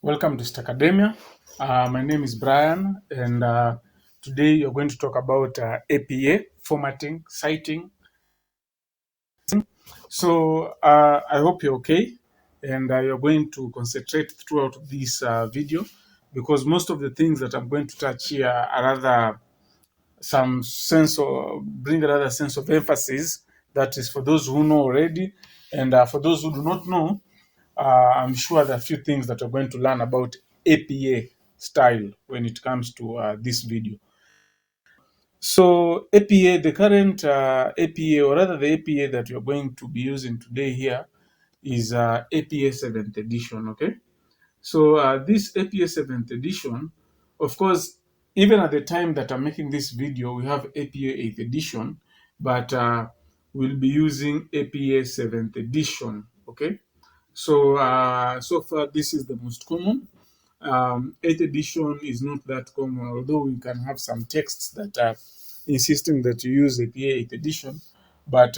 Welcome to Academia. My name is Brian, and today you're going to talk about APA, formatting, citing. So I hope you're okay, and you're going to concentrate throughout this video, because most of the things that I'm going to touch here are rather some sense of, bring another sense of emphasis that is for those who know already, and for those who do not know, I'm sure there are a few things that we're going to learn about APA style when it comes to this video. So APA, the current APA, or rather the APA that you're going to be using today here is APA 7th edition, okay? So this APA 7th edition, of course, even at the time that I'm making this video, we have APA 8th edition, but we'll be using APA 7th edition, okay? So so far, this is the most common. 8th edition is not that common, although we can have some texts that are insisting that you use APA 8th edition, but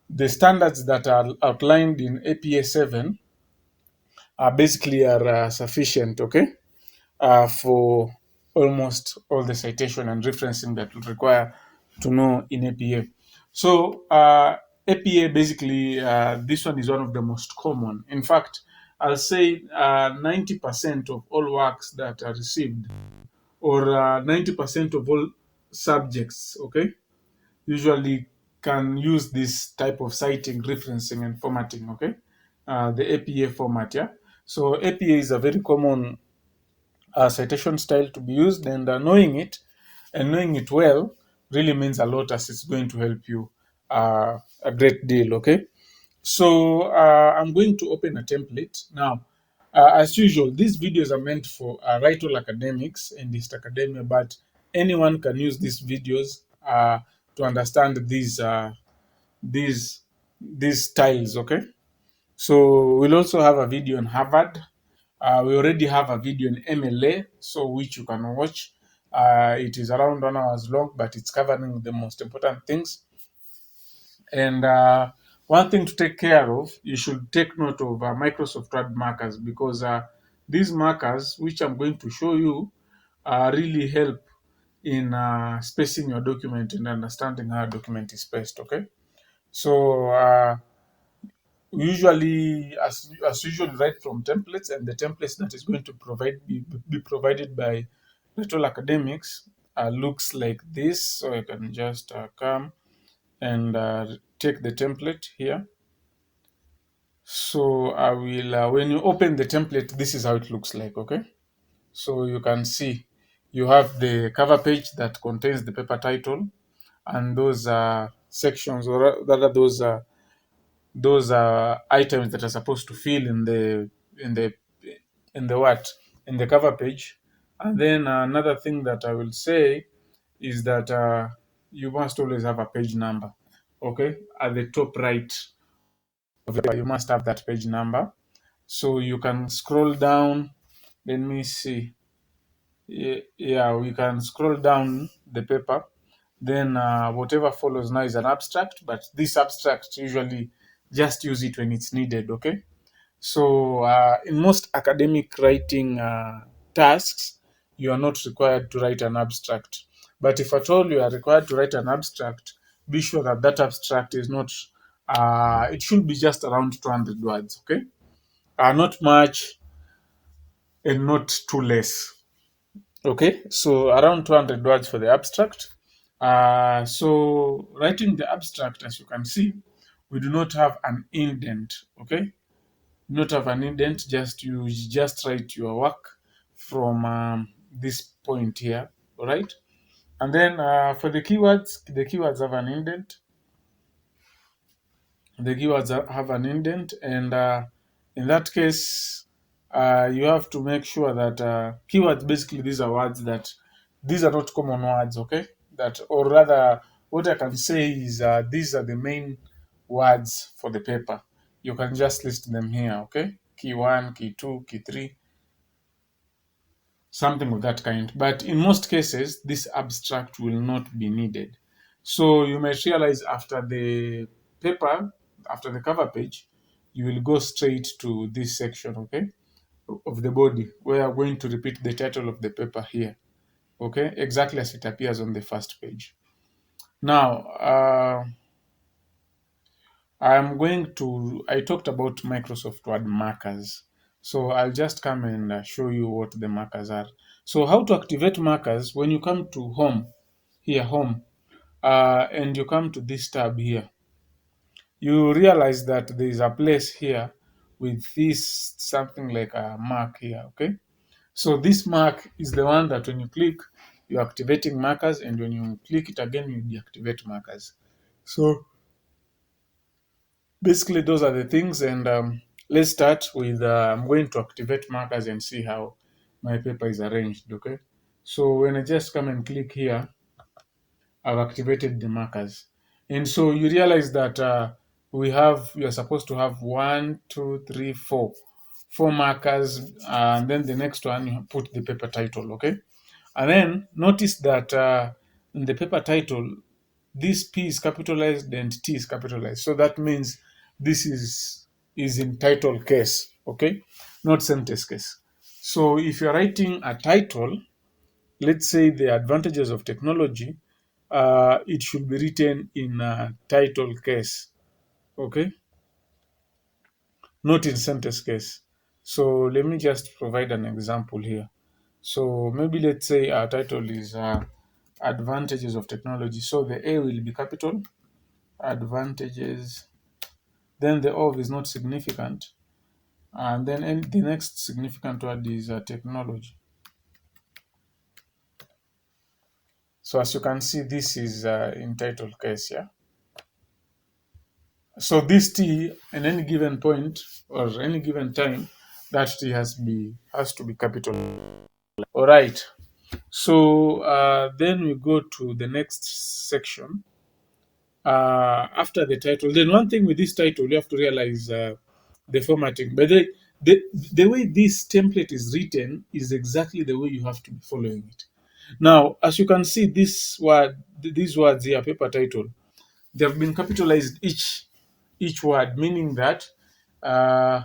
the standards that are outlined in APA 7 basically are sufficient, okay, for almost all the citation and referencing that we require to know in APA. So APA basically, this one is one of the most common. In fact, I'll say 90% of all works that are received, or 90% of all subjects, okay, usually can use this type of citing, referencing, and formatting, okay, the APA format, yeah. So APA is a very common citation style to be used, and knowing it and knowing it well really means a lot, as it's going to help you a great deal, okay. So I'm going to open a template now. As usual, these videos are meant for WriteALL academics and East Academia, but anyone can use these videos to understand these styles, okay. So we'll also have a video on Harvard. We already have a video in MLA, so which you can watch. It is around 1 hour long, but it's covering the most important things. And one thing to take care of, you should take note of Microsoft Word markers, because these markers, which I'm going to show you, really help in spacing your document and understanding how a document is spaced, okay? So usually, as usual, write from templates, and the templates that is going to be provided by WriteALL academics looks like this. So I can just come and take the template here. So I will, when you open the template, this is how it looks like, okay? So you can see you have the cover page that contains the paper title, and those sections, or rather those items that are supposed to fill in the cover page. And then another thing that I will say is that you must always have a page number, okay, at the top right of the paper. You must have that page number, so you can scroll down. Let me see. Yeah, we can scroll down the paper. Then whatever follows now is an abstract, but this abstract usually just use it when it's needed. Okay. So in most academic writing tasks, you are not required to write an abstract. But if at all you are required to write an abstract, be sure that that abstract is not. It should be just around 200 words. Okay. Not much and not too less. Okay, so around 200 words for the abstract. So writing the abstract, as you can see, we do not have an indent. Okay, not have an indent. Just you just write your work from this point here. All right, and then for the keywords have an indent. The keywords have an indent, and in that case, you have to make sure that keywords, basically these are words that these are not common words. Okay, that, or rather what I can say is these are the main words for the paper. You can just list them here. Okay, key 1, key 2, key 3, something of that kind. But in most cases, this abstract will not be needed. So you might realize after the paper, after the cover page, you will go straight to this section, okay, of the body. We are going to repeat the title of the paper here, okay, exactly as it appears on the first page. Now, I talked about Microsoft Word markers. So I'll just come and show you what the markers are. So how to activate markers: when you come to home, here, home, and you come to this tab here, you realize that there is a place here with this something like a mark here, okay? So this mark is the one that when you click, you're activating markers, and when you click it again, you deactivate markers. So basically, those are the things, and let's start with, I'm going to activate markers and see how my paper is arranged, okay? So when I just come and click here, I've activated the markers. And so you realize that we are supposed to have 1, 2, 3, 4, 4 markers, and then the next one you put the paper title, okay? And then notice that in the paper title, this P is capitalized and T is capitalized. So that means this is in title case, okay, not sentence case. So if you're writing a title, let's say the advantages of technology, it should be written in a title case, okay, not in sentence case. So let me just provide an example here. So maybe let's say our title is advantages of technology. So the A will be capital, advantages, then the of is not significant, and then the next significant word is technology. So as you can see, this is in title case, yeah. So this T in any given point or any given time, that T has to be capital. All right. So then we go to the next section. After the title, then one thing with this title, you have to realize the formatting. But the way this template is written is exactly the way you have to be following it. Now, as you can see, these words here, paper title, they have been capitalized each word, meaning that uh,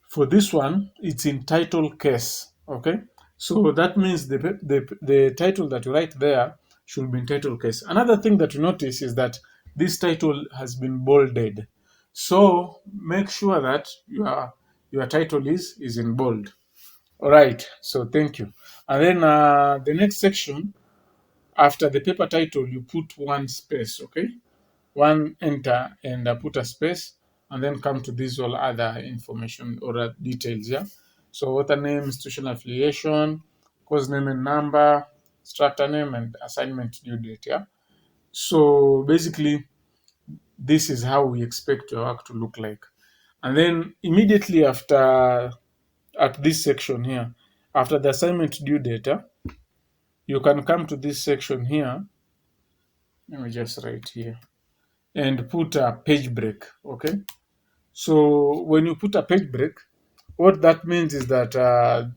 for this one, it's in title case. Okay, so that means the title that you write there should be in title case. Another thing that you notice is that this title has been bolded. So make sure that your title is in bold. All right. So thank you. And then the next section, after the paper title, you put one space. Okay, one enter and put a space, and then come to this all other information or details. Yeah, so author name, institutional affiliation, course name and number, instructor name, and assignment due date. Yeah, so basically this is how we expect your work to look like. And then immediately after, at this section here, after the assignment due data, you can come to this section here. Let me just write here and put a page break. Okay, so when you put a page break, what that means is that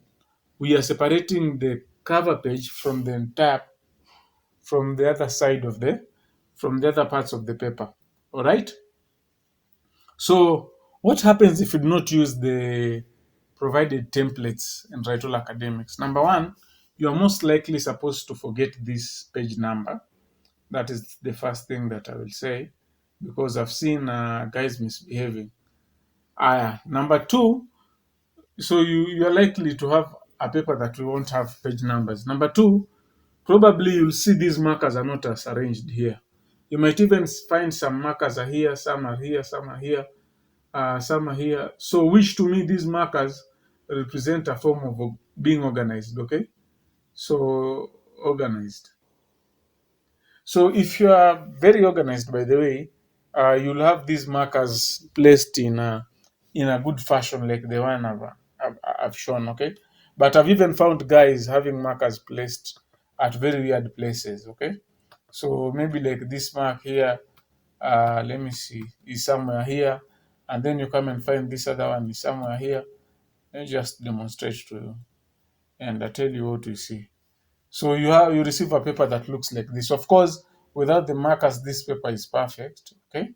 we are separating the cover page from the entire, from the other side of the, from the other parts of the paper. All right. So what happens if you do not use the provided templates in WriteALL Academics? Number one, you are most likely supposed to forget this page number. That is the first thing that I will say, because I've seen guys misbehaving. Number two, so you are likely to have a paper that will won't have page numbers. Number two, probably you'll see these markers are not as arranged here. You might even find some markers are here, some are here, some are here, some are here. So which to me these markers represent a form of being organized, okay? So organized. So if you are very organized, by the way, you'll have these markers placed in a good fashion, like the one I've shown. Okay, but I've even found guys having markers placed at very weird places. Okay, so maybe like this mark here, let me see, is somewhere here, and then you come and find this other one is somewhere here. Let me just demonstrate to you, and I tell you what you see. So you receive a paper that looks like this. Of course, without the markers, this paper is perfect. Okay,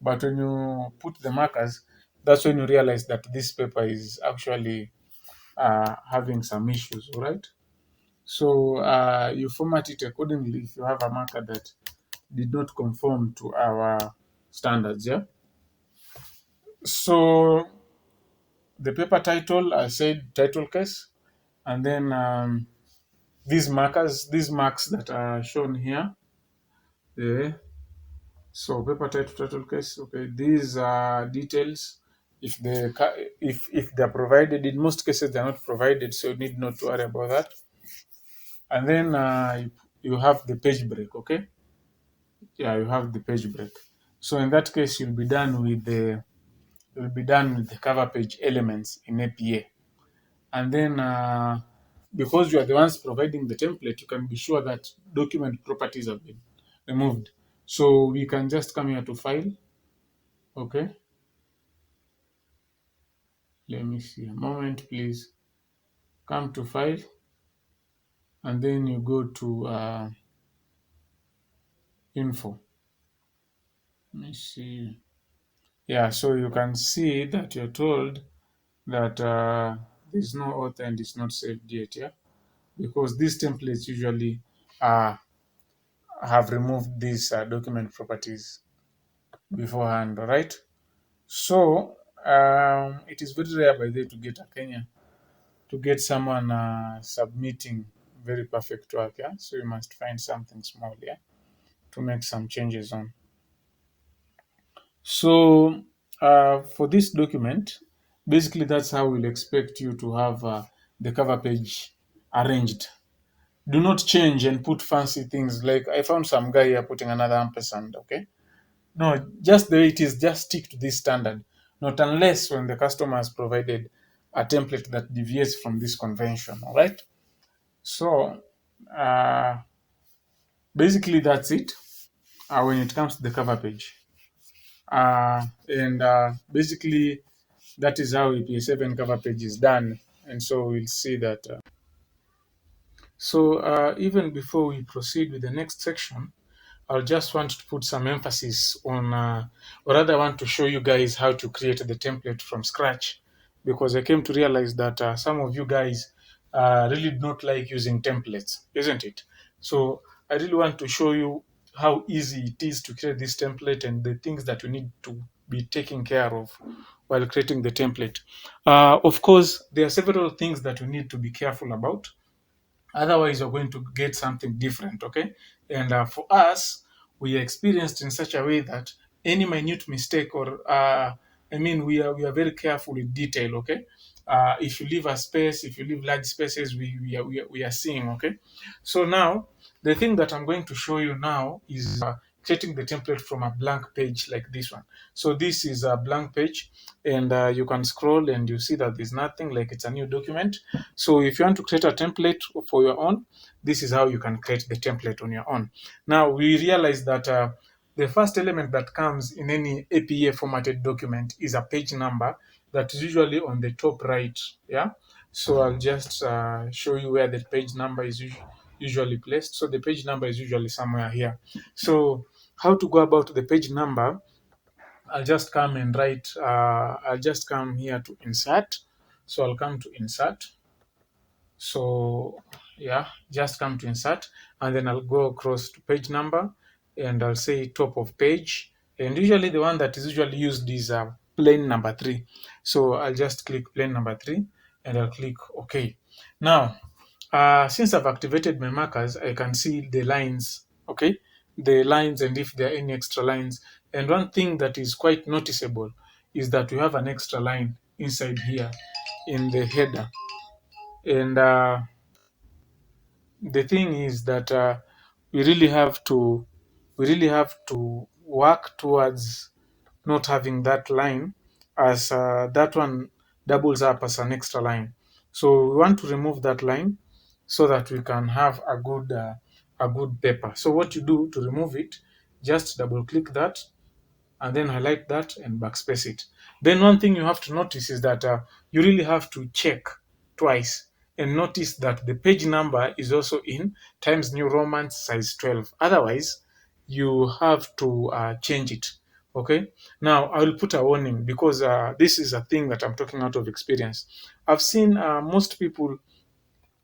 but when you put the markers, that's when you realize that this paper is actually having some issues. All right. So you format it accordingly if you have a marker that did not conform to our standards. Yeah. So the paper title, I said title case, and then these markers, these marks that are shown here. Yeah. So paper title case. Okay, these are details. If they're provided, in most cases they're not provided, so you need not to worry about that. And then you have the page break. Okay, yeah, you have the page break. So in that case, you'll be done with the cover page elements in APA. And then because you are the ones providing the template, you can be sure that document properties have been removed. So we can just come here to file. Okay. Let me see a moment, please. Come to file, and then you go to info. Let me see. Yeah, so you can see that you're told that there's no author and it's not saved yet. Yeah, because these templates usually have removed these document properties beforehand. All right. So it is very rare by the way to get a Kenya to get someone submitting very perfect work. Yeah, so you must find something small. Yeah, to make some changes on. So for this document, basically that's how we'll expect you to have the cover page arranged. Do not change and put fancy things like I found some guy here putting another ampersand. Okay, no, just the way it is, just stick to this standard. Not unless when the customer has provided a template that deviates from this convention. All right. So basically that's it when it comes to the cover page. And basically that is how EPA7 cover page is done. And so we'll see that. So even before we proceed with the next section, I'll just want to put some emphasis on, or rather, I want to show you guys how to create the template from scratch, because I came to realize that some of you guys really do not like using templates, isn't it? So I really want to show you how easy it is to create this template and the things that you need to be taking care of while creating the template. Of course, there are several things that you need to be careful about. Otherwise, you're going to get something different, okay? And for us, we are experienced in such a way that any minute mistake or, we are very careful with detail, okay? If you leave a space, if you leave large spaces, we are seeing, okay? So now, the thing that I'm going to show you now is creating the template from a blank page like this one. So this is a blank page, and you can scroll and you see that there's nothing, like it's a new document. So if you want to create a template for your own, this is how you can create the template on your own. Now we realize that the first element that comes in any APA formatted document is a page number that is usually on the top right. Yeah. So I'll just show you where the page number is usually placed. So the page number is usually somewhere here. So how to go about the page number? I'll just come and write, I'll just come here to insert. So I'll come to insert. So yeah, just come to insert, and then I'll go across to page number, and I'll say top of page. And usually the one that is usually used is plain number 3. So I'll just click plain number 3, and I'll click OK. Now, since I've activated my markers, I can see the lines, okay? The lines, and if there are any extra lines. And one thing that is quite noticeable is that we have an extra line inside here in the header. And the thing is that we really have to work towards not having that line, as that one doubles up as an extra line. So we want to remove that line so that we can have a good paper. So what you do to remove it, just double click that, and then highlight that and backspace it. Then one thing you have to notice is that you really have to check twice and notice that the page number is also in Times New Roman size 12. Otherwise, you have to change it. Okay. Now I will put a warning, because this is a thing that I'm talking out of experience. I've seen most people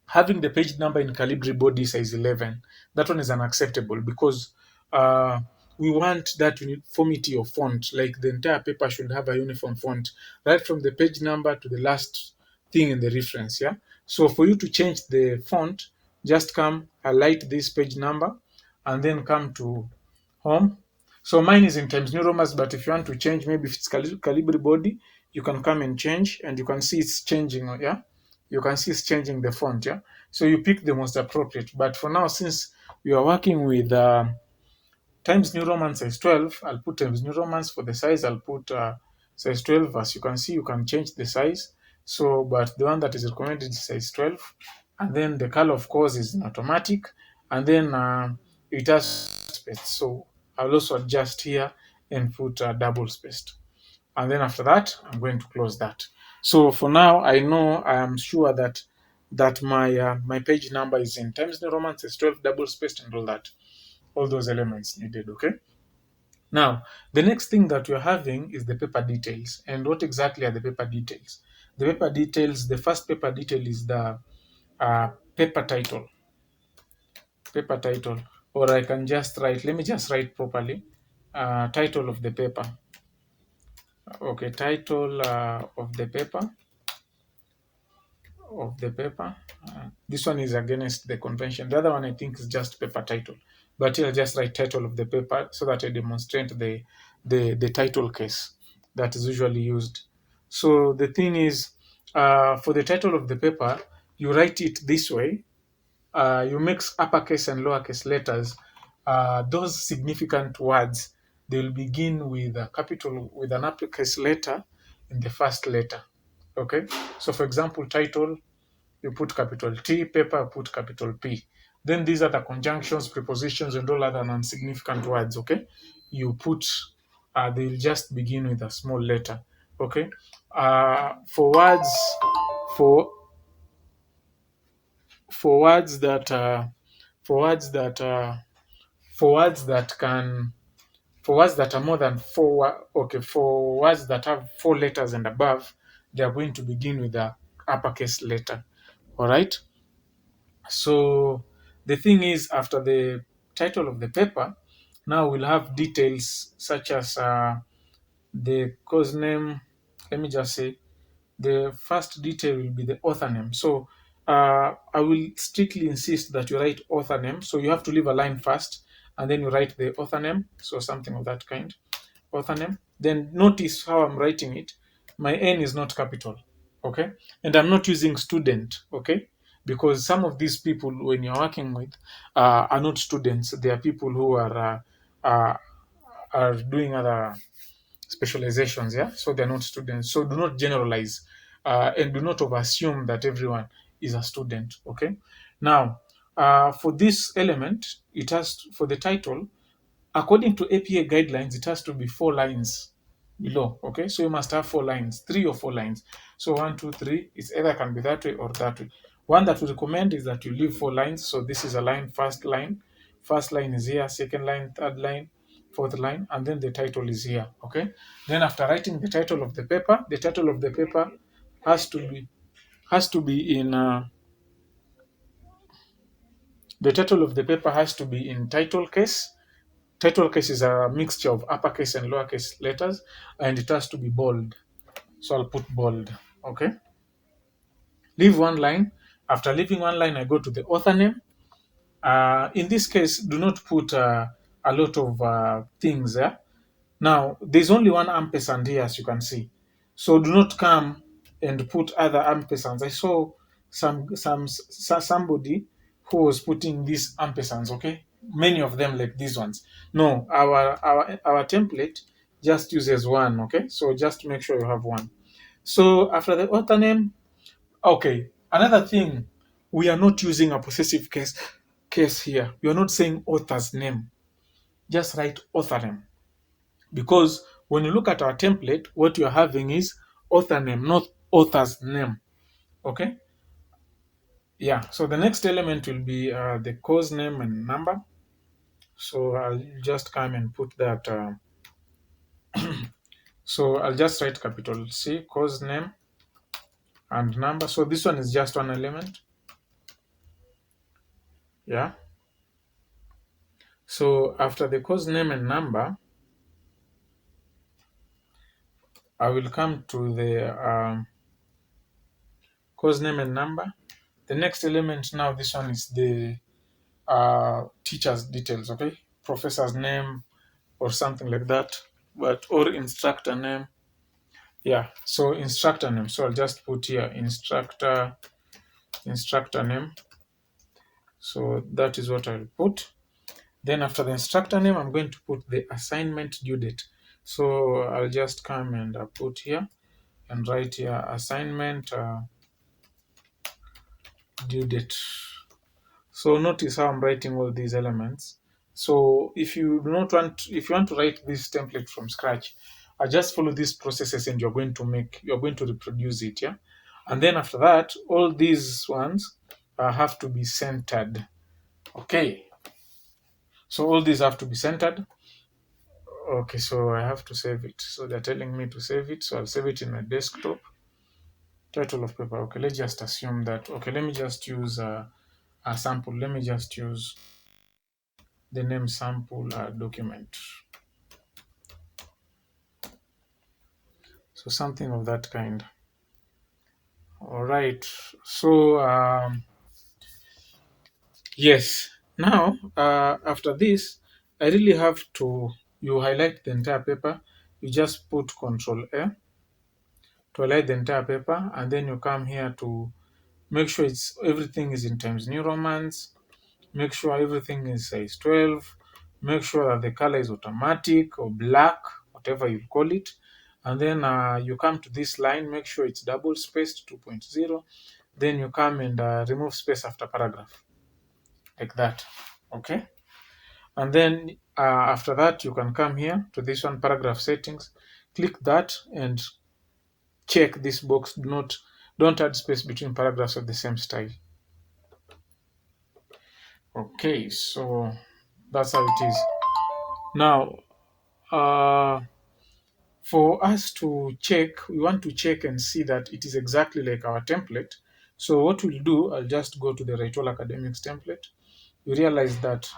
having the page number in Calibri body size 11. That one is unacceptable, because uh, we want that uniformity of font. Like the entire paper should have a uniform font, right from the page number to the last thing in the reference. Yeah. So for you to change the font, just come highlight this page number, and then come to home. So mine is in Times New Roman, but if you want to change, maybe if it's Calibri body, you can come and change, and you can see it's changing. Yeah, you can see it's changing the font. Yeah, so you pick the most appropriate. But for now, since we are working with Times New Roman size 12, I'll put Times New Romans. For the size, I'll put size 12. As you can see, you can change the size. So, but the one that is recommended is size 12. And then the color, of course, is in automatic. And then it has space. So I'll also adjust here and put double spaced. And then after that, I'm going to close that. So for now, I am sure that my page number is in Times New Roman size 12, double spaced, and all those elements needed. Okay. Now, the next thing that we're having is the paper details. And what exactly are the paper details? The paper details, the first paper detail is the paper title. Paper title. Or I can just write, let me just write properly. Title of the paper. Okay, title of the paper. This one is against the convention. The other one I think is just paper title. But here I'll just write title of the paper so that I demonstrate the title case that is usually used. So the thing is, for the title of the paper, you write it this way. You mix uppercase and lowercase letters. Those significant words, they will begin with a capital, with an uppercase letter in the first letter. Okay. So for example, title, you put capital T, paper, put capital P. Then these are the conjunctions, prepositions, and all other non-significant words. Okay, you put they'll just begin with a small letter. Okay, for words for for words that for words that for words that can for words that are more than okay, for words that have 4 letters and above, they are going to begin with the uppercase letter. All right. So the thing is, after the title of the paper, now we'll have details such as the course name. Let me just say the first detail will be the author name. So I will strictly insist that you write author name. So you have to leave a line first, and then you write the author name. So something of that kind, author name. Then notice how I'm writing it. My N is not capital, okay? And I'm not using student, okay? Because some of these people, when you're working with, are not students. They are people who are doing other specializations, yeah? So they're not students. So do not generalize and do not assume that everyone is a student, okay? Now, for this element, it has, for the title, according to APA guidelines, it has to be 4 lines. below. Okay, so you must have 4 lines, 3 or 4 lines. So 1, 2, 3, it's either can be that way or that way. One that we recommend is that you leave 4 lines. So this is a line, first line is here, second line, third line, fourth line, and then the title is here. Okay, then after writing the title of the paper, the title of the paper has to be in the title of the paper has to be in title case. Title case is a mixture of uppercase and lowercase letters, and it has to be bold. So I'll put bold. Okay. Leave 1 line. After leaving 1 line, I go to the author name. In this case, do not put a lot of things there. Now, there's only one ampersand here, as you can see. So do not come and put other ampersands. I saw somebody who was putting these ampersands. Okay, many of them like these ones. No, our template just uses one. Okay, so just make sure you have one. So after the author name, okay, another thing, we are not using a possessive case here. We are not saying author's name. Just write author name. Because when you look at our template, what you're having is author name, not author's name. Okay? Yeah, so the next element will be the course name and number. So I'll just come and put that. So I'll just write capital C, course name and number. So this one is just one element. Yeah. So after the course name and number, I will come to the course name and number. The next element now, this one is the teacher's details, okay? Professor's name or something like that, but or instructor name. Yeah, so instructor name. So I'll just put here instructor name. So that is what I'll put. Then after the instructor name, I'm going to put the assignment due date. So I'll just come and put here and write here assignment due date. So notice how I'm writing all these elements. So if you if you want to write this template from scratch, I just follow these processes and you're going to reproduce it, yeah. And then after that, all these ones have to be centered. Okay. So all these have to be centered. Okay, so I have to save it. So they're telling me to save it. So I'll save it in my desktop. Title of paper. Okay, let's just assume that. Okay, let me just use a sample. Let me just use the name sample document. So something of that kind. All right. So yes. Now after this, I really have to. You highlight the entire paper. You just put Control A to highlight the entire paper, and then you come here to make sure everything is in Times New Romans. Make sure everything is size 12. Make sure that the color is automatic or black, whatever you call it. And then you come to this line, make sure it's double spaced 2.0. Then you come and remove space after paragraph, like that. Okay. And then after that, you can come here to this one, paragraph settings. Click that and check this box. Don't add space between paragraphs of the same style. Okay, so that's how it is. Now, for us to check, we want to check and see that it is exactly like our template. So what we'll do, I'll just go to the WriteALL Academics template. You realize that,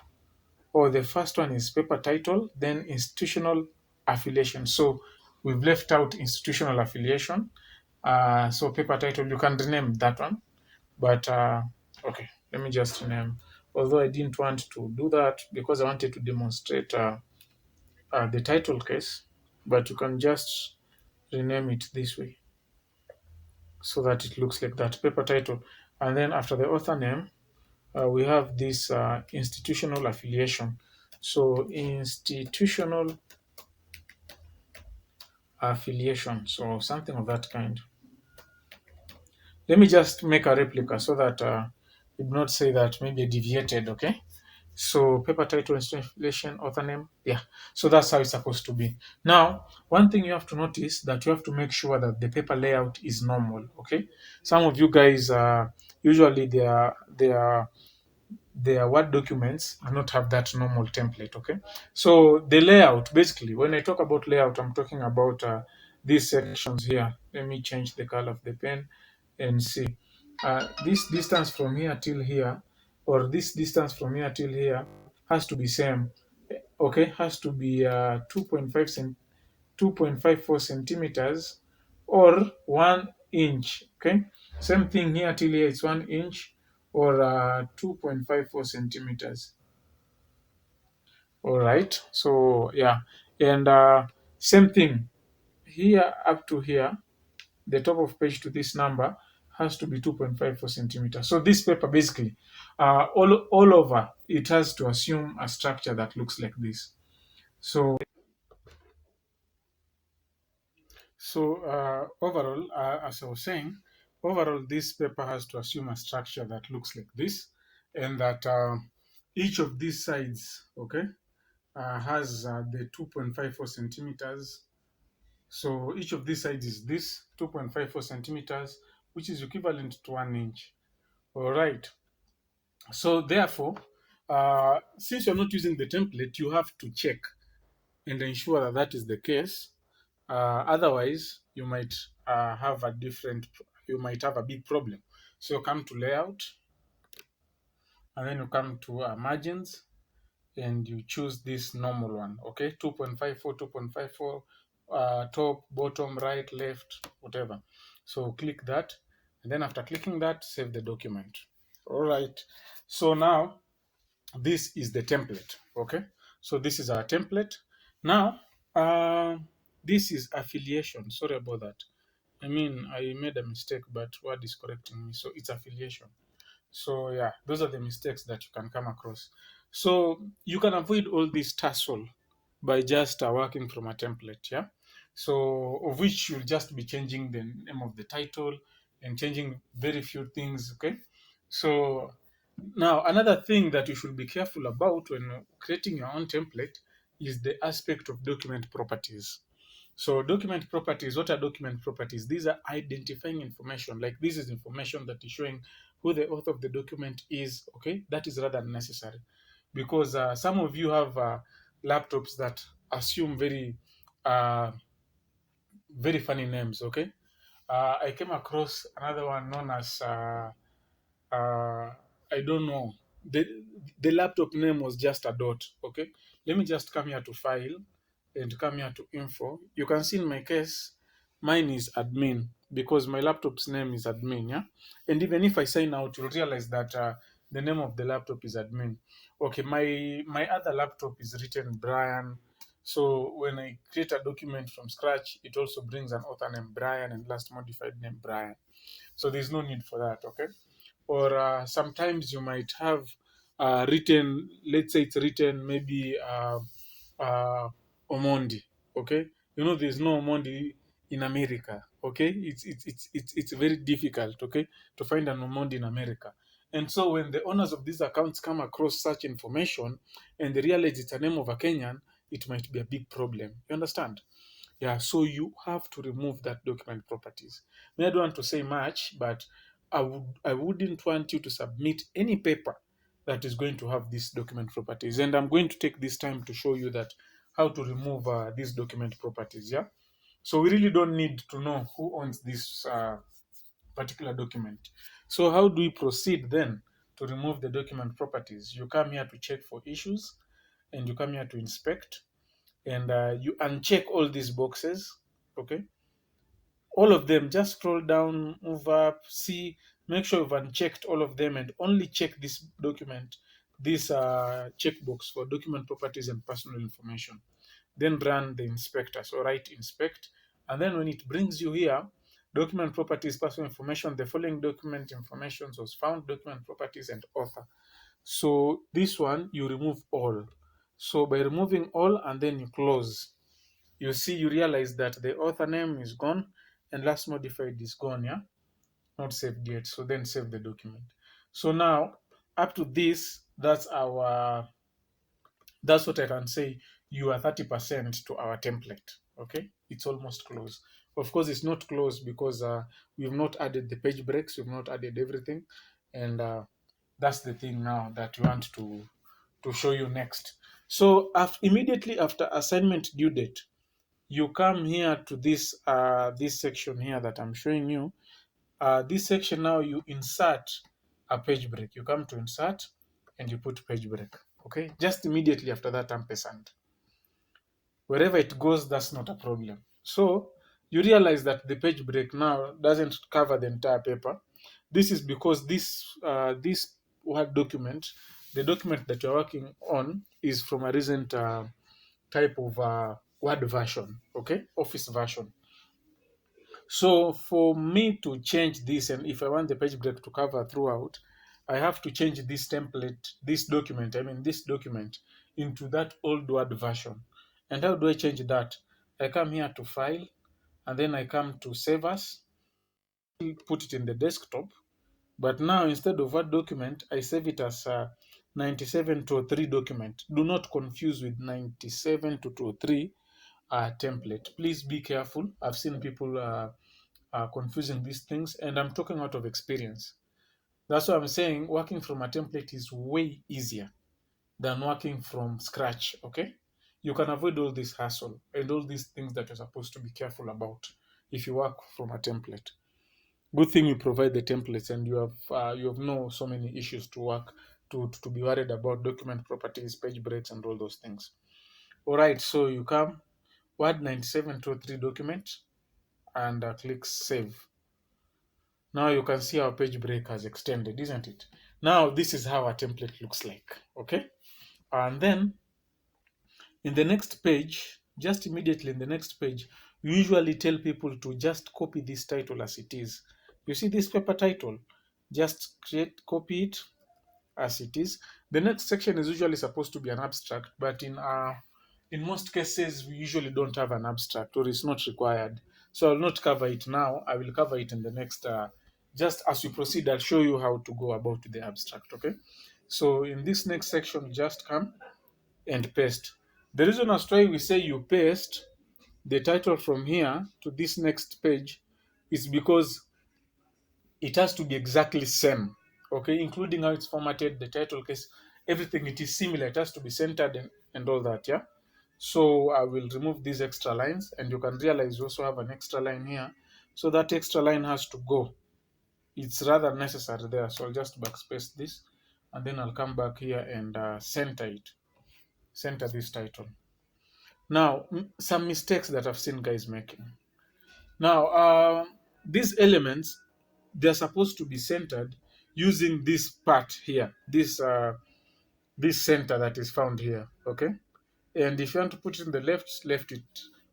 the first one is paper title, then institutional affiliation. So we've left out institutional affiliation. So paper title, you can rename that one. But okay, let me just rename. Although I didn't want to do that because I wanted to demonstrate the title case, but you can just rename it this way so that it looks like that, paper title. And then after the author name, we have this institutional affiliation. So institutional affiliation, so something of that kind. Let me just make a replica so that it would not say that maybe deviated, okay? So paper title, installation, author name, yeah. So that's how it's supposed to be. Now, one thing you have to notice that you have to make sure that the paper layout is normal. Okay, some of you guys usually their Word documents do not have that normal template. Okay, so the layout, basically, when I talk about layout, I'm talking about these sections here. Let me change the color of the pen and see. This distance from here till here, or this distance from here till here, has to be same. Okay, has to be 2.54 centimeters or 1 inch. Okay, same thing here till here, it's 1 inch or 2.54 centimeters. All right, so yeah, and same thing here up to here, the top of page to this number has to be 2.54 centimeters. So this paper basically, all over, it has to assume a structure that looks like this. So overall, as I was saying, overall this paper has to assume a structure that looks like this, and that each of these sides, okay, has the 2.54 centimeters. So each of these sides is this 2.54 centimeters, which is equivalent to 1 inch. All right. So therefore, since you're not using the template, you have to check and ensure that that is the case. Otherwise, you might have a big problem. So you come to layout, and then you come to margins, and you choose this normal one. Okay, 2.54, 2.54, top, bottom, right, left, whatever. So click that, and then after clicking that, save the document. All right. So now this is the template. Okay, so this is our template. Now this is affiliation. Sorry about that. I mean, I made a mistake, but Word is correcting me. So it's affiliation. So yeah, those are the mistakes that you can come across. So you can avoid all this tussle by just working from a template. Yeah. So of which you'll just be changing the name of the title and changing very few things. Okay. So now another thing that you should be careful about when creating your own template is the aspect of document properties. So document properties, what are document properties? These are identifying information. Like this is information that is showing who the author of the document is. Okay, that is rather necessary because some of you have laptops that assume uh, very funny names. Okay, I came across another one known as uh, I don't know. The laptop name was just a dot. Okay, let me just come here to file and come here to info. You can see in my case, mine is admin because my laptop's name is admin. Yeah, and even if I sign out, you'll realize that the name of the laptop is admin. Okay, my other laptop is written Brian. So when I create a document from scratch, it also brings an author name Brian and last modified name Brian. So there's no need for that. Okay, or sometimes you might have written, let's say it's written maybe uh, Omondi. Okay, you know there's no Omondi in America. Okay, it's very difficult. Okay, to find an Omondi in America. And so when the owners of these accounts come across such information and they realize it's a name of a Kenyan, it might be a big problem. You understand? Yeah, so you have to remove that document properties. I don't want to say much, but I wouldn't want you to submit any paper that is going to have these document properties. And I'm going to take this time to show you that how to remove these document properties. Yeah. So we really don't need to know who owns this particular document. So how do we proceed then to remove the document properties? You come here to check for issues, and you come here to inspect, and you uncheck all these boxes. Okay, all of them, just scroll down, move up, see, make sure you've unchecked all of them and only check this document, this checkbox for document properties and personal information. Then run the inspector. So write inspect, and then when it brings you here, document properties, personal information, the following document information was found, document properties and author. So this one you remove all. So by removing all and then you close, you see, you realize that the author name is gone and last modified is gone. Yeah, not saved yet. So then save the document. So now up to this, that's what I can say. You are 30% to our template. Okay, it's almost close. Of course, it's not close because we've not added the page breaks, we've not added everything, and that's the thing now that we want to show you next. So immediately after assignment due date, you come here to this section here that I'm showing you. This section now, you insert a page break. You come to insert and you put page break. Okay, just immediately after that ampersand. Wherever it goes, that's not a problem. So you realize that the page break now doesn't cover the entire paper. This is because this Word document, the document that you're working on, is from a recent type of Word version, okay, Office version. So for me to change this, and if I want the page break to cover throughout, I have to change this template, this document into that old Word version. And how do I change that? I come here to File, and then I come to Save As, put it in the desktop. But now instead of Word document, I save it as a 9723 document. Do not confuse with 9723 template. Please be careful. I've seen people confusing these things, and I'm talking out of experience. That's why I'm saying working from a template is way easier than working from scratch. Okay, you can avoid all this hassle and all these things that you're supposed to be careful about if you work from a template. Good thing you provide the templates, and you have no so many issues to work to be worried about document properties, page breaks, and all those things. All right, so you come Word 9723 document and click Save. Now you can see our page break has extended, isn't it? Now this is how our template looks like, okay? And then in the next page, just immediately in the next page, we usually tell people to just copy this title as it is. You see this paper title? Just copy it as it is. The next section is usually supposed to be an abstract, but in most cases we usually don't have an abstract, or it's not required. So I'll not cover it now. I will cover it in the next. Just as we proceed, I'll show you how to go about the abstract. Okay. So in this next section, just come and paste. The reason as to why we say you paste the title from here to this next page is because it has to be exactly same, okay, including how it's formatted, the title case, everything. It is similar, it has to be centered, and all that. Yeah, so I will remove these extra lines, and you can realize you also have an extra line here, so that extra line has to go. It's rather necessary there, so I'll just backspace this, and then I'll come back here and center this title. Now some mistakes that I've seen guys making. Now, these elements, they're supposed to be centered using this part here, this center that is found here, okay? And if you want to put it in the left it,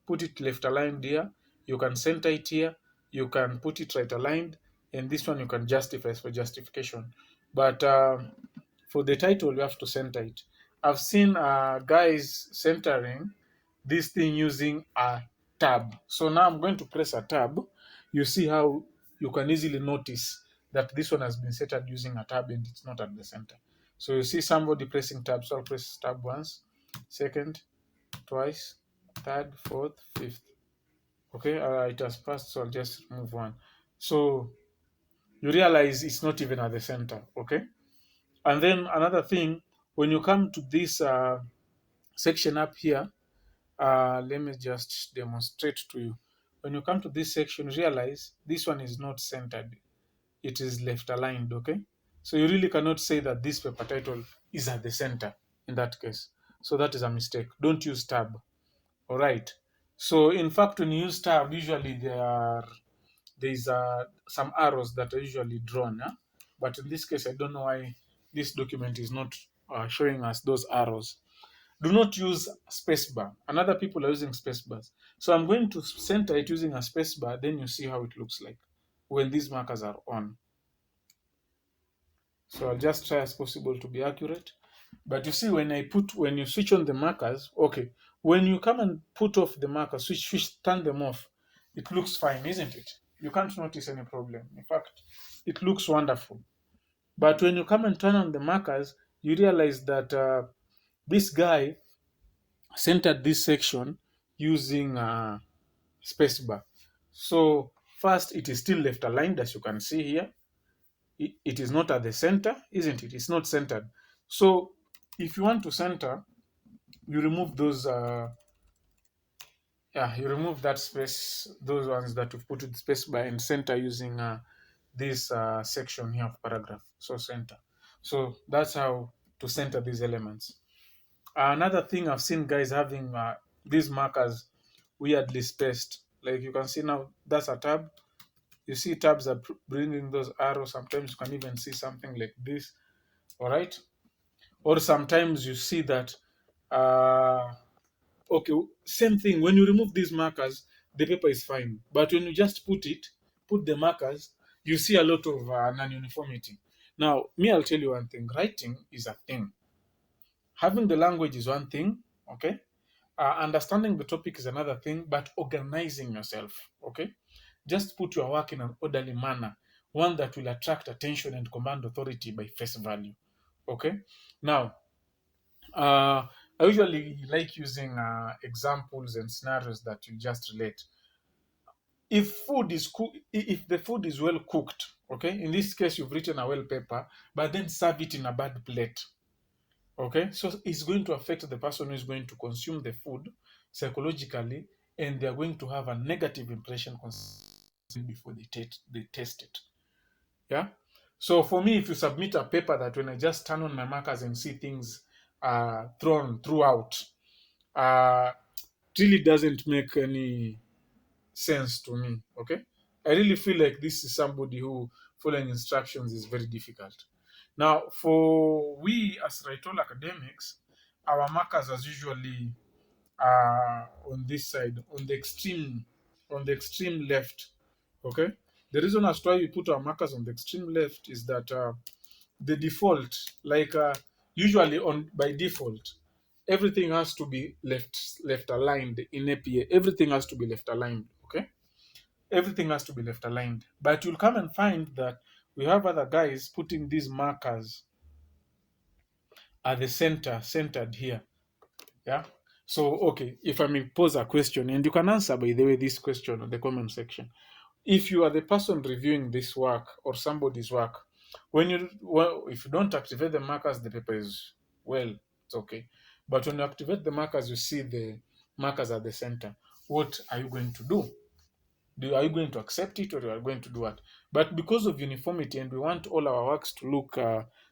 put it left aligned here. You can center it here. You can put it right aligned, and this one you can justify for justification. But for the title, you have to center it. I've seen guys centering this thing using a tab. So now I'm going to press a tab. You see how you can easily notice that this one has been centered using a tab and it's not at the center. So you see somebody pressing tab. So I'll press tab once, second, twice, third, fourth, fifth. Okay, it has passed, so I'll just move one. So you realize it's not even at the center. Okay, and then another thing, when you come to this section up here, let me just demonstrate to you. When you come to this section, realize this one is not centered. It is left aligned, okay? So you really cannot say that this paper title is at the center in that case. So that is a mistake. Don't use tab. All right. So in fact, when you use tab, usually there's some arrows that are usually drawn. Yeah? But in this case, I don't know why this document is not showing us those arrows. Do not use spacebar. Another people are using spacebars. So I'm going to center it using a spacebar. Then you see how it looks like when these markers are on. So I'll just try as possible to be accurate. But you see, when you switch on the markers, okay, when you come and put off the markers, turn them off, it looks fine, isn't it? You can't notice any problem. In fact, it looks wonderful. But when you come and turn on the markers, you realize that this guy centered this section using spacebar. So first, it is still left aligned, as you can see here. It is not at the center, isn't it? It's not centered. So if you want to center, you remove those. Yeah, you remove that space, those ones that you've put with spacebar, and center using this section here of paragraph. So center. So that's how to center these elements. Another thing I've seen guys having these markers weirdly spaced. Like you can see now, that's a tab. You see tabs are bringing those arrows. Sometimes you can even see something like this. All right. Or sometimes you see that, okay, same thing. When you remove these markers, the paper is fine. But when you just put the markers, you see a lot of non-uniformity. Now, me, I'll tell you one thing. Writing is a thing. Having the language is one thing, okay? Understanding the topic is another thing, but organizing yourself, okay? Just put your work in an orderly manner, one that will attract attention and command authority by face value, okay? Now, I usually like using examples and scenarios that you just relate. If the food is well cooked, okay, in this case you've written a well paper, but then serve it in a bad plate, okay, so it's going to affect the person who is going to consume the food psychologically, and they're going to have a negative impression before they taste it. Yeah. So for me, if you submit a paper that when I just turn on my markers and see things thrown throughout, uh, really doesn't make any sense to me. Okay. I really feel like this is somebody who following instructions is very difficult. Now, for we as WriteALL academics, our markers are usually on this side, on the extreme left. Okay. The reason as to why we put our markers on the extreme left is that the default, like usually on by default, everything has to be left aligned in APA. Everything has to be left aligned. Okay, everything has to be left aligned. But you'll come and find that we have other guys putting these markers at the center, centered here. Yeah. So okay, if I may pose a question, and you can answer by the way this question on the comment section. If you are the person reviewing this work or somebody's work, if you don't activate the markers, the paper is well, it's okay. But when you activate the markers, you see the markers at the center. What are you going to do? Are you going to accept it, or are you going to do what? But because of uniformity, and we want all our works to look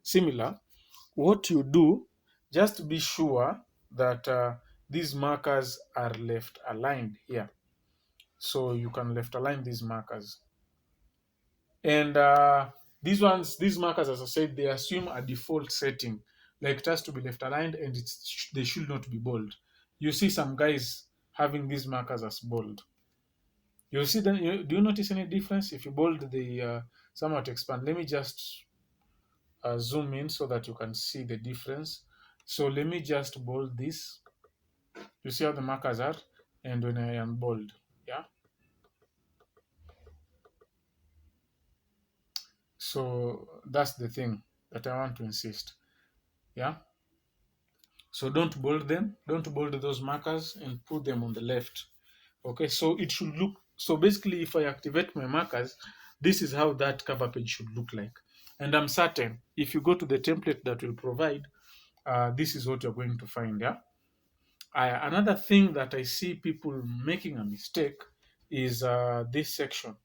similar, what you do, just be sure that these markers are left aligned here. So you can left align these markers. And these markers, as I said, they assume a default setting, like it has to be left aligned, and they should not be bold. You see some guys having these markers as bold. You see them. Do you notice any difference if you bold the somewhat expand? Let me just zoom in so that you can see the difference. So let me just bold this. You see how the markers are, and when I am bold, yeah. So that's the thing that I want to insist, yeah. So don't bold them, don't bold those markers and put them on the left. Okay, so it should look, so basically if I activate my markers, this is how that cover page should look like. And I'm certain if you go to the template that will provide, this is what you're going to find. Yeah. Another thing that I see people making a mistake is this section.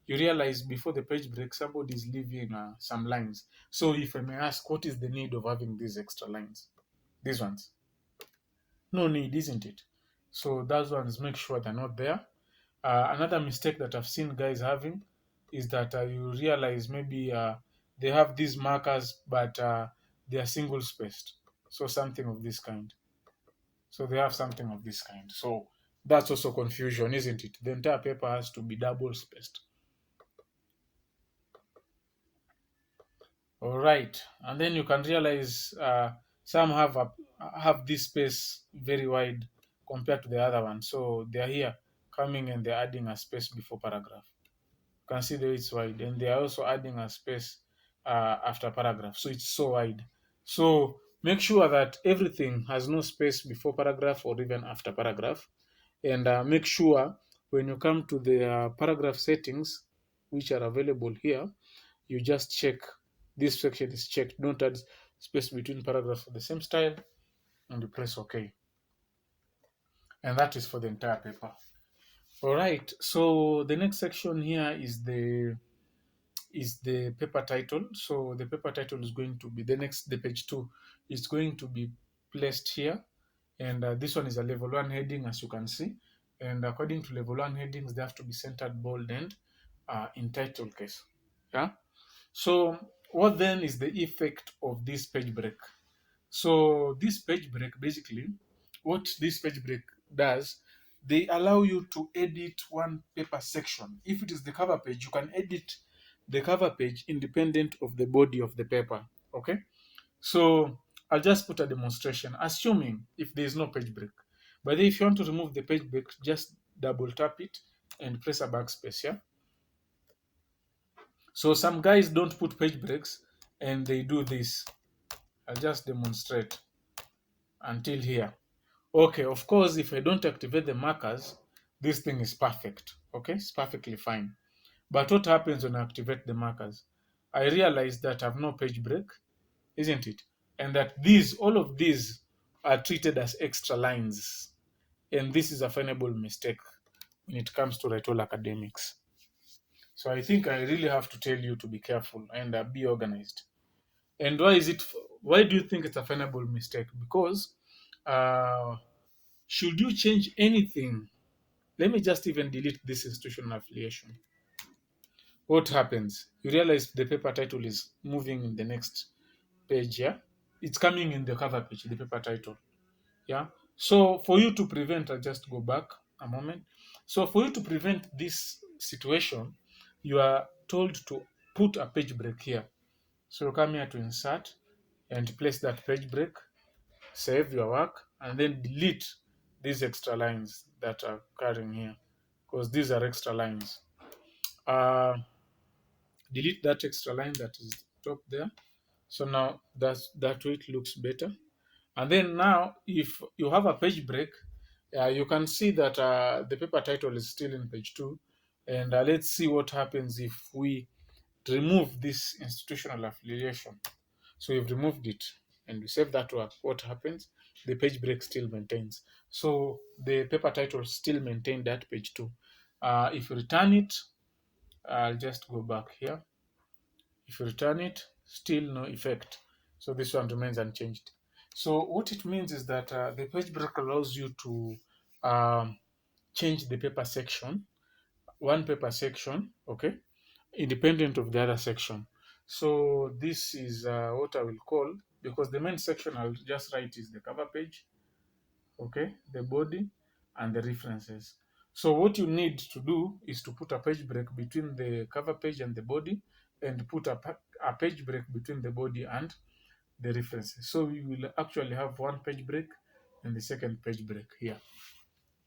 You realize before the page break, somebody is leaving some lines. So if I may ask, what is the need of having these extra lines? These ones. No need, isn't it? So those ones, make sure they're not there. Another mistake that I've seen guys having is that you realize maybe they have these markers, but they are single spaced. So something of this kind. So they have something of this kind. So that's also confusion, isn't it? The entire paper has to be double spaced. All right, and then you can realize some have this space very wide compared to the other one. So they are here coming and they're adding a space before paragraph. You can see that it's wide, and they are also adding a space after paragraph. So it's so wide. So make sure that everything has no space before paragraph or even after paragraph. And make sure when you come to the paragraph settings, which are available here, you just check this section is checked. Don't add space between paragraphs of the same style, and you press OK. And that is for the entire paper. All right. So the next section here is the paper title. So the paper title is going to be the page 2 is going to be placed here. And this one is a level 1 heading, as you can see. And according to level 1 headings, they have to be centered, bold, and in title case. Yeah. So what then is the effect of this page break? So this page break, basically, what this page break does, they allow you to edit one paper section. If it is the cover page, you can edit the cover page independent of the body of the paper. Okay. So I'll just put a demonstration, assuming if there is no page break. But then if you want to remove the page break, just double tap it and press a backspace. Yeah. So some guys don't put page breaks and they do this. I'll just demonstrate until here. Okay, of course, if I don't activate the markers, this thing is perfect. Okay, it's perfectly fine. But what happens when I activate the markers? I realize that I have no page break, isn't it? And that all of these are treated as extra lines. And this is a finable mistake when it comes to WriteALL academics. So I think I really have to tell you to be careful and be organized. And why do you think it's a finable mistake? Because uh, should you change anything, let me just even delete this institutional affiliation. What happens? You realize the paper title is moving in the next page, yeah? It's coming in the cover page, the paper title, yeah? So for you to prevent, I'll just go back a moment. So for you to prevent this situation, you are told to put a page break here. So you come here to insert and place that page break, save your work, and then delete these extra lines that are carrying here, because these are extra lines. Delete that extra line that is top there. So now that way it looks better. And then now, if you have a page break, you can see that the paper title is still in page 2. And let's see what happens if we remove this institutional affiliation. So we've removed it and we save that work. What happens? The page break still maintains. So the paper title still maintained at page 2. If you return it, I'll just go back here. If you return it, still no effect. So this one remains unchanged. So what it means is that the page break allows you to change the paper section, one paper section, okay, independent of the other section. So this is what I will call, because the main section I'll just write is the cover page, okay, the body, and the references. So what you need to do is to put a page break between the cover page and the body, and put a page break between the body and the references. So we will actually have one page break and the second page break here.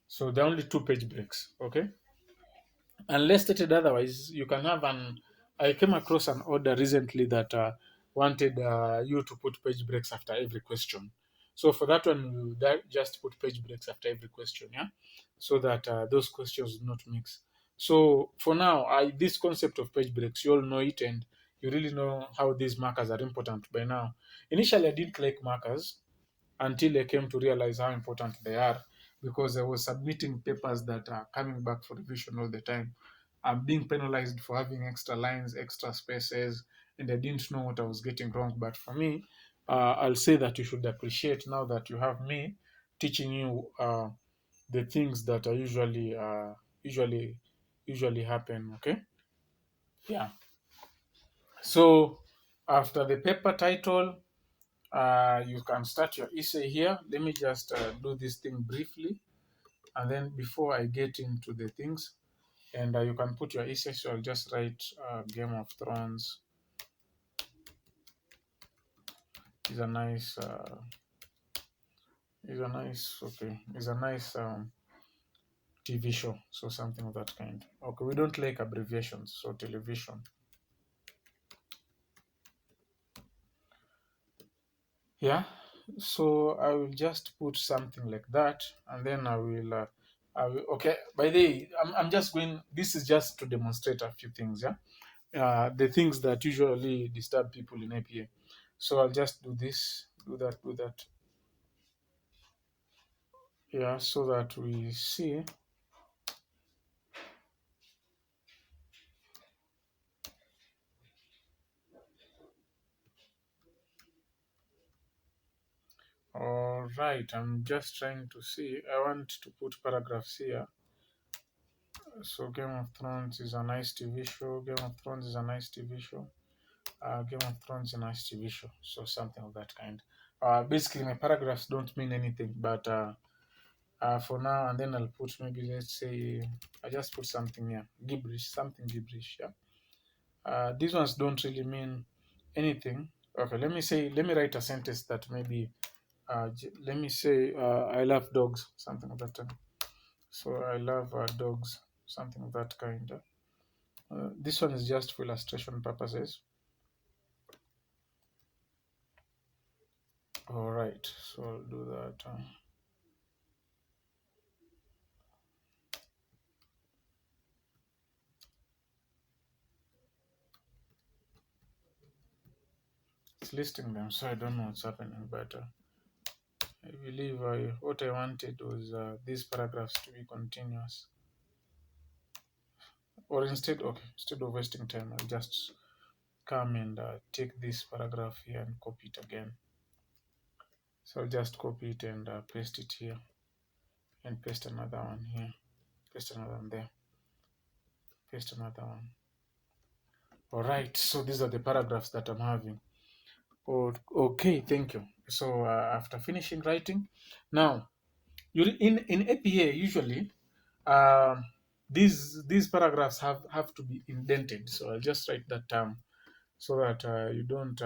So there are only two page breaks, okay? Unless stated otherwise, you can have an. I came across an order recently that wanted you to put page breaks after every question. So for that one, just put page breaks after every question, yeah, so that those questions do not mix. So for now, this concept of page breaks, you all know it, and you really know how these markers are important by now. Initially, I didn't like markers until I came to realize how important they are, because I was submitting papers that are coming back for revision all the time. I'm being penalized for having extra lines, extra spaces, and I didn't know what I was getting wrong. But for me, I'll say that you should appreciate now that you have me teaching you the things that are usually happen. Okay, yeah. So after the paper title, you can start your essay here. Let me just do this thing briefly, and then before I get into the things, and you can put your essay. So I'll just write Game of Thrones is a nice, is a nice TV show. So something of that kind. Okay, we don't like abbreviations, so television. Yeah, so I will just put something like that, and then I will, okay. By the way, I'm just going. This is just to demonstrate a few things. Yeah, the things that usually disturb people in APA. So I'll just do this, do that. Yeah, so that we see. All right, I'm just trying to see. I want to put paragraphs here. So Game of Thrones is a nice TV show. Game of Thrones is a nice TV show. Game of Thrones is a nice TV show. So something of that kind. Basically, my paragraphs don't mean anything, but for now, and then I'll put maybe, let's say, I just put something here, gibberish, something gibberish. Yeah. These ones don't really mean anything. Okay, let me write a sentence that maybe, let me say, I love dogs, something of that kind. So I love dogs, something of that kind. This one is just for illustration purposes. All right, so I'll do that. It's listing them, so I don't know what's happening, but I believe what I wanted was these paragraphs to be continuous. Or instead, okay, instead of wasting time, I'll just come and take this paragraph here and copy it again. So I'll just copy it and paste it here, and paste another one here, paste another one there, paste another one. All right, so these are the paragraphs that I'm having. Okay, thank you. So after finishing writing, now in APA usually um, these paragraphs have to be indented. So I'll just write that term so that you don't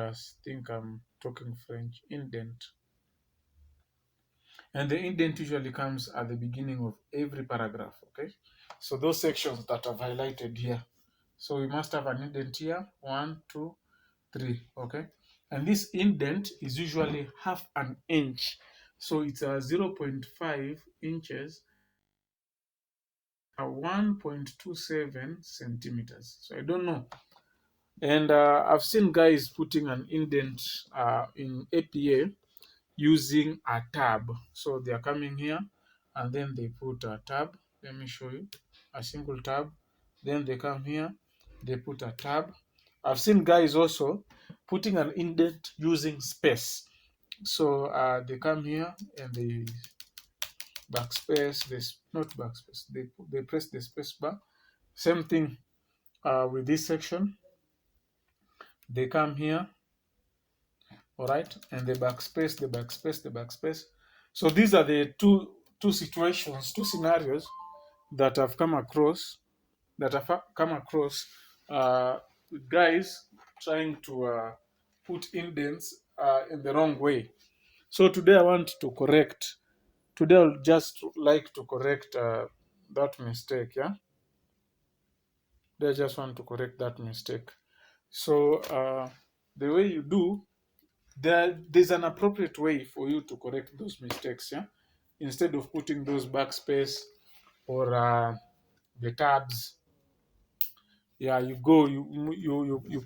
think I'm talking French. Indent, and the indent usually comes at the beginning of every paragraph. Okay, so those sections that I've highlighted here. So we must have an indent here. 1, 2, 3. Okay, and this indent is usually half an inch. So it's 0.5 inches, 1.27 centimeters. So I don't know. And I've seen guys putting an indent in APA using a tab. So they are coming here and then they put a tab. Let me show you a single tab. Then they come here, they put a tab. I've seen guys also putting an indent using space. So they come here and they backspace, this not backspace, they press the space bar. Same thing with this section. They come here, all right, and the backspace, the backspace, the backspace. So these are the two situations, two scenarios that I've come across, uh, with guys trying to put indents in the wrong way. So today I want to correct. Today I'll just like to correct that mistake. Yeah, they just want to correct that mistake. So the way you do, there's an appropriate way for you to correct those mistakes. Yeah, instead of putting those backspace or the tabs, yeah, you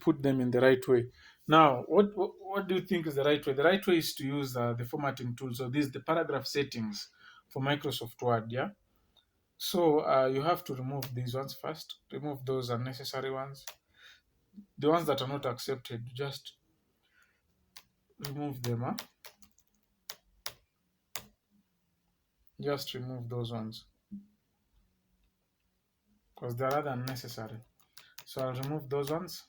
put them in the right way. Now, what do you think is the right way? The right way is to use the formatting tool. So this is the paragraph settings for Microsoft Word. Yeah. So you have to remove these ones first. Remove those unnecessary ones. The ones that are not accepted, just remove them. Huh? Just remove those ones because they're rather unnecessary. So I'll remove those ones.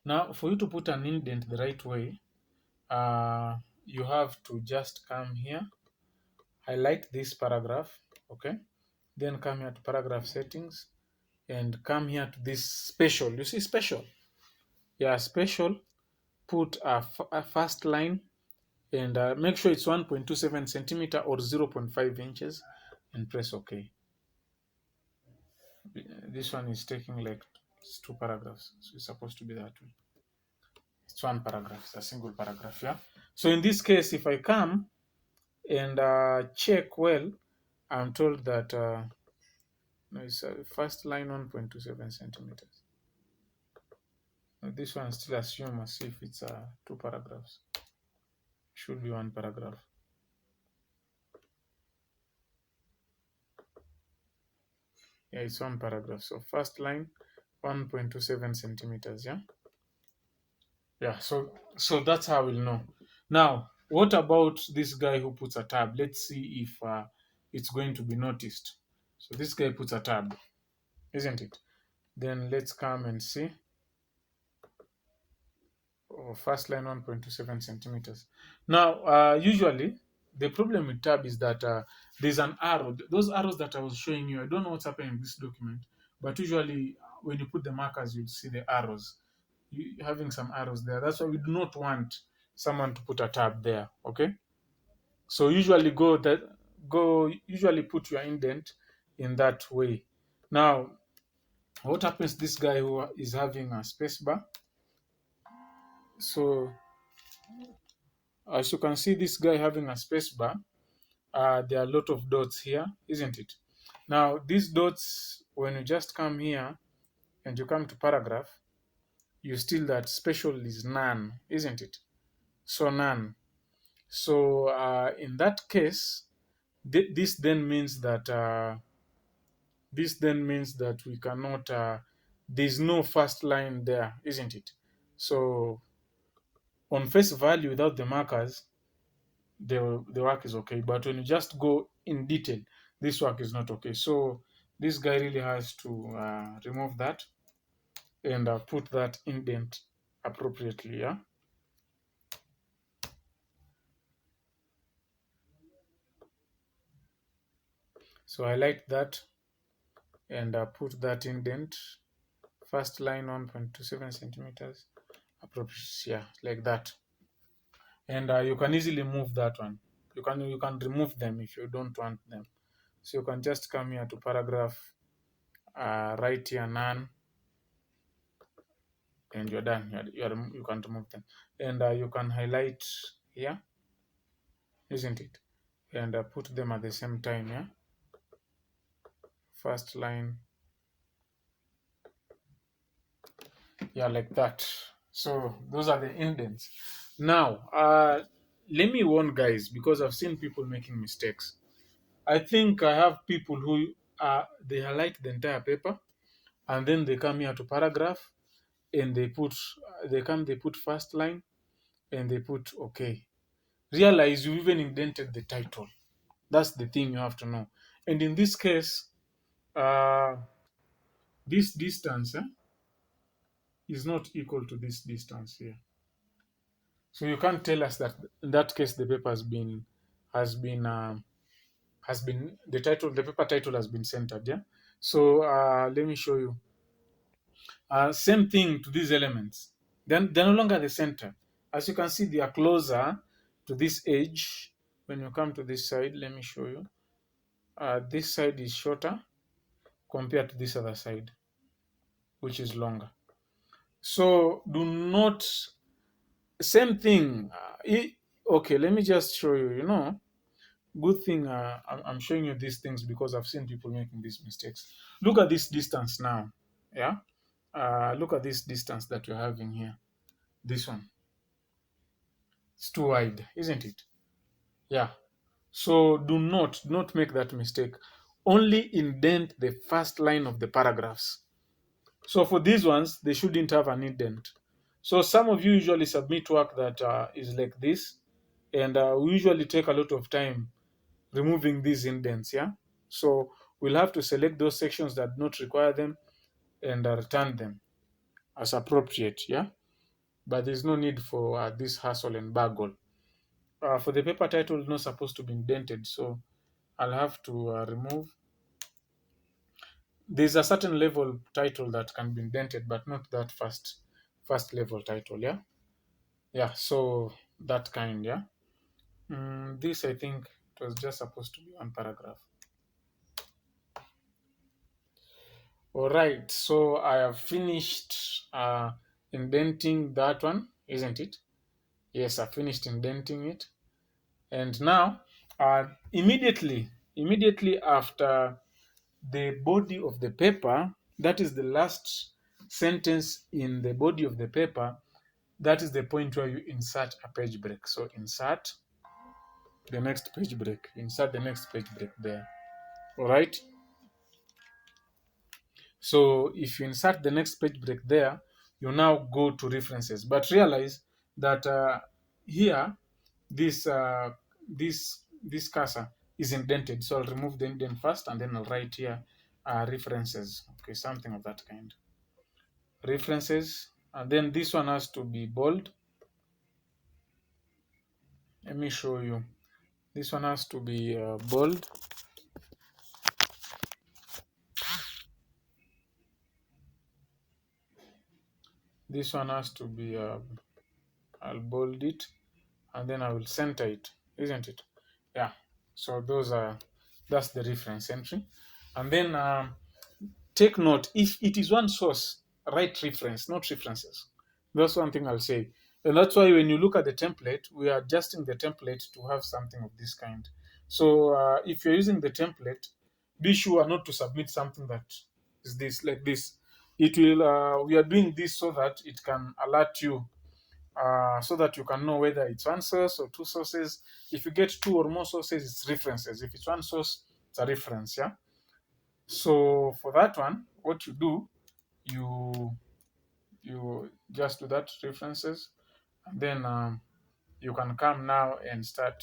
Now, for you to put an indent the right way, you have to just come here, highlight this paragraph, okay? Then come here to paragraph settings and come here to this special. You see special? Yeah, special. Put a first line and make sure it's 1.27 centimeter or 0.5 inches and press OK. This one is taking like it's 2 paragraphs, so it's supposed to be that way. It's one paragraph. It's a single paragraph. Yeah. So in this case, if I come and check well, I'm told that no, it's first line 1.27 centimeters. Now this one still assume as if it's two paragraphs. Should be one paragraph. Yeah, it's one paragraph. So first line 1.27 centimeters. Yeah. Yeah. So that's how we'll know. Now, what about this guy who puts a tab? Let's see if it's going to be noticed. So this guy puts a tab, isn't it? Then let's come and see. Oh, first line 1.27 centimeters. Now, usually the problem with tab is that there's an arrow. Those arrows that I was showing you, I don't know what's happening in this document, but usually when you put the markers, you'll see the arrows. Having some arrows there. That's why we do not want someone to put a tab there. Okay. So usually put your indent in that way. Now, what happens? This guy who is having a space bar. So as you can see, this guy having a space bar, there are a lot of dots here, isn't it? Now, these dots, when you just come here and you come to paragraph, you still that special is none, isn't it? So none. So in that case, this then means that we cannot. There's no first line there, isn't it? So on face value, without the markers, the work is okay. But when you just go in detail, this work is not okay. So this guy really has to remove that and put that indent appropriately. Yeah. So highlight that and put that indent. First line 1.27 centimeters. Appropriate. Yeah, like that. And you can easily move that one. You can remove them if you don't want them. So you can just come here to paragraph, write here none, and you're done. You can remove them, and you can highlight here, isn't it? And put them at the same time. Yeah, first line. Yeah, like that. So those are the indents. Now, let me warn guys because I've seen people making mistakes. I think I have people who they highlight the entire paper and then they come here to paragraph and they put first line and they put okay. Realize you even indented the title. That's the thing you have to know. And in this case, uh, this distance is not equal to this distance here. So you can't tell us that in that case the paper has been the paper title has been centered. Yeah. So let me show you. Same thing to these elements. Then they're no longer the center. As you can see, they are closer to this edge. When you come to this side, let me show you. This side is shorter compared to this other side, which is longer. So do not, same thing. Okay, let me just show you. Good thing I'm showing you these things because I've seen people making these mistakes. Look at this distance now. Yeah. Look at this distance that you're having here. This one. It's too wide, isn't it? Yeah. So do not make that mistake. Only indent the first line of the paragraphs. So for these ones, they shouldn't have an indent. So some of you usually submit work that is like this, and we usually take a lot of time removing these indents. Yeah. So we'll have to select those sections that do not require them and return them as appropriate. Yeah. But there's no need for this hassle and baggle. For the paper title, it's not supposed to be indented, so I'll have to remove. There's a certain level title that can be indented, but not that first level title. Yeah, yeah. So that kind. Yeah. This I think it was just supposed to be one paragraph. All right. So I have finished indenting that one. isn't it? Yes, I finished indenting it. And now, immediately after the body of the paper, that is the last sentence in the body of the paper, that is the point where you insert a page break. So insert the next page break, insert the next page break there. All right. So if you insert the next page break there, you now go to references. But realize that here, this this cursor is indented. So I'll remove the indent first, and then I'll write here references. Okay, something of that kind. References, and then this one has to be bold. Let me show you. This one has to be bold. This one has to be, I'll bold it, and then I will center it, isn't it? Yeah. So that's the reference entry. And then take note, if it is one source, write reference, not references. That's one thing I'll say. And that's why when you look at the template, we are adjusting the template to have something of this kind. So if you're using the template, be sure not to submit something that is this, like this. It will, we are doing this so that it can alert you, so that you can know whether it's one source or two sources. If you get two or more sources, it's references. If it's one source, it's a reference, yeah? So for that one, what you do, you just do that references, and then you can come now and start.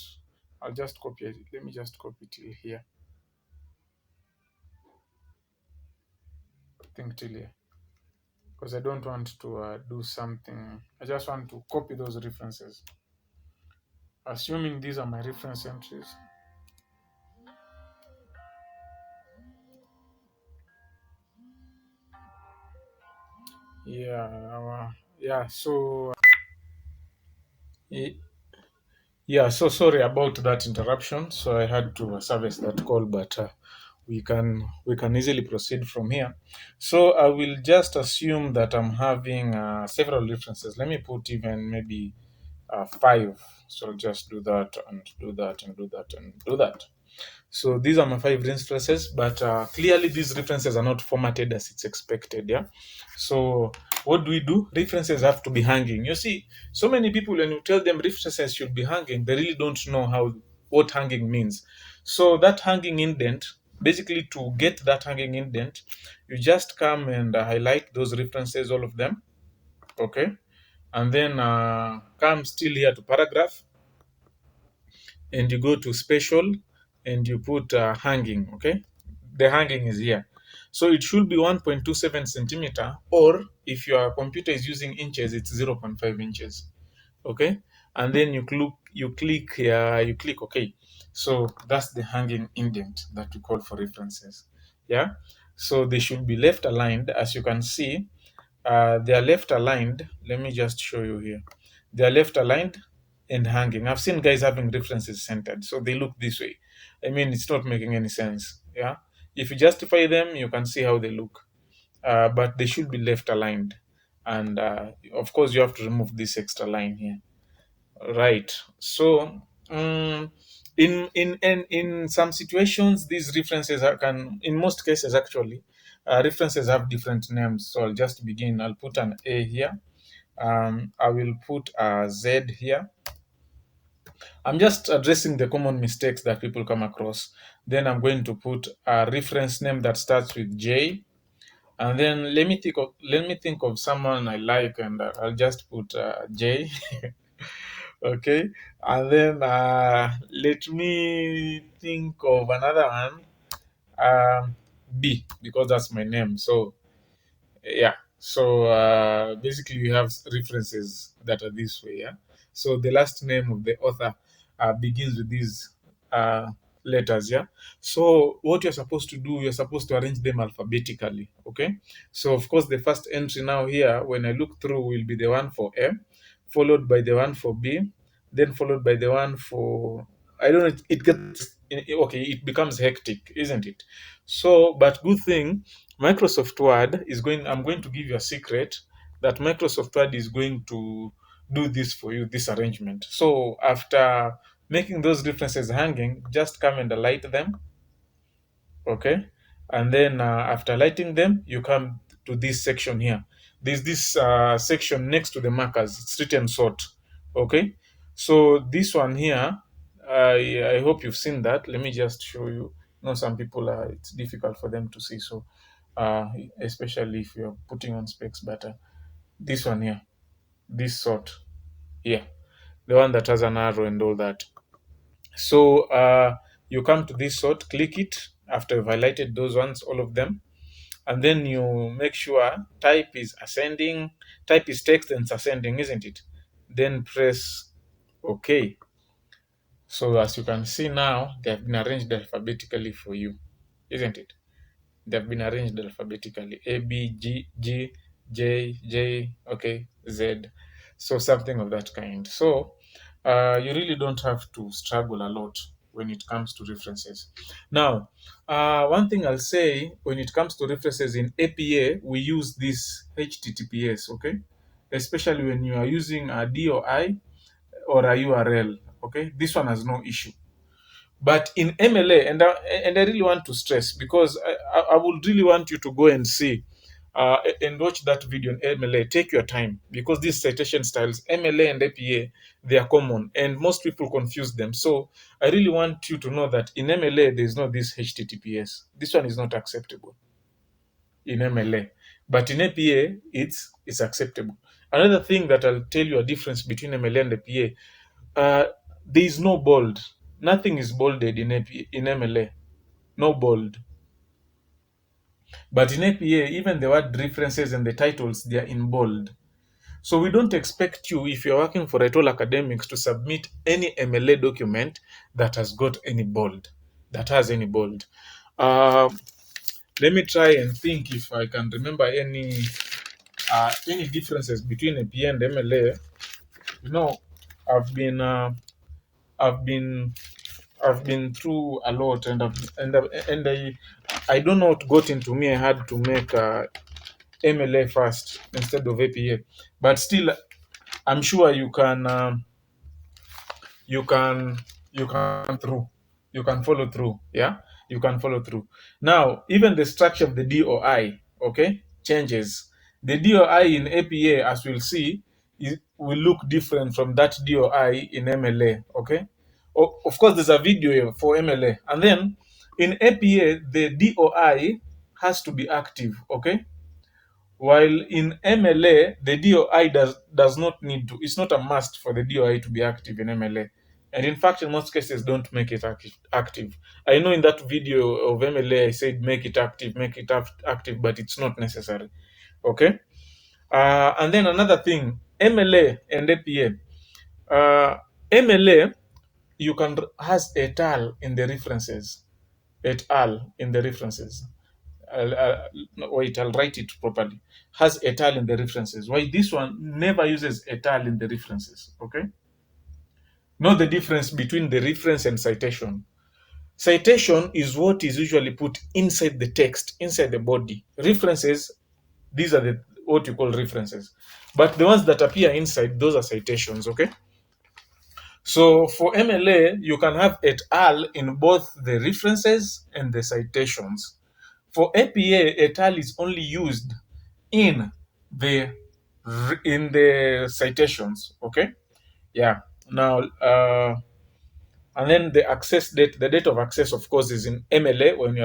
I'll just copy it. Let me just copy till here. I think till here, because I don't want to do something. I just want to copy those references. Assuming these are my reference entries. Yeah, yeah. So yeah, so sorry about that interruption. So I had to service that call, but we can easily proceed from here. So I will just assume that I'm having several references. Let me put even maybe five. So I'll just do that and do that and do that and do that. So these are my five references, but clearly these references are not formatted as it's expected. Yeah. So what do we do? References have to be hanging. You see, so many people when you tell them references should be hanging, they really don't know what hanging means. So that hanging indent, basically to get that hanging indent, you just come and highlight those references, all of them. Okay. And then come still here to paragraph, and you go to special, and you put hanging. Okay, the hanging is here, so it should be 1.27 centimeter, or if your computer is using inches, it's 0.5 inches. Okay, and then you click here, you click OK. So that's the hanging indent that we call for references. Yeah, so they should be left aligned. As you can see, they are left aligned. Let me just show you here. They are left aligned and hanging. I've seen guys having references centered, so they look this way. I mean, it's not making any sense. Yeah. If you justify them, you can see how they look. But they should be left aligned. And of course, you have to remove this extra line here. Right. So, in some situations, these references can, in most cases actually, references have different names. So I'll just begin. I'll put an A here. I will put a Z here. I'm just addressing the common mistakes that people come across. Then I'm going to put a reference name that starts with J. And then let me think of someone I like, and I'll just put J. Okay, and then let me think of another one, B, because that's my name. So yeah, so basically we have references that are this way. Yeah, so the last name of the author begins with these uh, letters. Yeah, so what you're supposed to do, you're supposed to arrange them alphabetically. Okay, so of course the first entry now here, when I look through, will be the one for M, followed by the one for B, then followed by the one for, I don't know, it gets okay, it becomes hectic, isn't it? So but good thing, Microsoft Word is going, I'm going to give you a secret, that Microsoft Word is going to do this for you, this arrangement. So after making those references hanging, just come and light them, okay? And then after lighting them, you come to this section here. There's this section next to the markers. It's written sort, okay? So this one here, I hope you've seen that. Let me just show you. Some people it's difficult for them to see, so uh, especially if you're putting on specs. But this one here, this sort, yeah, the one that has an arrow and all that. So you come to this sort, click it after you've highlighted those ones, all of them, and then you make sure type is ascending, type is text and it's ascending, isn't it? Then press OK. So as you can see now, they have been arranged alphabetically for you, isn't it? They have been arranged alphabetically: A, B, G, G, J, J, okay, Z. So something of that kind. So you really don't have to struggle a lot when it comes to references. Now, one thing I'll say, when it comes to references in APA, we use this HTTPS, okay? Especially when you are using a DOI or a URL, okay? This one has no issue. But in MLA, and I really want to stress, because I would really want you to go and see and watch that video in MLA. Take your time, because these citation styles, MLA and APA, they are common and most people confuse them. So I really want you to know that in MLA, there is no this HTTPS. This one is not acceptable in MLA. But in APA, it's acceptable. Another thing that I'll tell you a difference between MLA and APA, there is no bold. Nothing is bolded in APA, in MLA. No bold. But in APA, even the word references and the titles, they are in bold. So we don't expect you, if you're working for WriteALL Academics, to submit any MLA document that has got any bold, that has any bold. Let me try and think if I can remember any differences between APA and MLA. I've been I've been I've been through a lot, and I don't know what got into me. I had to make MLA first instead of APA, but still, I'm sure you can you can you can through you can follow through. Yeah, you can follow through. Now, even the structure of the DOI, okay, changes. The DOI in APA, as we'll see, will look different from that DOI in MLA. Okay, of course, there's a video for MLA, and then in APA, the DOI has to be active. Okay, while in MLA, the DOI does not need to, it's not a must for the DOI to be active in MLA. And in fact, in most cases, don't make it active. I know in that video of MLA, I said make it active, active, but it's not necessary. Okay? And then another thing, MLA and APA. MLA, you can has et al in the references. Et al in the references. Wait, I'll write it properly. Has et al in the references. Why this one never uses et al in the references? Okay. Know the difference between the reference and citation. Citation is what is usually put inside the text, inside the body. References, these are the what you call references. But the ones that appear inside, those are citations. Okay. So for MLA, you can have et al in both the references and the citations. For APA, et al is only used in the citations. Okay, yeah. Now, and then the access date, the date of access, of course, is in MLA when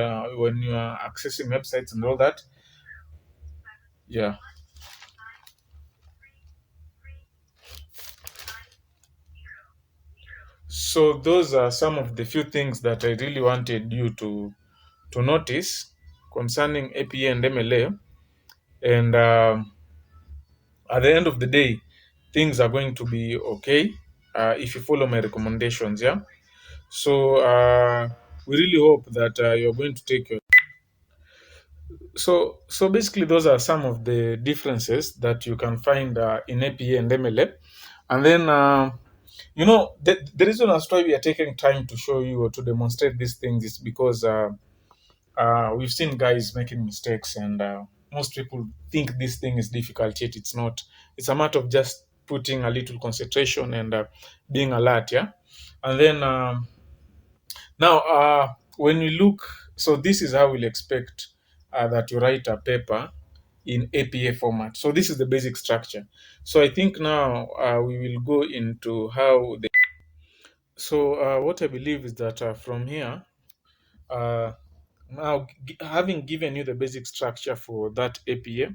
you are accessing websites and all that. Yeah. So those are some of the few things that I really wanted you to notice concerning APA and MLA. And at the end of the day, things are going to be okay if you follow my recommendations. Yeah. So we really hope that you're going to take your. So basically, those are some of the differences that you can find in APA and MLA. And then the reason as why we are taking time to show you or to demonstrate these things is because we've seen guys making mistakes, and most people think this thing is difficult, yet it's not. It's a matter of just putting a little concentration and being alert. Yeah. And then now, when we look, so this is how we'll expect that you write a paper in APA format. So this is the basic structure. So I think now we will go into how the. So what I believe is that from here, uh, now having given you the basic structure for that APA,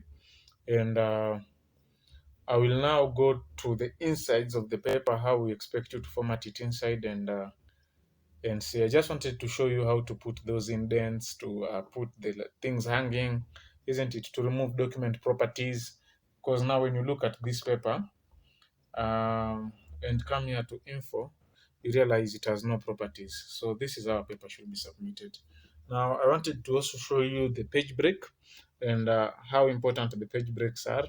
and I will now go to the insides of the paper, how we expect you to format it inside, and see. I just wanted to show you how to put those indents, to put the things hanging, isn't it? To remove document properties, because now when you look at this paper and come here to info, you realize it has no properties. So this is how a paper should be submitted. Now I wanted to also show you the page break and how important the page breaks are.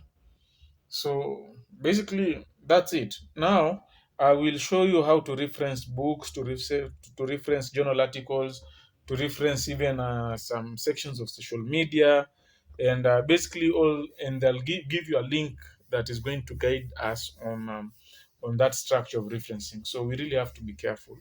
So basically, that's it. Now I will show you how to reference books, to reference journal articles, to reference even some sections of social media, and basically all. And I'll give you a link that is going to guide us on that structure of referencing. So we really have to be careful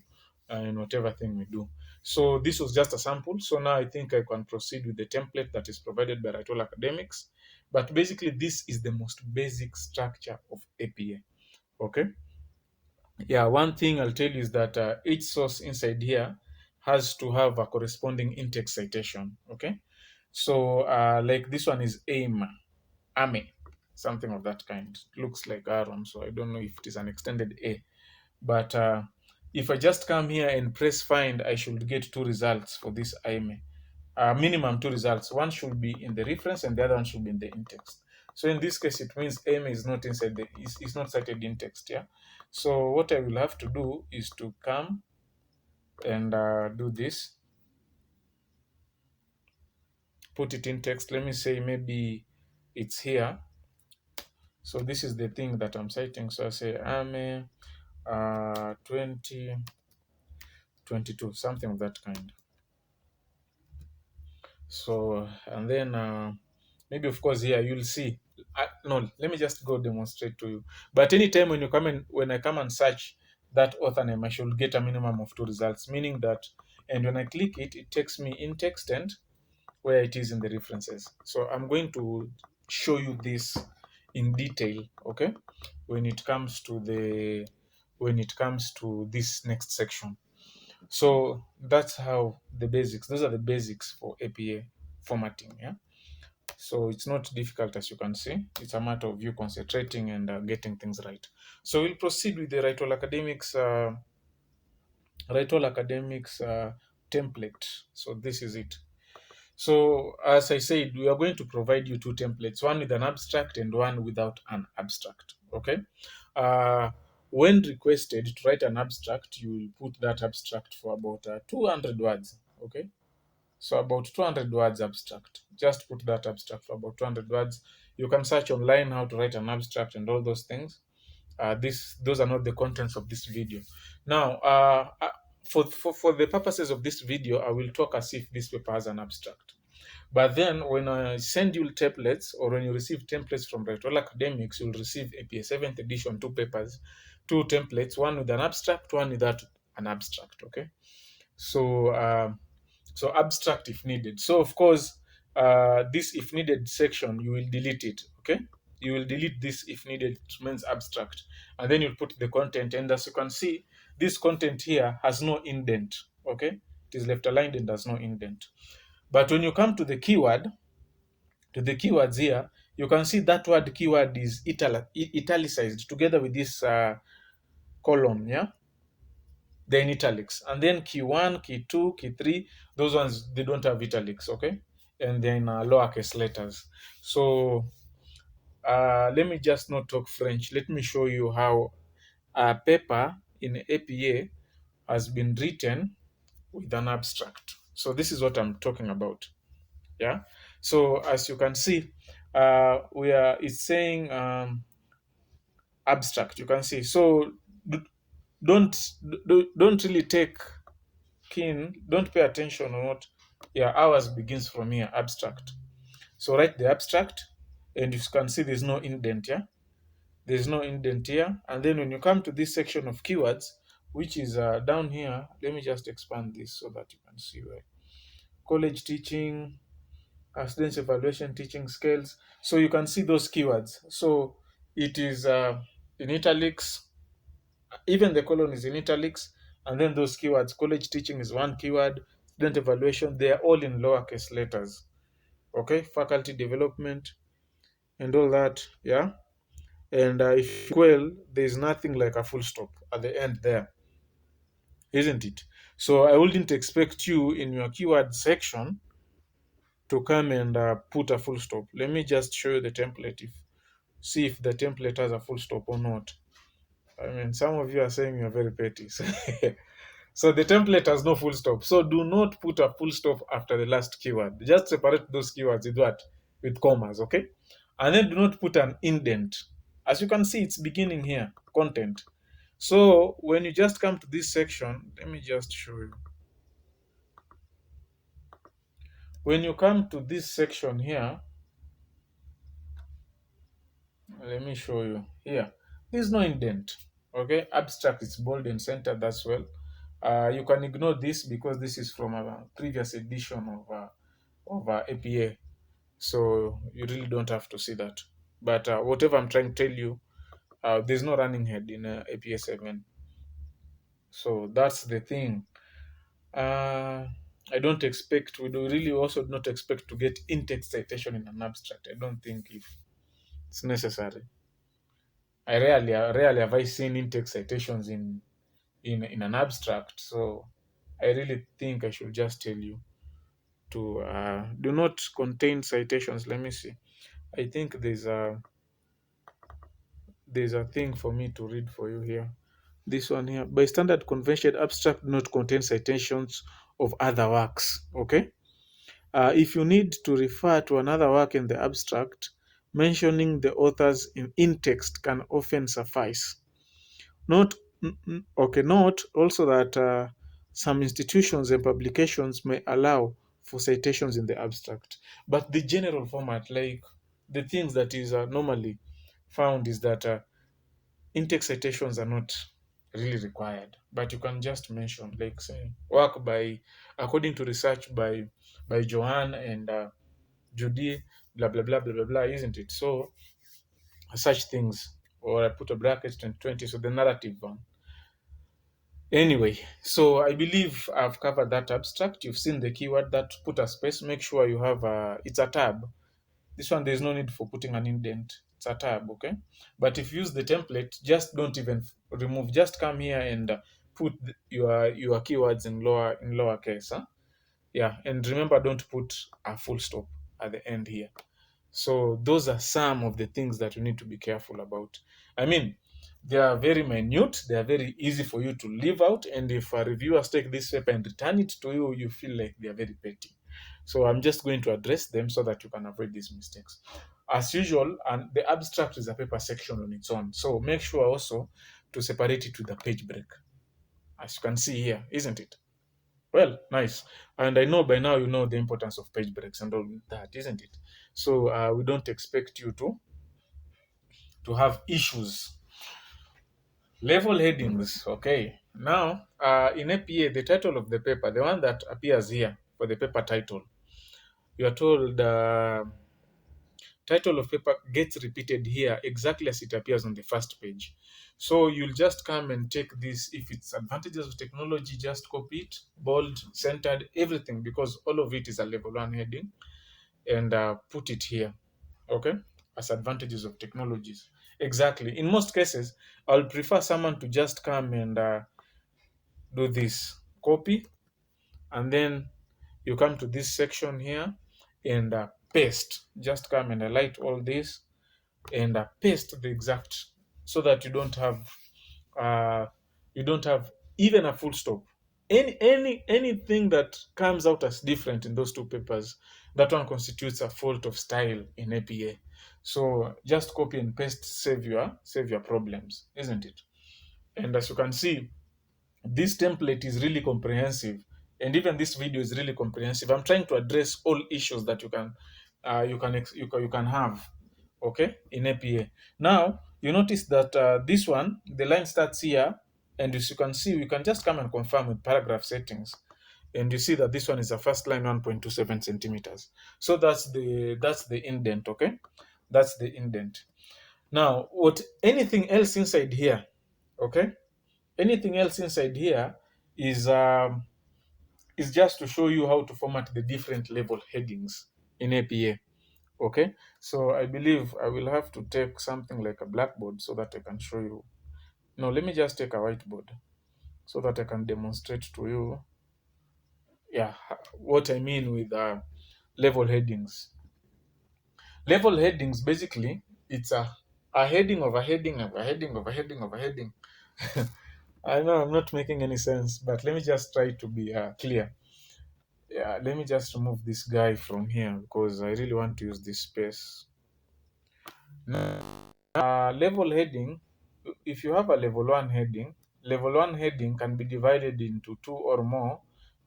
in whatever thing we do. So this was just a sample. So now I think I can proceed with the template that is provided by WriteALL Academics. But basically, this is the most basic structure of APA. Okay. Yeah, one thing I'll tell you is that each source inside here has to have a corresponding in-text citation. Okay. So like this one is AME, something of that kind. It looks like Aaron, so I don't know if it is an extended A. But if I just come here and press find, I should get two results for this AME. Minimum two results. One should be in the reference and the other one should be in the in-text. So in this case, it means AME is not inside the is not cited in text. Yeah. So what I will have to do is to come and do this, put it in text. Let me say maybe it's here. So this is the thing that I'm citing. So I say AME 2022, something of that kind. So and then maybe of course here you'll see. No, let me just go demonstrate to you. But anytime when you come in, when I come and search that author name, I should get a minimum of two results, meaning that, and when I click it, it takes me in text and where it is in the references. So I'm going to show you this in detail, okay? When it comes to this next section. So that's how the basics. Those are the basics for APA formatting. Yeah. So it's not difficult, as you can see. It's a matter of you concentrating and getting things right. So we'll proceed with the WriteALL Academics template. So this is it. So as I said, we are going to provide you two templates, one with an abstract and one without an abstract. Okay. When requested to write an abstract, you will put that abstract for about 200 words. Okay. So about 200 words abstract. Just put that abstract for about 200 words. You can search online how to write an abstract and all those things. Those are not the contents of this video. Now, for the purposes of this video, I will talk as if this paper has an abstract. But then when I send you templates, or when you receive templates from WriteALL Academics, you'll receive APA 7th edition, two papers, two templates, one with an abstract, one without an abstract. Okay. So so abstract if needed. So of course, this if needed section, you will delete it. Okay. You will delete this if needed, it means abstract. And then you'll put the content. And as you can see, this content here has no indent. Okay. It is left aligned and does no indent. But when you come to the keyword, to the keywords here, you can see that word keyword is italicized together with this column. Yeah. They're in italics. And then key 1, key 2, key 3, those ones, they don't have italics, okay? And then lowercase letters. So let me just not talk French. Let me show you how a paper in APA has been written with an abstract. So this is what I'm talking about. Yeah. So as you can see, it's saying abstract. You can see. So don't really take don't pay attention on what, yeah, ours begins from here, abstract. So write the abstract, and you can see there's no indent. Yeah, There's no indent here. And then when you come to this section of keywords, which is down here, let me just expand this so that you can see where college teaching, students evaluation, teaching scales. So you can see those keywords. So it is in italics, even the colon is in italics, and then those keywords, college teaching is one keyword, student evaluation, they are all in lowercase letters. Okay, faculty development and all that, yeah. And if well, there's nothing like a full stop at the end there, isn't it? So I wouldn't expect you in your keyword section to come and put a full stop. Let me just show you the template, if see if the template has a full stop or not. I mean, some of you are saying you're very petty. So the template has no full stop. So do not put a full stop after the last keyword. Just separate those keywords with what? With commas, okay? And then do not put an indent. As you can see, it's beginning here, content. So when you just come to this section, let me just show you. When you come to this section here, let me show you here. There's no indent. Okay, abstract is bold and centered as well. You can ignore this because this is from a previous edition of APA. So you really don't have to see that. But whatever I'm trying to tell you, there's no running head in APA 7. So that's the thing. Uh, I don't expect, we do really also not expect to get in-text citation in an abstract. I don't think if it's necessary. I rarely have I seen in-text citations in an abstract. So I really think I should just tell you to do not contain citations. Let me see. I think there's a thing for me to read for you here. This one here. By standard convention, abstract do not contain citations of other works. Okay. If you need to refer to another work in the abstract, mentioning the authors in text can often suffice. Note, okay, note also that some institutions and publications may allow for citations in the abstract, but the general format, like the things that is normally found, is that in-text citations are not really required, but you can just mention, like say, work by, according to research by Joanne and Judy, blah blah blah blah blah blah, isn't it? So such things, or I put a bracket 2020, so the narrative one. Anyway, so I believe I've covered that abstract. You've seen the keyword that put a space. Make sure you have it's a tab. This one, there's no need for putting an indent. It's a tab, okay? But if you use the template, just don't even remove. Just come here and put your keywords in lowercase. Huh? Yeah, and remember, don't put a full stop at the end here. So those are some of the things that you need to be careful about. I mean, they are very minute, they are very easy for you to leave out, and if a reviewers take this paper and return it to you, you feel like they are very petty. So I'm just going to address them so that you can avoid these mistakes. As usual, and the abstract is a paper section on its own. So make sure also to separate it with a page break, as you can see here, isn't it? Well, nice. And I know by now you know the importance of page breaks and all that, isn't it? So we don't expect you to have issues. Level headings. Okay. Now, in APA, the title of the paper, the one that appears here for the paper title, you are told title of paper gets repeated here exactly as it appears on the first page. So you'll just come and take this. If it's advantages of technology, just copy it, bold, centered, everything, because all of it is a level 1 heading, and put it here, okay, as advantages of technologies. Exactly. In most cases, I'll prefer someone to just come and do this, copy, and then you come to this section here and paste. Just come and highlight all this and paste the exact, so that uh, you don't have even a full stop. Anything that comes out as different in those two papers, that one constitutes a fault of style in APA. So just copy and paste, save your problems, isn't it? And as you can see, this template is really comprehensive, and even this video is really comprehensive. I'm trying to address all issues that you can have, okay, in APA. Now you notice that this one, the line starts here, and as you can see, we can just come and confirm with paragraph settings, and you see that this one is a first line 1.27 centimeters. So that's the indent, okay? That's the indent. Now, what anything else inside here, okay? Anything else inside here is just to show you how to format the different level headings in APA. Okay, so I believe I will have to take something like a blackboard so that I can show you. No, let me just take a whiteboard so that I can demonstrate to you, yeah, what I mean with level headings. Level headings, basically, it's a heading of a heading of a heading of a heading of a heading. I know I'm not making any sense, but let me just try to be clear. Yeah, let me just remove this guy from here because I really want to use this space. Level heading, if you have a level 1 heading can be divided into two or more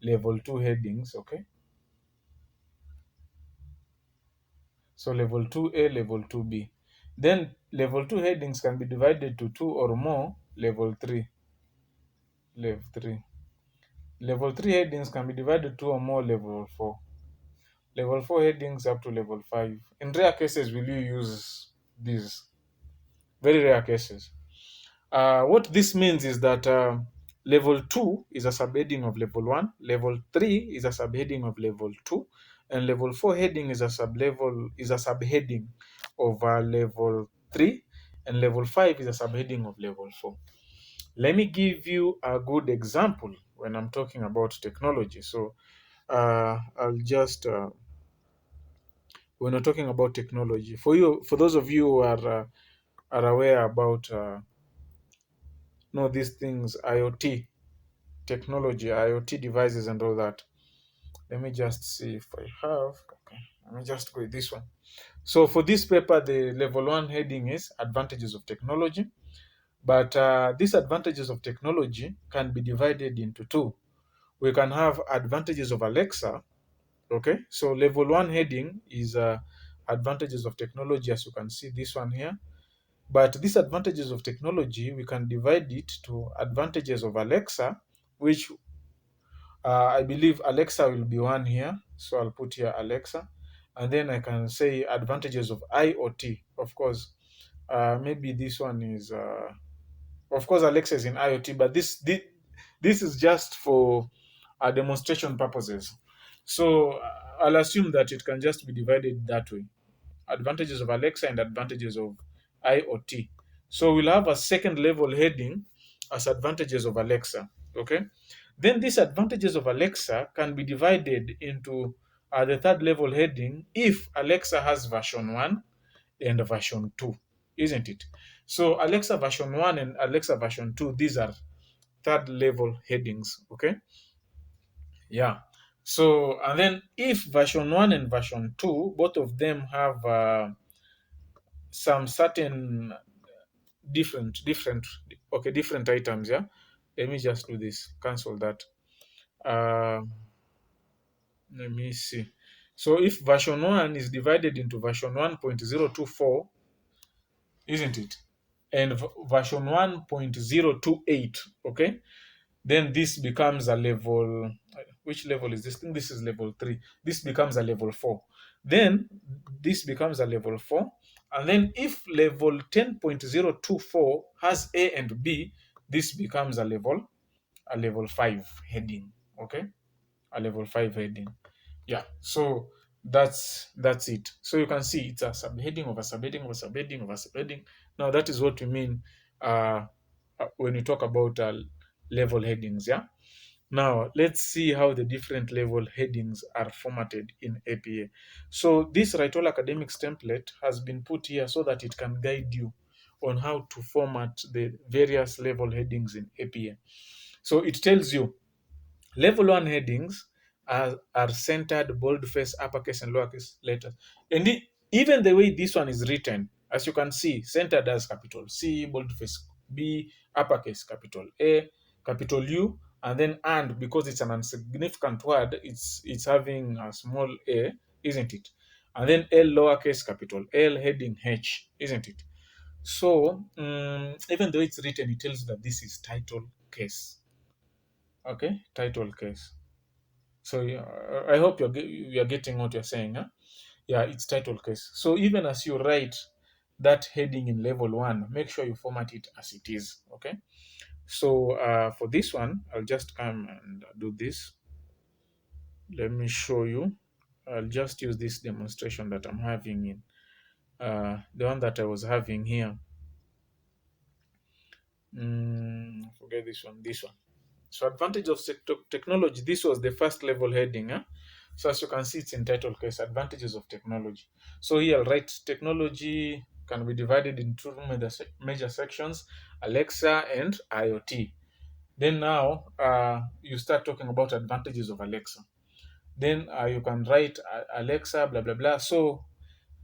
level 2 headings, okay? So level 2A, level 2B. Then level 2 headings can be divided to two or more level 3. Level 3. Level 3 headings can be divided to two or more level 4. Level 4 headings up to level 5. In rare cases will you use these. Very rare cases. What this means is that level 2 is a subheading of level 1, level 3 is a subheading of level 2, and level 4 heading is a subheading of level 3, and level 5 is a subheading of level 4. Let me give you a good example when I'm talking about technology. So I'll just when we're talking about technology, for those of you who are aware about these things, IoT technology, IoT devices, and all that. Let me just see if I have. Okay, let me just go with this one. So for this paper, the level 1 heading is advantages of technology, but these advantages of technology can be divided into two. We can have advantages of Alexa. Okay, so level 1 heading is advantages of technology, as you can see this one here. But these advantages of technology, we can divide it to advantages of Alexa, which I believe Alexa will be one here. So I'll put here Alexa. And then I can say advantages of IoT. Of course, maybe this one is, of course, Alexa is in IoT, but this is just for demonstration purposes. So I'll assume that it can just be divided that way. Advantages of Alexa and advantages of IoT. So we'll have a second level heading as advantages of Alexa. Okay. Then these advantages of Alexa can be divided into the third level heading if Alexa has version 1 and version 2, isn't it? So Alexa version 1 and Alexa version 2, these are third level headings. Okay. Yeah. So, and then if version 1 and version 2, both of them have some certain different okay, different items. Yeah, let me just do this, cancel that. Let me see. So if version 1 is divided into version 1.024, isn't it, and version 1.028, okay, then this becomes a level, which level is this thing? This is level 3. This becomes a level 4. Then this becomes a level 4. And then if level 10.024 has A and B, this becomes a level 5 heading. Okay, a level 5 heading. Yeah, so that's it. So you can see it's a subheading of a subheading of a subheading of a subheading. Now that is what we mean when we talk about level headings. Yeah. Now let's see how the different level headings are formatted in APA. So this WriteALL Academics template has been put here so that it can guide you on how to format the various level headings in APA. So it tells you level 1 headings are centered, boldface, uppercase, and lowercase letters. And even the way this one is written, as you can see, centered as capital C, boldface B, uppercase, capital A, capital U, and then and because it's an insignificant word, it's having a small a, isn't it? And then L lowercase, capital L, heading H, isn't it? So even though it's written, it tells you that this is title case. Okay, title case. So yeah, I hope you're getting what you're saying. Huh? Yeah, it's title case. So even as you write that heading in level 1, make sure you format it as it is. Okay. So for this one, I'll just come and do this. Let me show you. I'll just use this demonstration that I'm having in the one that I was having here. Forget this one. This one. So advantage of technology. This was the first level heading. Huh? So as you can see, it's in title case. Advantages of technology. So here I'll write technology can be divided into two major sections: Alexa and IoT. Then now you start talking about advantages of Alexa. Then you can write Alexa blah blah blah. So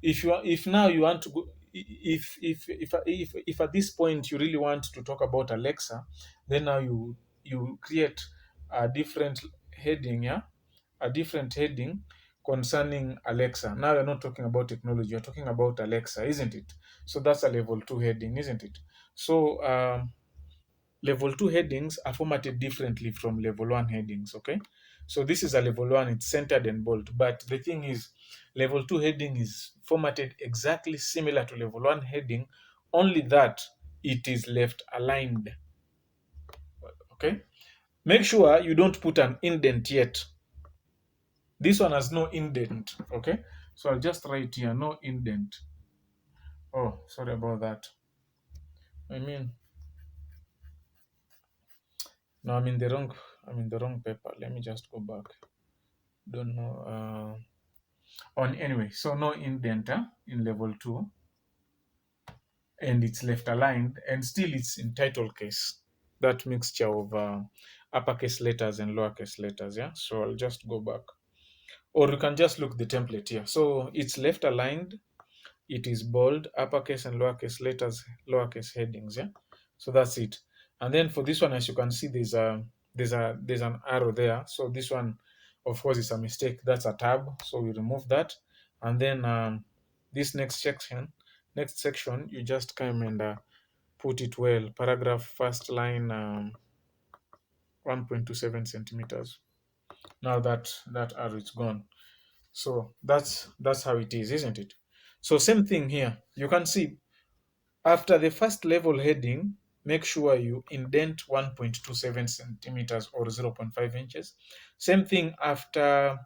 if now you want to go, if at this point you really want to talk about Alexa, then now you create a different heading, yeah, a different heading concerning Alexa. Now you're not talking about technology, you're talking about Alexa, isn't it? So that's a level 2 heading, isn't it? So level 2 headings are formatted differently from level 1 headings. Okay, so this is a level 1, it's centered and bold, but the thing is, level 2 heading is formatted exactly similar to level 1 heading, only that it is left aligned. Okay, make sure you don't put an indent yet. This one has no indent. Okay, so I'll just write here no indent. Oh, sorry about that. I mean, no, I'm in the wrong paper. Let me just go back. Don't know. On anyway, so no indent in level 2, and it's left aligned, and still it's in title case, that mixture of uppercase letters and lowercase letters. Yeah, so I'll just go back, or you can just look the template here. So it's left aligned, it is bold, uppercase and lowercase letters, lowercase headings. Yeah, so that's it. And then for this one, as you can see, there's an arrow there. So this one, of course, is a mistake. That's a tab, so we remove that. And then this next section, you just come and put it well. Paragraph first line, 1.27 centimeters. Now that arrow is gone. So that's how it is, isn't it? So same thing here. You can see after the first level heading, make sure you indent 1.27 centimeters or 0.5 inches. Same thing after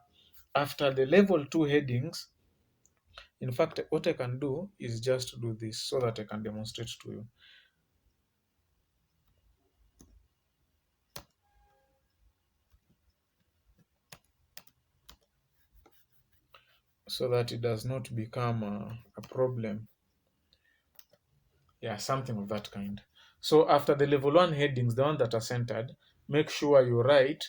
the level 2 headings. In fact, what I can do is just do this so that I can demonstrate to you. So that it does not become a problem. Yeah, something of that kind. So after the level 1 headings, the one that are centered, make sure you write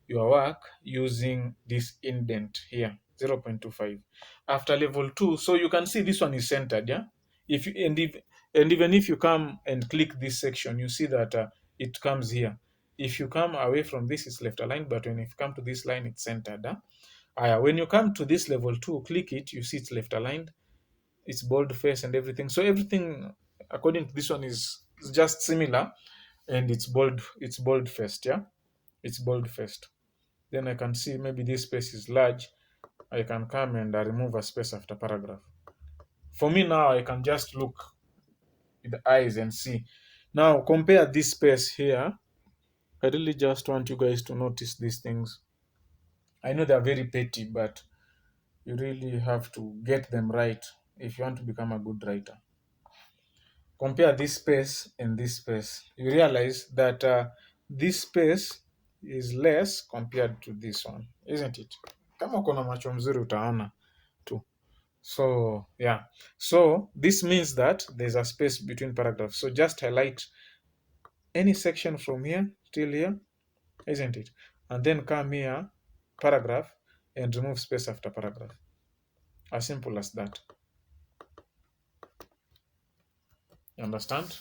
your work using this indent here, 0.25. After level 2, so you can see this one is centered, yeah? And even if you come and click this section, you see that it comes here. If you come away from this, it's left aligned, but when you come to this line, it's centered. When you come to this level 2, click it, you see it's left aligned, it's bold face and everything. So everything according to this one is just similar, and it's bold faced, yeah, it's bold faced. Then I can see maybe this space is large. I can come and remove a space after paragraph. For me now, I can just look with the eyes and see. Now compare this space here. I really just want you guys to notice these things. I know they're very petty, but you really have to get them right if you want to become a good writer. Compare this space and this space, you realize that this space is less compared to this one, isn't it? Kama uko na macho mzuri utaona tu. So yeah, so this means that there's a space between paragraphs. So just highlight any section from here till here, isn't it? And then come here, paragraph, and remove space after paragraph. As simple as that. You understand?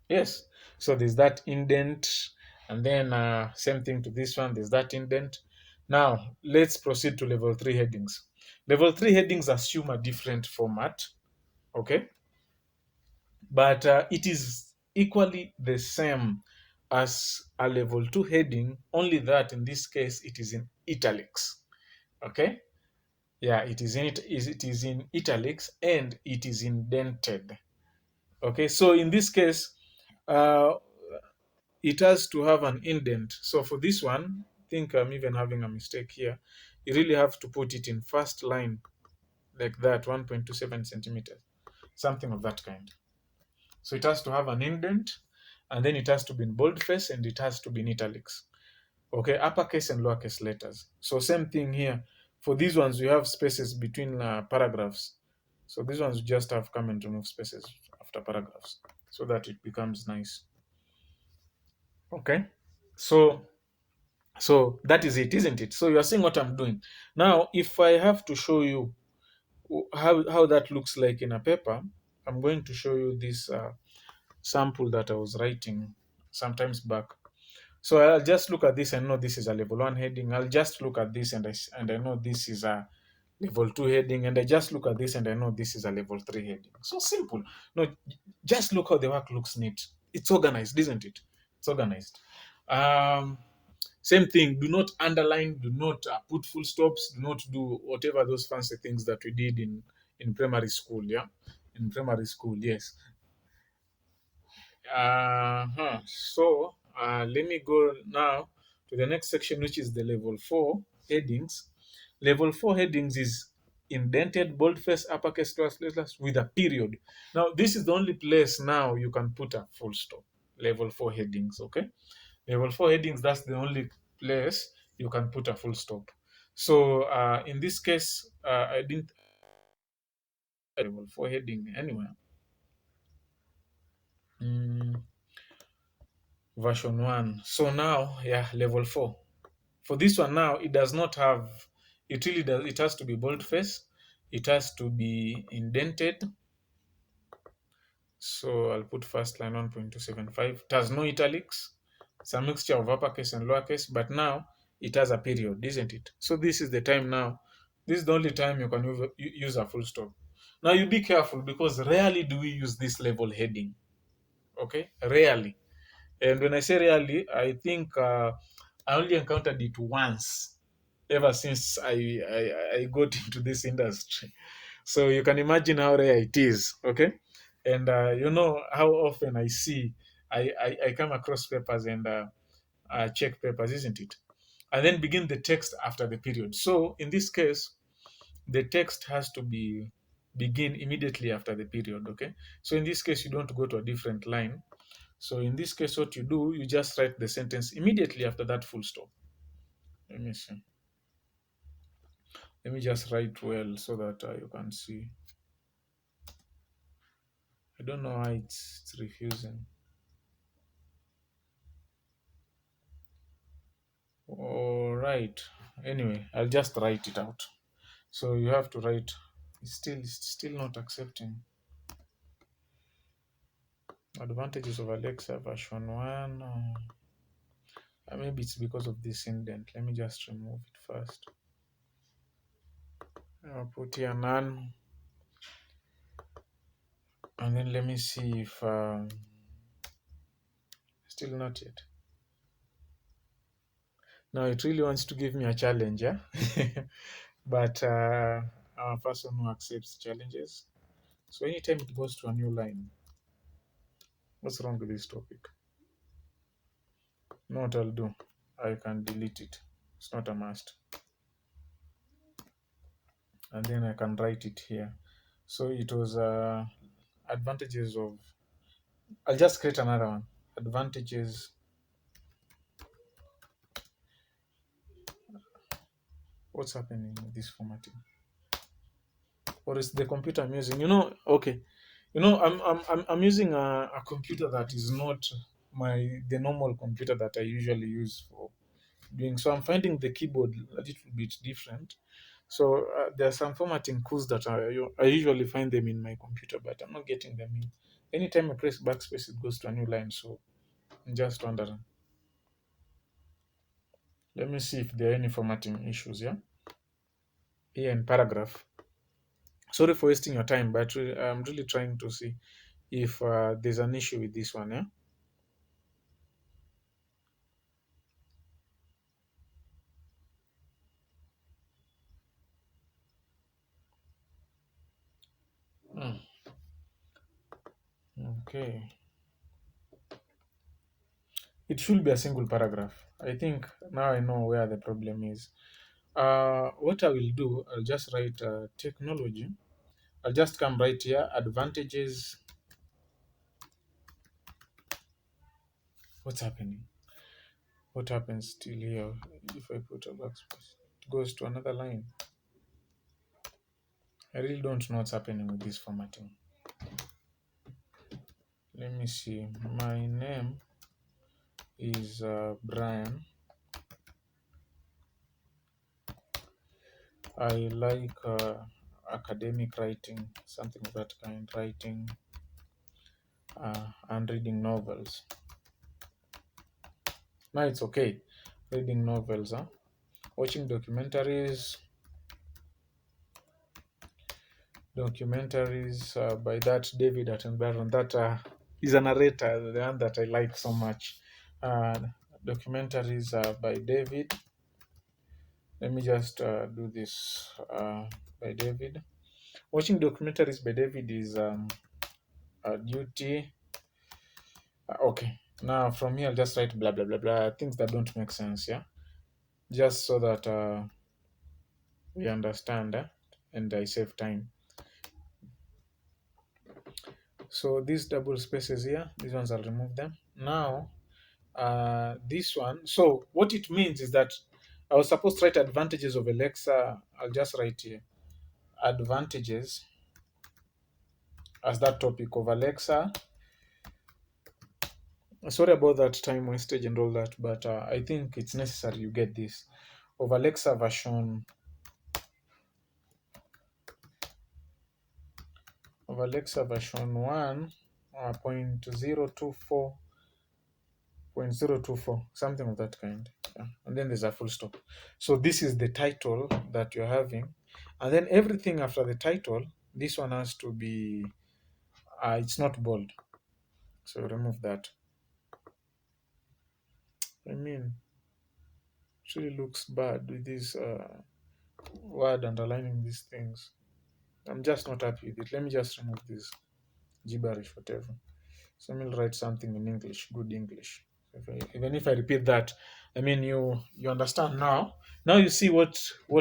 Yes. So there's that indent, and then same thing to this one, there's that indent. Now let's proceed to level 3 headings. Level 3 headings assume a different format. Okay. but it is equally the same as a level 2 heading, only that in this case it is in italics. Okay, yeah, it is in italics and it is indented. Okay, so in this case, uh, it has to have an indent. So for this one, I think I'm even having a mistake here. You really have to put it in first line like that, 1.27 centimeters, something of that kind. So it has to have an indent, and then it has to be in boldface, and it has to be in italics. Okay, uppercase and lowercase letters. So same thing here. For these ones, we have spaces between paragraphs. So these ones just have come and remove spaces after paragraphs so that it becomes nice. Okay, so that is it, isn't it? So you are seeing what I'm doing. Now, if I have to show you how that looks like in a paper, I'm going to show you this sample that I was writing sometimes back. So I'll just look at this and know this is a level 1 heading. I'll just look at this and I know this is a level 2 heading, and I just look at this and I know this is a level 3 heading. So simple. No, just look how the work looks neat. It's organized, isn't it? It's organized. Um, Same thing. Do not underline. Do not put full stops. Do not do whatever those fancy things that we did in primary school. Yeah, in primary school. Yes. So let me go now to the next section, which is the level 4 headings. Level 4 headings is indented, boldface, uppercase, lowercase letters with a period. Now, this is the only place now you can put a full stop. Level 4 headings, okay? Level 4 headings, that's the only place you can put a full stop. So in this case, I didn't level 4 heading anywhere. Mm, version 1. So now, yeah, level 4. For this one now, it does not have, it really does, it has to be boldface, it has to be indented. So I'll put first line 1.275. It has no italics. It's a mixture of uppercase and lowercase, but now it has a period, isn't it? So this is the time now. This is the only time you can use a full stop. Now you be careful because rarely do we use this level heading. Okay, rarely. And when I say rarely, I think I only encountered it once ever since I got into this industry. So you can imagine how rare it is. Okay, and you know how often I come across papers and check papers, isn't it? And then begin the text after the period. So in this case, the text has to be begin immediately after the period. Okay, so in this case, you don't go to a different line. So in this case, what you do, you just write the sentence immediately after that full stop. Let me see. Let me just write well so that you can see. I don't know why it's refusing. All right. Anyway, I'll just write it out. So you have to write. It's still not accepting. Advantages of Alexa version 1. Maybe it's because of this indent. Let me just remove it first. I'll put here none. And then let me see if still not yet. Now it really wants to give me a challenge, yeah? But I'm a person who accepts challenges. So anytime it goes to a new line, what's wrong with this topic? Know what I'll do? I can delete it. It's not a must. And then I can write it here. So it was advantages of. I'll just create another one. Advantages. What's happening with this formatting? Or is the computer I'm using? Okay. I'm using a computer that is not the normal computer that I usually use for doing. So I'm finding the keyboard a little bit different. So there are some formatting codes that I usually find them in my computer, but I'm not getting them in. Anytime I press backspace, it goes to a new line. So I'm just wondering. Let me see if there are any formatting issues. Yeah, here in paragraph. Sorry for wasting your time, but I'm really trying to see if there's an issue with this one. Yeah. Hmm. Okay. It should be a single paragraph. I think now I know where the problem is. What I will do, I'll just write technology. I'll just come right here, advantages. What's happening? What happens still here if I put a backspace? It goes to another line. I really don't know what's happening with this formatting. Let me see. My name is Brian. I like academic writing, something of that kind, writing and reading novels. Now it's okay. Reading novels, huh? Watching documentaries. Documentaries by that David Attenborough. That is a narrator, the one that I like so much. Uh, Documentaries by David. Let me just do this by David. Watching documentaries by David is a duty. Okay. Now from here I'll just write blah blah blah blah things that don't make sense. Yeah, just so that we understand and I save time. So these double spaces here, these ones I'll remove them. Now this one. So what it means is that I was supposed to write advantages of Alexa. I'll just write here advantages as that topic of Alexa. Sorry about that time wastage and all that, but I think it's necessary you get this. Of Alexa version 1 .024, something of that kind. Yeah. And then there's a full stop. So this is the title that you're having. And then everything after the title, this one has to be, it's not bold. So remove that. I mean, it really looks bad with this word underlining these things. I'm just not happy with it. Let me just remove this gibberish, whatever. So I'm going to write something in English, good English. Even if I repeat that, I mean you understand now. Now you see what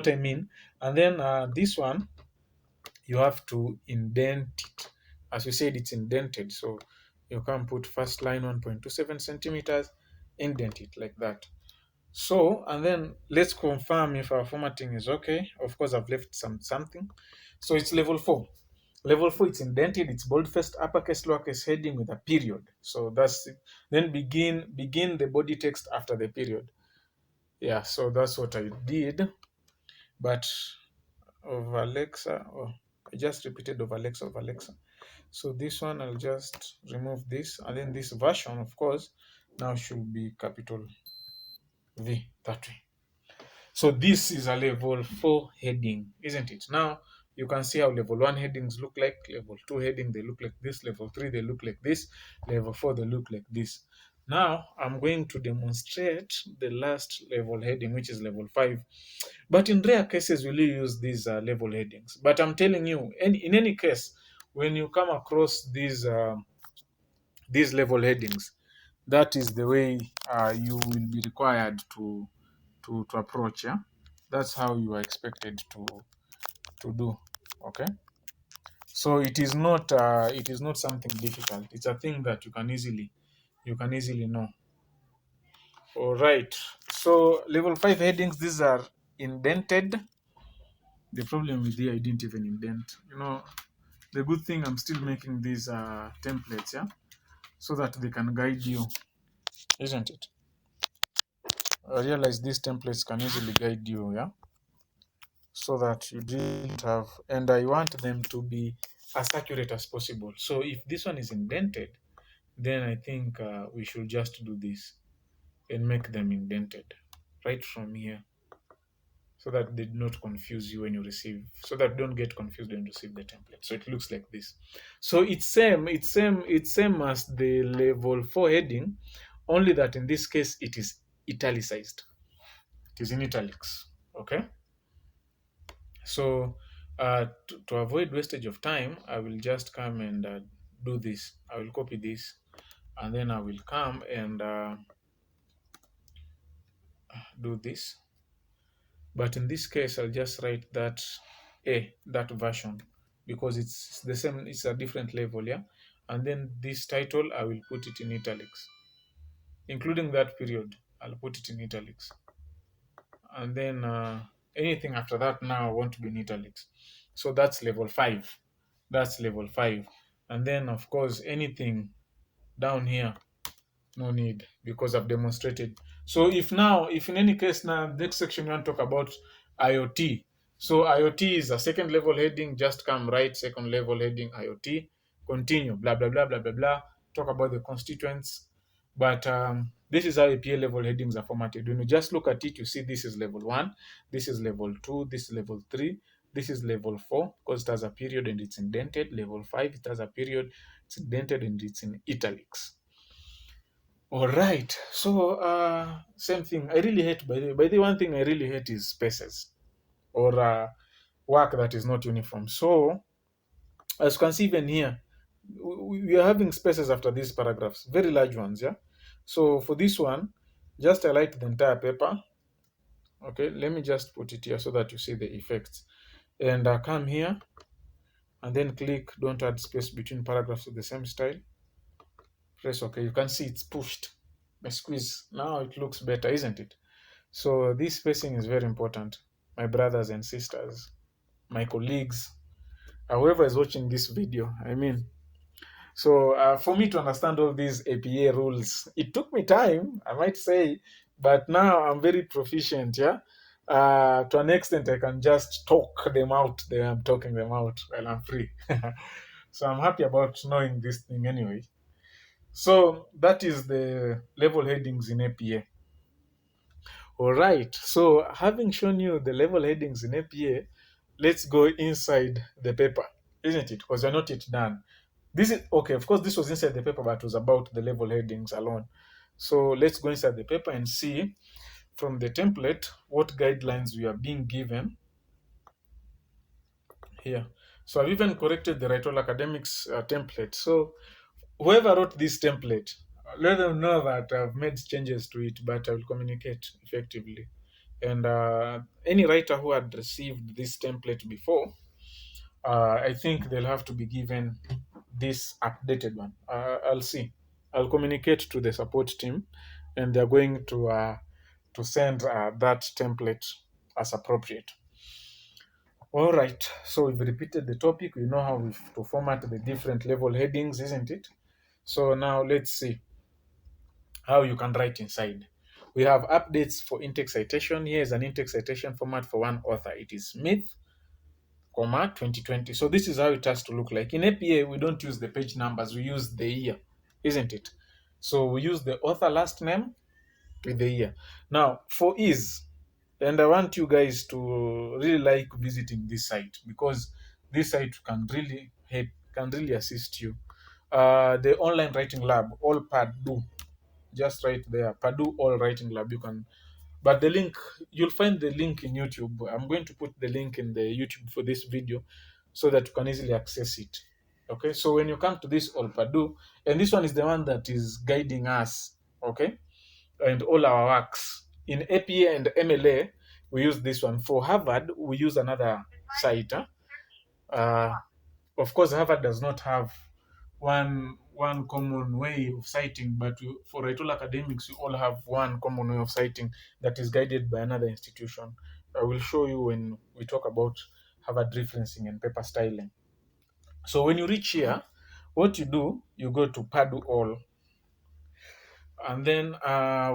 I mean. And then this one you have to indent it. As we said, it's indented, so you can put first line 1.27 centimeters, indent it like that. So and then let's confirm if our formatting is okay. Of course, I've left something. So it's level 4. Level 4, it's indented, it's bold-faced, uppercase, lowercase heading with a period. So that's it. Then begin the body text after the period. Yeah, so that's what I did. But of Alexa, I just repeated of Alexa. So this one, I'll just remove this. And then this version, of course, now should be capital V, that way. So this is a level 4 heading, isn't it? Now you can see how level 1 headings look like, level 2 heading, they look like this, level 3, they look like this, level 4, they look like this. Now I'm going to demonstrate the last level heading, which is level 5. But in rare cases, we'll use these level headings. But I'm telling you, in any case, when you come across these level headings, that is the way you will be required to approach. Yeah, that's how you are expected to do. Okay, so it is not something difficult. It's a thing that you can easily know. All right, so level 5 headings, these are indented. The problem with the I didn't even indent. The good thing, I'm still making these templates, yeah, so that they can guide you, isn't it? I realize these templates can easily guide you, yeah, so that you didn't have, and I want them to be as accurate as possible. So if this one is indented, then I think we should just do this and make them indented right from here. so that they do not confuse you when you receive, so that don't get confused when you receive the template. So it looks like this. So it's same as the level 4 heading, only that in this case it is italicized. It is in italics. Okay. So to avoid wastage of time, I will just come and do this. I will copy this, and then I will come and do this. But in this case, I'll just write that version, because it's the same, it's a different level, yeah. And then this title, I will put it in italics, including that period. I'll put it in italics, and then anything after that now I want to be in italics. So that's level 5. That's level 5. And then of course anything down here, no need, because I've demonstrated. So if in any case now next section you want to talk about IoT. So IoT is a second level heading, just come write second level heading IoT, continue, blah blah blah blah blah blah, talk about the constituents. But this is how APA level headings are formatted. When you just look at it, you see this is level 1, this is level 2, this is level 3, this is level 4, because it has a period and it's indented. Level 5, it has a period, it's indented and it's in italics. All right. So same thing. I really hate, by the one thing I really hate is spaces, or work that is not uniform. So as you can see even here, we are having spaces after these paragraphs, very large ones, yeah. So for this one, just highlight the entire paper. Okay, let me just put it here so that you see the effects. And come here and then click don't add space between paragraphs of the same style. Press OK. You can see it's pushed. I squeeze. Now it looks better, isn't it? So this spacing is very important, my brothers and sisters, my colleagues, whoever is watching this video. I mean, so for me to understand all these APA rules, it took me time, I might say, but now I'm very proficient. Yeah, to an extent, I can just talk them out. I'm talking them out while I'm free. So I'm happy about knowing this thing anyway. So that is the level headings in APA. All right. So having shown you the level headings in APA, let's go inside the paper, isn't it? Because we're not yet done. This is okay. Of course, this was inside the paper, but it was about the level headings alone. So let's go inside the paper and see from the template what guidelines we are being given here. So I've even corrected the WriteALL Academics template. So whoever wrote this template, let them know that I've made changes to it, but I will communicate effectively. And any writer who had received this template before, I think they'll have to be given this updated one. I'll see. I'll communicate to the support team, and they're going to send that template as appropriate. All right. So we've repeated the topic. We know how to format the different level headings, isn't it? So now let's see how you can write inside. We have updates for intake citation. Here is an intake citation format for one author. It is Smith, 2020. So this is how it has to look like. In APA, we don't use the page numbers, we use the year, isn't it? So we use the author last name with the year. Now, for ease, and I want you guys to really like visiting this site, because this site can really help, can really assist you. The online writing lab, all Purdue, just right there, Purdue all writing lab. You can, but the link, you'll find the link in YouTube. I'm going to put the link in the YouTube for this video so that you can easily access it. Okay, so when you come to this all Purdue, and this one is the one that is guiding us, okay, and all our works in APA and MLA, we use this one. For Harvard, we use another site. Of course, Harvard does not have one common way of citing, but for WriteALL academics, we all have one common way of citing that is guided by another institution. I will show you when we talk about Harvard referencing and paper styling. So when you reach here, what you do, you go to Purdue All. And then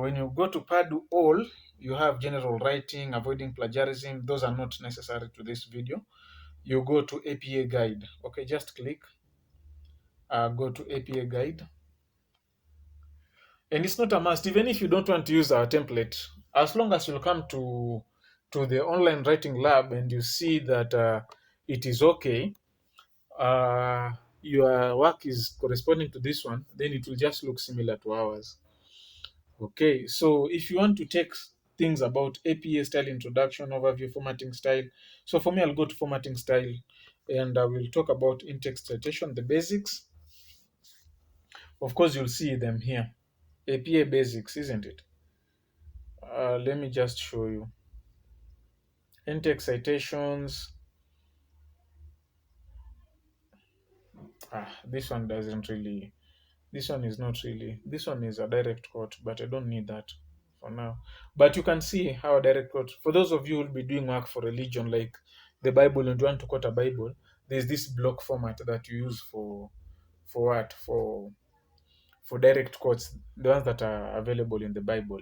when you go to Purdue All, you have general writing, avoiding plagiarism. Those are not necessary to this video. You go to APA Guide. Okay, just click. Go to APA Guide. And it's not a must, even if you don't want to use our template, as long as you'll come to to the online writing lab and you see that it is okay, your work is corresponding to this one, then it will just look similar to ours. Okay, so if you want to take things about APA style introduction, overview, formatting style. So for me, I'll go to formatting style and I will talk about in-text citation, the basics. Of course, you'll see them here. APA basics, isn't it? Let me just show you. In-text citations. This one doesn't really, this one is not really, this one is a direct quote, but I don't need that for now. But you can see how a direct quote, for those of you who will be doing work for religion like the Bible and you want to quote a Bible, there's this block format that you use for what? For direct quotes, the ones that are available in the Bible.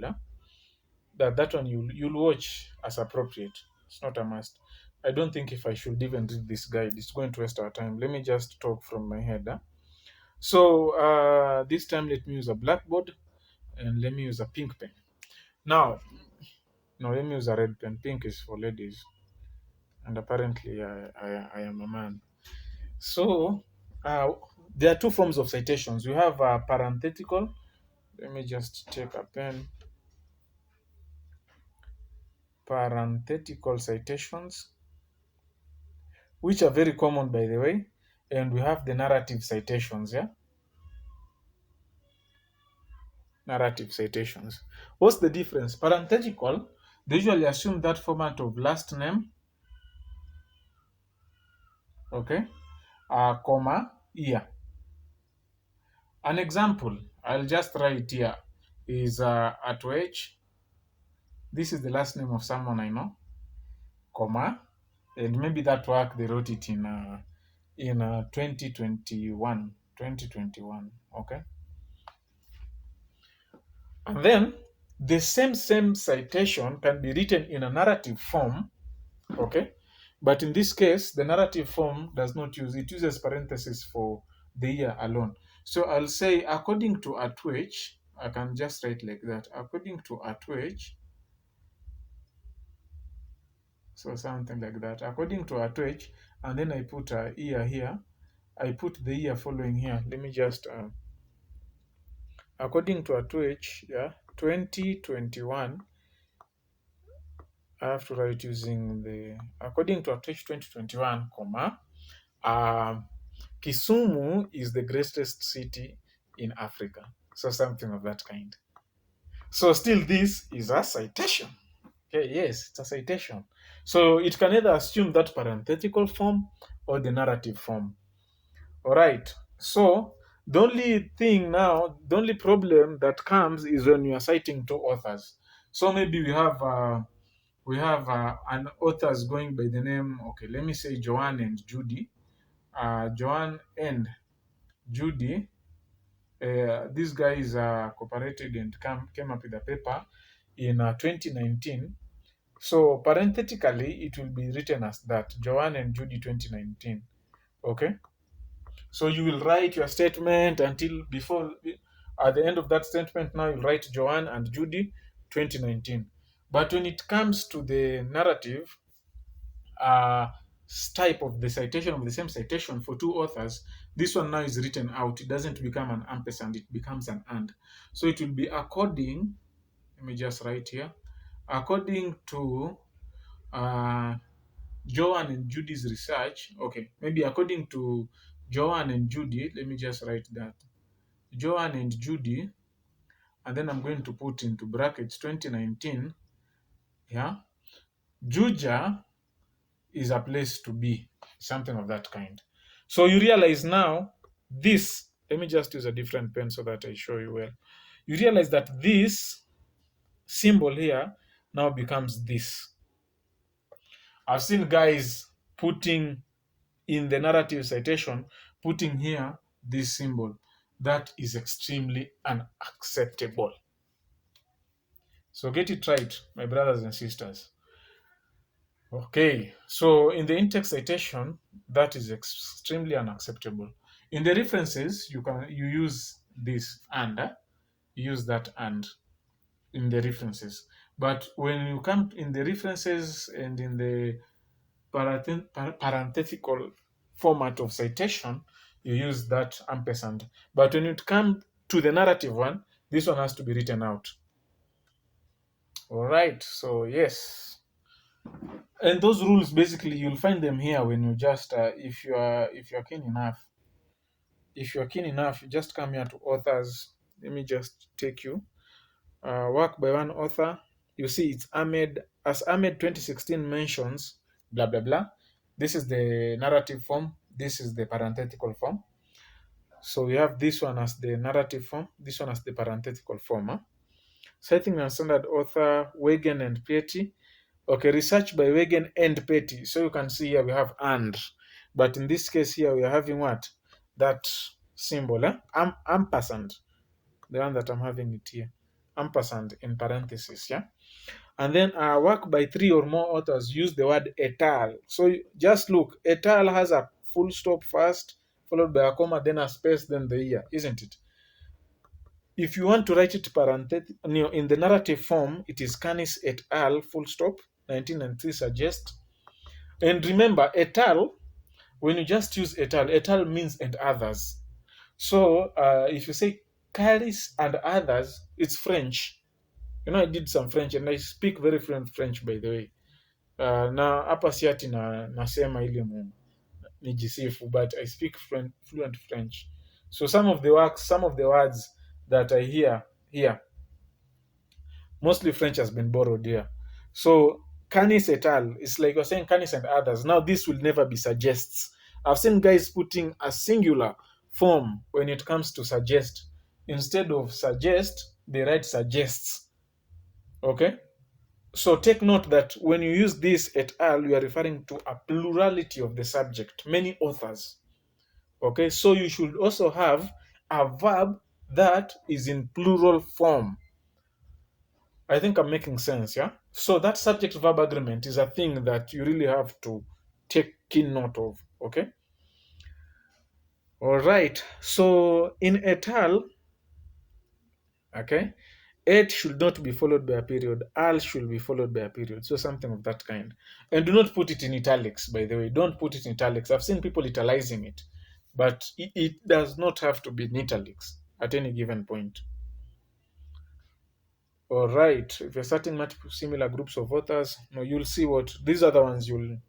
That one you'll watch as appropriate. It's not a must. I don't think if I should even read this guide, it's going to waste our time. Let me just talk from my head. So this time let me use a blackboard and let me use a pink pen. Now, no, let me use a red pen. Pink is for ladies, and apparently I am a man. So there are two forms of citations. We have parenthetical. Let me just take a pen. Parenthetical citations, which are very common, by the way. And we have the narrative citations, yeah? Narrative citations. What's the difference? Parenthetical, they usually assume that format of last name, okay, comma, year. An example, I'll just write here, is at which, this is the last name of someone I know, comma, and maybe that work they wrote it in 2021, okay? And then the same citation can be written in a narrative form, okay? But in this case, the narrative form does not use, it uses parentheses for the year alone. So I'll say, according to Atwich, I can just write like that, according to Atwich, so something like that, according to Atwich, and then I put a year here, I put the year following here. Let me just, according to Atwich, yeah, 2021, I have to write using the, according to Atwich 2021, comma, Kisumu is the greatest city in Africa. So something of that kind. So still this is a citation. Okay, yes, it's a citation. So it can either assume that parenthetical form or the narrative form. All right. So the only thing now, the only problem that comes is when you are citing two authors. So maybe we have an authors going by the name, okay, let me say Joanne and Judy. Joanne and Judy, these guys cooperated and came up with a paper in 2019. So parenthetically, it will be written as that, Joanne and Judy 2019. Okay. So you will write your statement until before, at the end of that statement, now you write Joanne and Judy 2019. But when it comes to the narrative, uh, type of the citation of the same citation for two authors, this one now is written out. It doesn't become an ampersand, it becomes an and. So it will be according, let me just write here, according to Joanne and Judy's research, okay, maybe according to Joanne and Judy, let me just write that. Joanne and Judy, and then I'm going to put into brackets 2019, yeah. Juja is a place to be, something of that kind. So you realize now this, let me just use a different pen so that I show you well. You realize that this symbol here now becomes this. I've seen guys putting in the narrative citation, putting here this symbol. That is extremely unacceptable. So get it right, my brothers and sisters. Okay, so in the in-text citation, that is extremely unacceptable. In the references, you use this and, use that and in the references. But when you come in the references and in the parenthetical format of citation, you use that ampersand. But when it comes to the narrative one, this one has to be written out. All right. So yes, and those rules basically you'll find them here when you just if you're keen enough. If you're keen enough, you just come here to authors. Let me just take you. Work by one author. You see, it's Ahmed, as Ahmed 2016 mentions, blah, blah, blah. This is the narrative form. This is the parenthetical form. So we have this one as the narrative form, this one as the parenthetical form. Huh? Citing and standard author, Wagen and Petty. Okay, research by Wagen and Petty. So you can see here we have and. But in this case here, we are having what? That symbol, ampersand. The one that I'm having it here. Ampersand in parentheses, yeah? And then work by three or more authors use the word et al. So just look, et al has a full stop first, followed by a comma, then a space, then the year, isn't it? If you want to write it in the narrative form, it is Canis et al. Full stop 1993 suggest. And remember, et al. When you just use et al means and others. So if you say Caris and others, it's French. You know, I did some French and I speak very fluent French, by the way. Na hapa si ati nasema ili nijisifu, but I speak fluent French. So some of the words that I hear here, mostly French has been borrowed here. So canis et al. It's like you're saying canis and others. Now this will never be suggests. I've seen guys putting a singular form when it comes to suggest. Instead of suggest, they write suggests. Okay? So take note that when you use this et al, you are referring to a plurality of the subject, many authors. Okay, so you should also have a verb that is in plural form. I think I'm making sense, yeah? So that subject verb agreement is a thing that you really have to take keen note of, okay? All right, so in et al, okay, et should not be followed by a period. Al should be followed by a period. So something of that kind. And do not put it in italics, by the way. Don't put it in italics. I've seen people italicizing it, but it does not have to be in italics at any given point. All right. If you're starting multiple similar groups of authors, no, you'll see what these are the ones you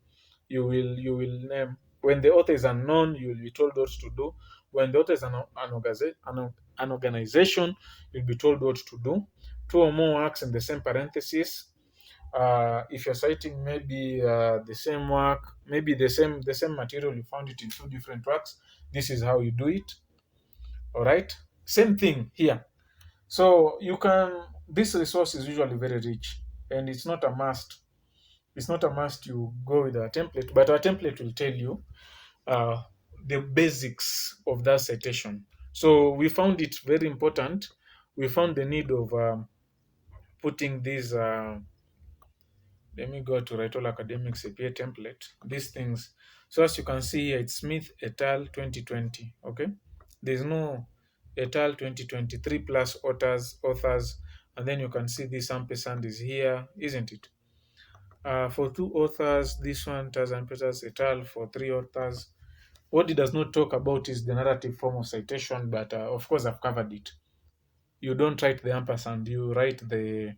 will name. When the author is unknown, you'll be told what to do. When the author is an organization, you'll be told what to do. Two or more works in the same parenthesis. If you're citing maybe the same work, maybe the same material, you found it in two different works. This is how you do it. All right. Same thing here. So you can. This resource is usually very rich, and it's not a must. It's not a must you go with our template, but our template will tell you uh, the basics of that citation. So we found it very important. We found the need of putting these. Let me go to WriteALL Academics APA template. These things. So as you can see here, it's Smith et al. 2020. Okay, there's no et al. 2023 plus authors, and then you can see this ampersand is here, isn't it? For two authors, this one Taz and Peters et al. For three authors. What it does not talk about is the narrative form of citation, but of course I've covered it. You don't write the ampersand, you write the,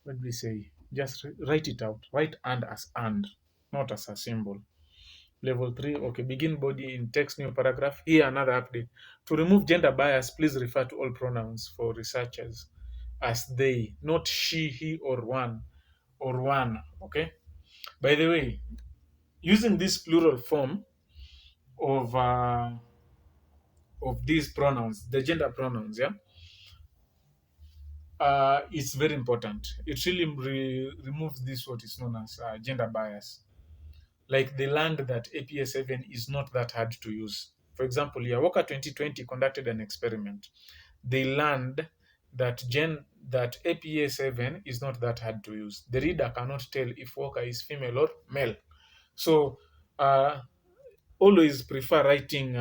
what do we say? Just write it out. Write and, not as a symbol. Level 3, okay, begin body in text, new paragraph. Here another update. To remove gender bias, please refer to all pronouns for researchers as they, not she, he, or one, okay? By the way, using this plural form of these pronouns, the gender pronouns, yeah, it's very important. It really removes this what is known as gender bias. Like they learned that APA 7 is not that hard to use. For example, here, Walker 2020 conducted an experiment. They learned that APA 7 is not that hard to use. The reader cannot tell if Walker is female or male. So always prefer writing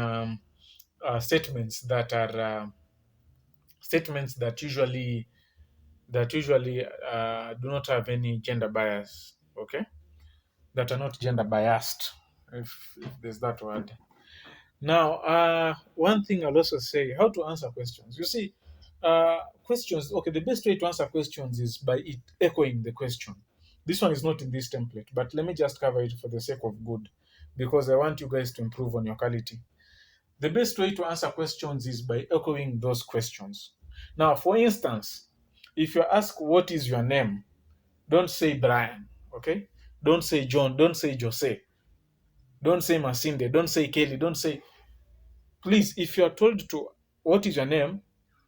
statements that are statements that usually do not have any gender bias. Okay, that are not gender biased, if there's that word. Now, one thing I'll also say, how to answer questions. You see, questions, okay, the best way to answer questions is by it echoing the question. This one is not in this template, but let me just cover it for the sake of good, because I want you guys to improve on your quality. The best way to answer questions is by echoing those questions. Now, for instance, if you're asked, what is your name? Don't say Brian, okay? Don't say John, don't say Jose, don't say Masinde, don't say Kelly, don't say. Please, if you are told to, what is your name?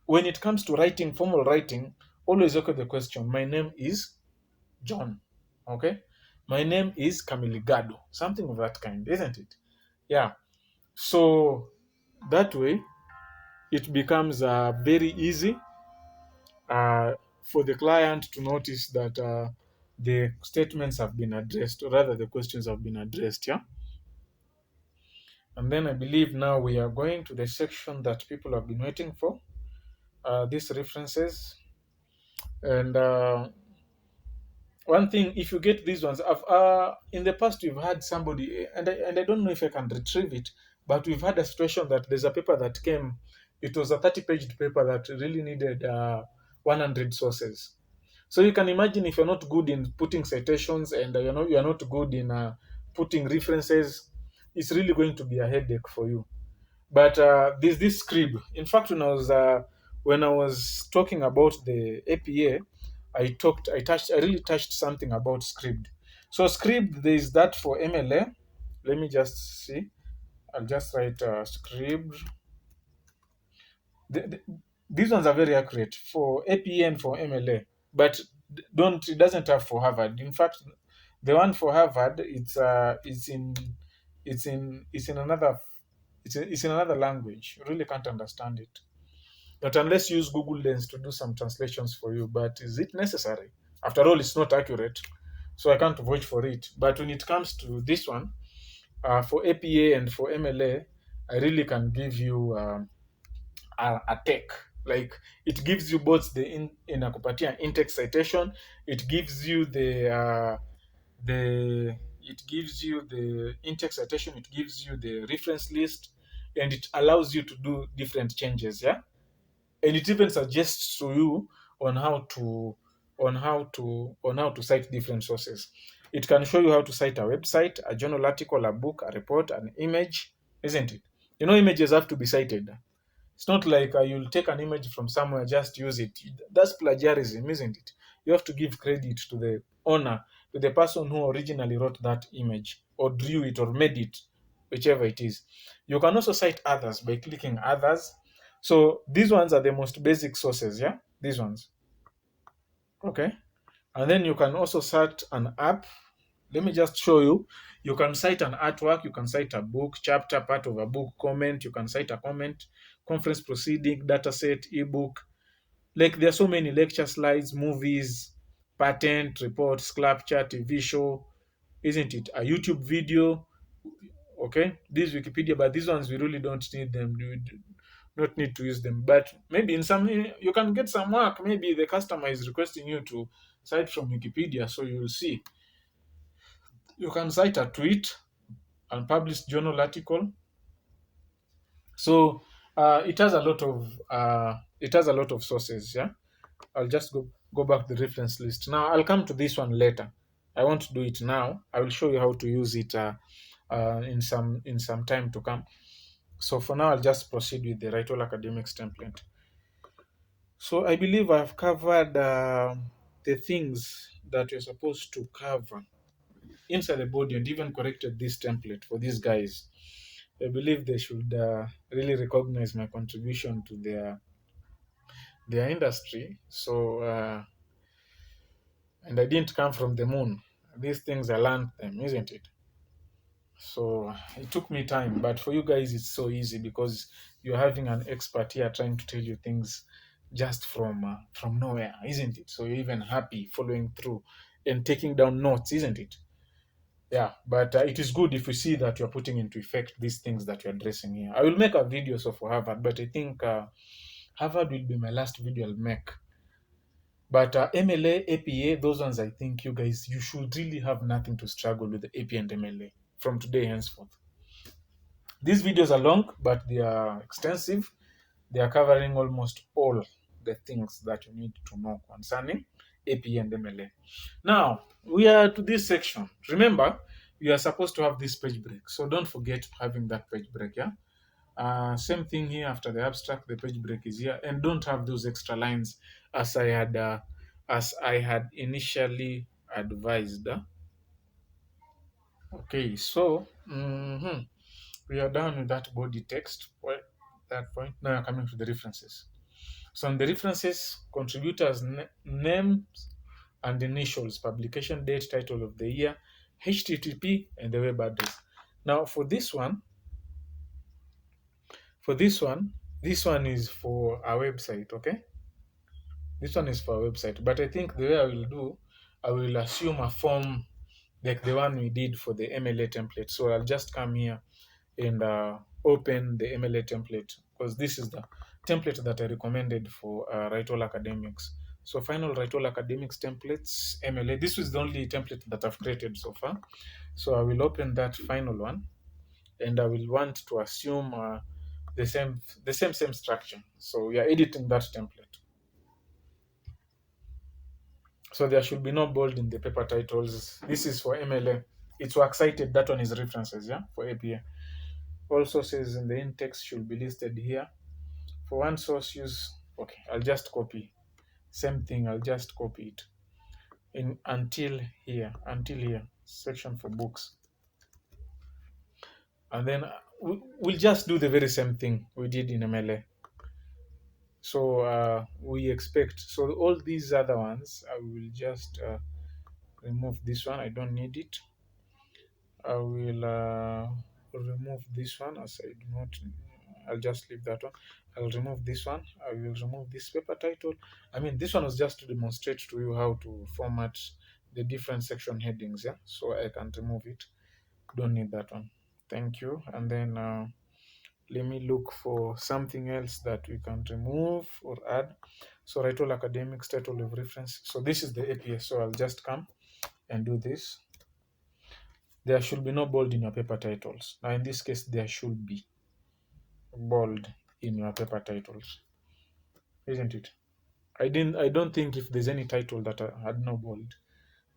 When it comes to writing, formal writing, always echo the question, my name is John. Okay? My name is Camiligado. Something of that kind, isn't it? Yeah. So that way, it becomes very easy uh, for the client to notice that the statements have been addressed, or rather, the questions have been addressed. Yeah. And then I believe now we are going to the section that people have been waiting for. These references. And one thing, if you get these ones, in the past we've had somebody, and I don't know if I can retrieve it, but we've had a situation that there's a paper that came. It was a 30-page paper that really needed 100 sources. So you can imagine, if you're not good in putting citations, and you're not good in putting references, it's really going to be a headache for you. But there's this scribe. In fact, when I was talking about the APA, I really touched something about script. So script, there is that for MLA. Let me just see. I'll just write script. The, these ones are very accurate for APA and for MLA, but don't it doesn't have for Harvard. In fact, the one for Harvard, it's in another it's in another language. You really can't understand it. Not unless you use Google Lens to do some translations for you. But is it necessary? After all, it's not accurate, so I can't vouch for it. But when it comes to this one, for APA and for MLA, I really can give you a take. Like, it gives you both the inakupatia in-text citation. It gives you the in-text citation. It gives you the reference list, and it allows you to do different changes. Yeah, and it even suggests to you on how to cite different sources. It can show you how to cite a website, a journal article, a book, a report, an image, isn't it? Images have to be cited. It's not like you'll take an image from somewhere, just use it. That's plagiarism, isn't it? You have to give credit to the owner, to the person who originally wrote that image, or drew it, or made it, whichever it is. You can also cite others by clicking others. So these ones are the most basic sources, yeah? These ones. Okay. And then you can also cite an app. Let me just show you. You can cite an artwork, you can cite a book, chapter, part of a book, comment, you can cite a comment, conference proceeding, dataset, ebook. Like, there are so many: lecture slides, movies, patent, reports, sculpture, TV show, isn't it? A YouTube video. Okay, this Wikipedia, but these ones we really don't need them. We do not need to use them. But maybe in some, you can get some work. Maybe the customer is requesting you to cite from Wikipedia, so you'll see. You can cite a tweet, unpublished journal article. So it has a lot of sources. Yeah, I'll just go back to the reference list. Now I'll come to this one later. I won't do it now. I will show you how to use it in some time to come. So for now, I'll just proceed with the WriteALL Academics template. So I believe I've covered the things that you're supposed to cover inside the body, and even corrected this template for these guys. I believe they should really recognize my contribution to their industry. So, and I didn't come from the moon. These things I learned them, isn't it? So it took me time, but for you guys, it's so easy because you're having an expert here trying to tell you things just from nowhere, isn't it? So you're even happy following through and taking down notes, isn't it? Yeah, but it is good if you see that you're putting into effect these things that you're addressing here. I will make a video so for Harvard, but I think Harvard will be my last video I'll make. But MLA, APA, those ones I think you guys, you should really have nothing to struggle with the APA and MLA from today henceforth. These videos are long, but they are extensive. They are covering almost all the things that you need to know concerning APA and MLA. Now, we are to this section. Remember, you are supposed to have this page break. So don't forget having that page break, yeah? Same thing here after the abstract, the page break is here, and don't have those extra lines as I had initially advised. Okay, so we are done with that body text. Well, that point. Now we're coming to the references. So in the references, contributors' names and initials, publication date, title of the year, HTTP, and the web address. Now for this one, this one is for our website, okay? This one is for our website, but I think the way I will assume a form like the one we did for the MLA template. So I'll just come here and open the MLA template because this is the template that I recommended for WriteALL Academics. So final WriteALL Academics templates, MLA. This is the only template that I've created so far. So I will open that final one, and I will want to assume the same structure. So we are editing that template. So there should be no bold in the paper titles. This is for MLA. It's works cited. That one is references, yeah, for APA. All sources in the in-text should be listed here. For one source use, okay, I'll just copy. Same thing, I'll just copy it. Until here, section for books. And then we'll just do the very same thing we did in MLA. So we expect, so all these other ones, I will just remove this one. I don't need it. I will remove this one as I do not. I'll just leave that one. I'll remove this one. I will remove this paper title. I mean, this one was just to demonstrate to you how to format the different section headings. Yeah, so I can remove it. Don't need that one. Thank you. And then let me look for something else that we can remove or add. So WriteALL Academics, title of reference. So this is the APA. So I'll just come and do this. There should be no bold in your paper titles. Now in this case, there should be bold in your paper titles, isn't it? I don't think if there's any title that had no bold.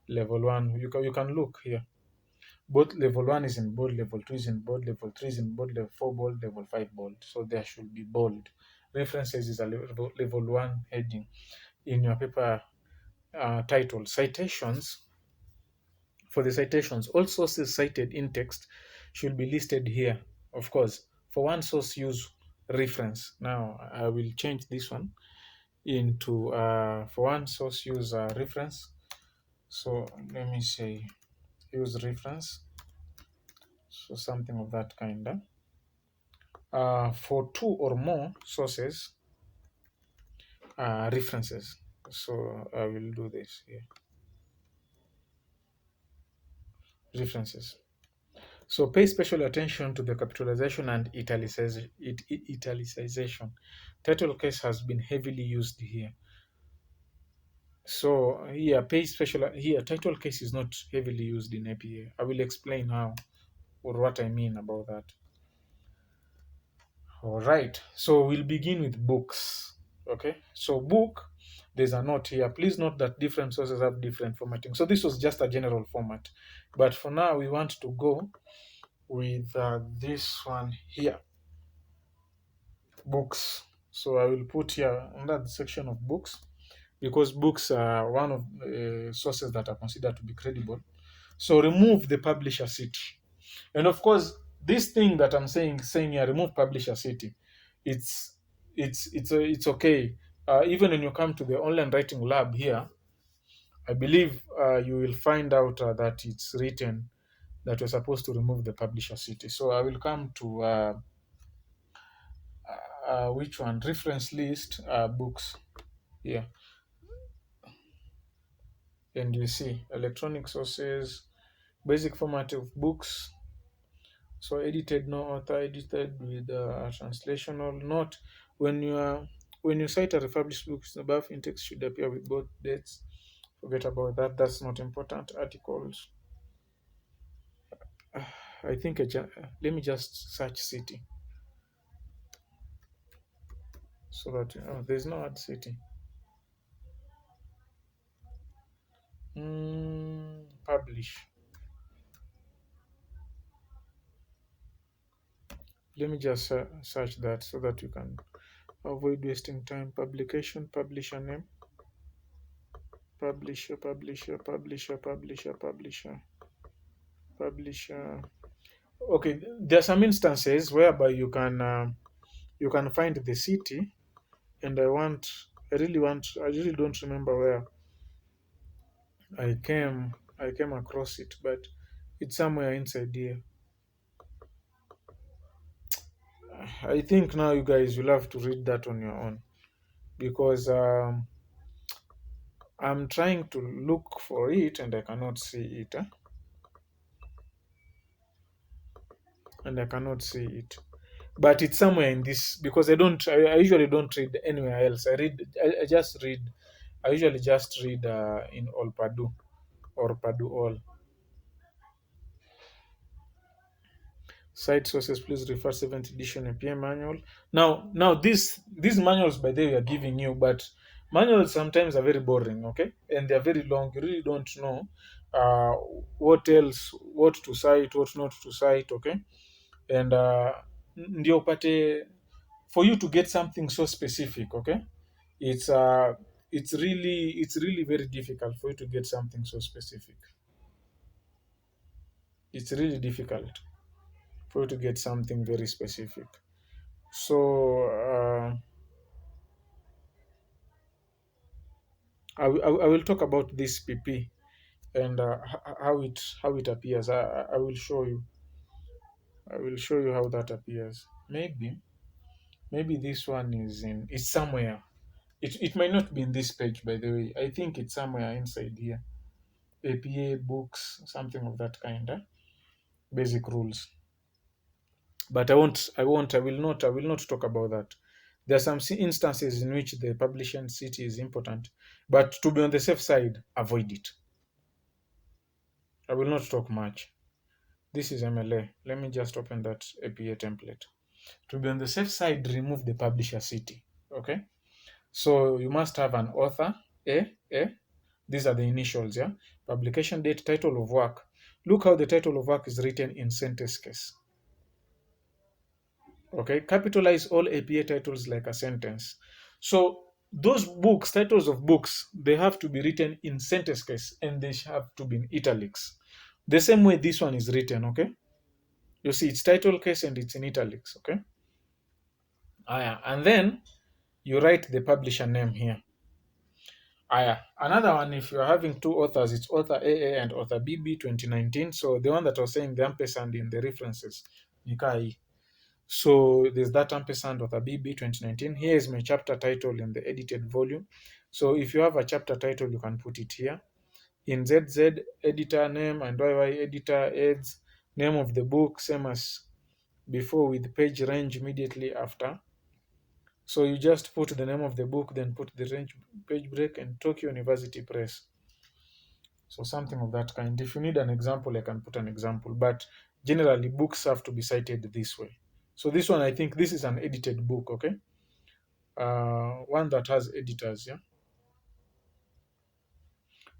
Level 1, you can look here. Both level 1 is in bold, level 2 is in bold, level 3 is in bold, level 4 bold, level 5 bold. So there should be bold. References is a level 1 heading in your paper title. Citations, for the citations, all sources cited in text should be listed here. Of course, for one source use reference. Now I will change this one into for one source use reference. So let me say use reference. So something of that kind. For two or more sources, references. So I will do this here. References. So pay special attention to the capitalization and italicization. Title case has been heavily used here. So here, pay special here, title case is not heavily used in APA. I will explain how or what I mean about that. All right. So we'll begin with books. Okay. So book, there's a note here. Please note that different sources have different formatting. So this was just a general format, but for now we want to go with this one here, books. So I will put here under the section of books because books are one of sources that are considered to be credible. So remove the publisher city, and of course this thing that I'm saying here, remove publisher city. It's okay. Even when you come to the online writing lab here, I believe you will find out that it's written that you're supposed to remove the publisher city. So I will come to which one? Reference list, books here. And you see electronic sources, basic format of books. So edited, no author, edited with a translational note. When you are When you cite a republished book, the above index should appear with both dates. Forget about that. That's not important. Articles. I think let me just search city so that there's no ad city. Publish. Let me just search that so that you can avoid wasting time. Publication, publisher name, publisher, publisher, publisher, publisher, publisher, publisher. Okay, there are some instances whereby you can find the city, and I really don't remember where I came across it, but it's somewhere inside here. I think now you guys will have to read that on your own because I'm trying to look for it and I cannot see it. And I cannot see it. But it's somewhere in this because I usually don't read anywhere else. I just read I usually just read in all Purdue or Purdue all. Site sources, please refer 7th edition APA manual. Now these manuals by the way are giving you, but manuals sometimes are very boring, okay? And they're very long. You really don't know uh, what to cite, what not to cite, okay? And ndio upate for you to get something so specific, okay? It's uh it's really very difficult for you to get something so specific. It's really difficult for you to get something very specific. So I will talk about this PP and how it appears. I will show you. I will show you how that appears. Maybe this one is somewhere. It might not be in this page, by the way. I think it's somewhere inside here. APA books, something of that kind. Basic rules. But I will not talk about that. There are some instances in which the publishing city is important, but to be on the safe side, avoid it. I will not talk much. This is MLA. Let me just open that APA template. To be on the safe side, remove the publisher city. Okay. So you must have an author, A. These are the initials, yeah. Publication date, title of work. Look how the title of work is written in sentence case. Okay, capitalize all APA titles like a sentence. So those books, titles of books, they have to be written in sentence case and they have to be in italics. The same way this one is written, okay? You see, it's title case and it's in italics, okay? And then you write the publisher name here. Another one, if you're having two authors, it's author AA and author BB 2019. So the one that was saying the ampersand in the references, Nikai. So there's that ampersand author BB 2019. Here is my chapter title in the edited volume. So if you have a chapter title, you can put it here. In ZZ, editor name, and YY editor adds name of the book, same as before with page range immediately after. So you just put the name of the book, then put the range page break and Tokyo University Press. So something of that kind. If you need an example, I can put an example. But generally, books have to be cited this way. So this one, I think this is an edited book, okay? One that has editors, yeah?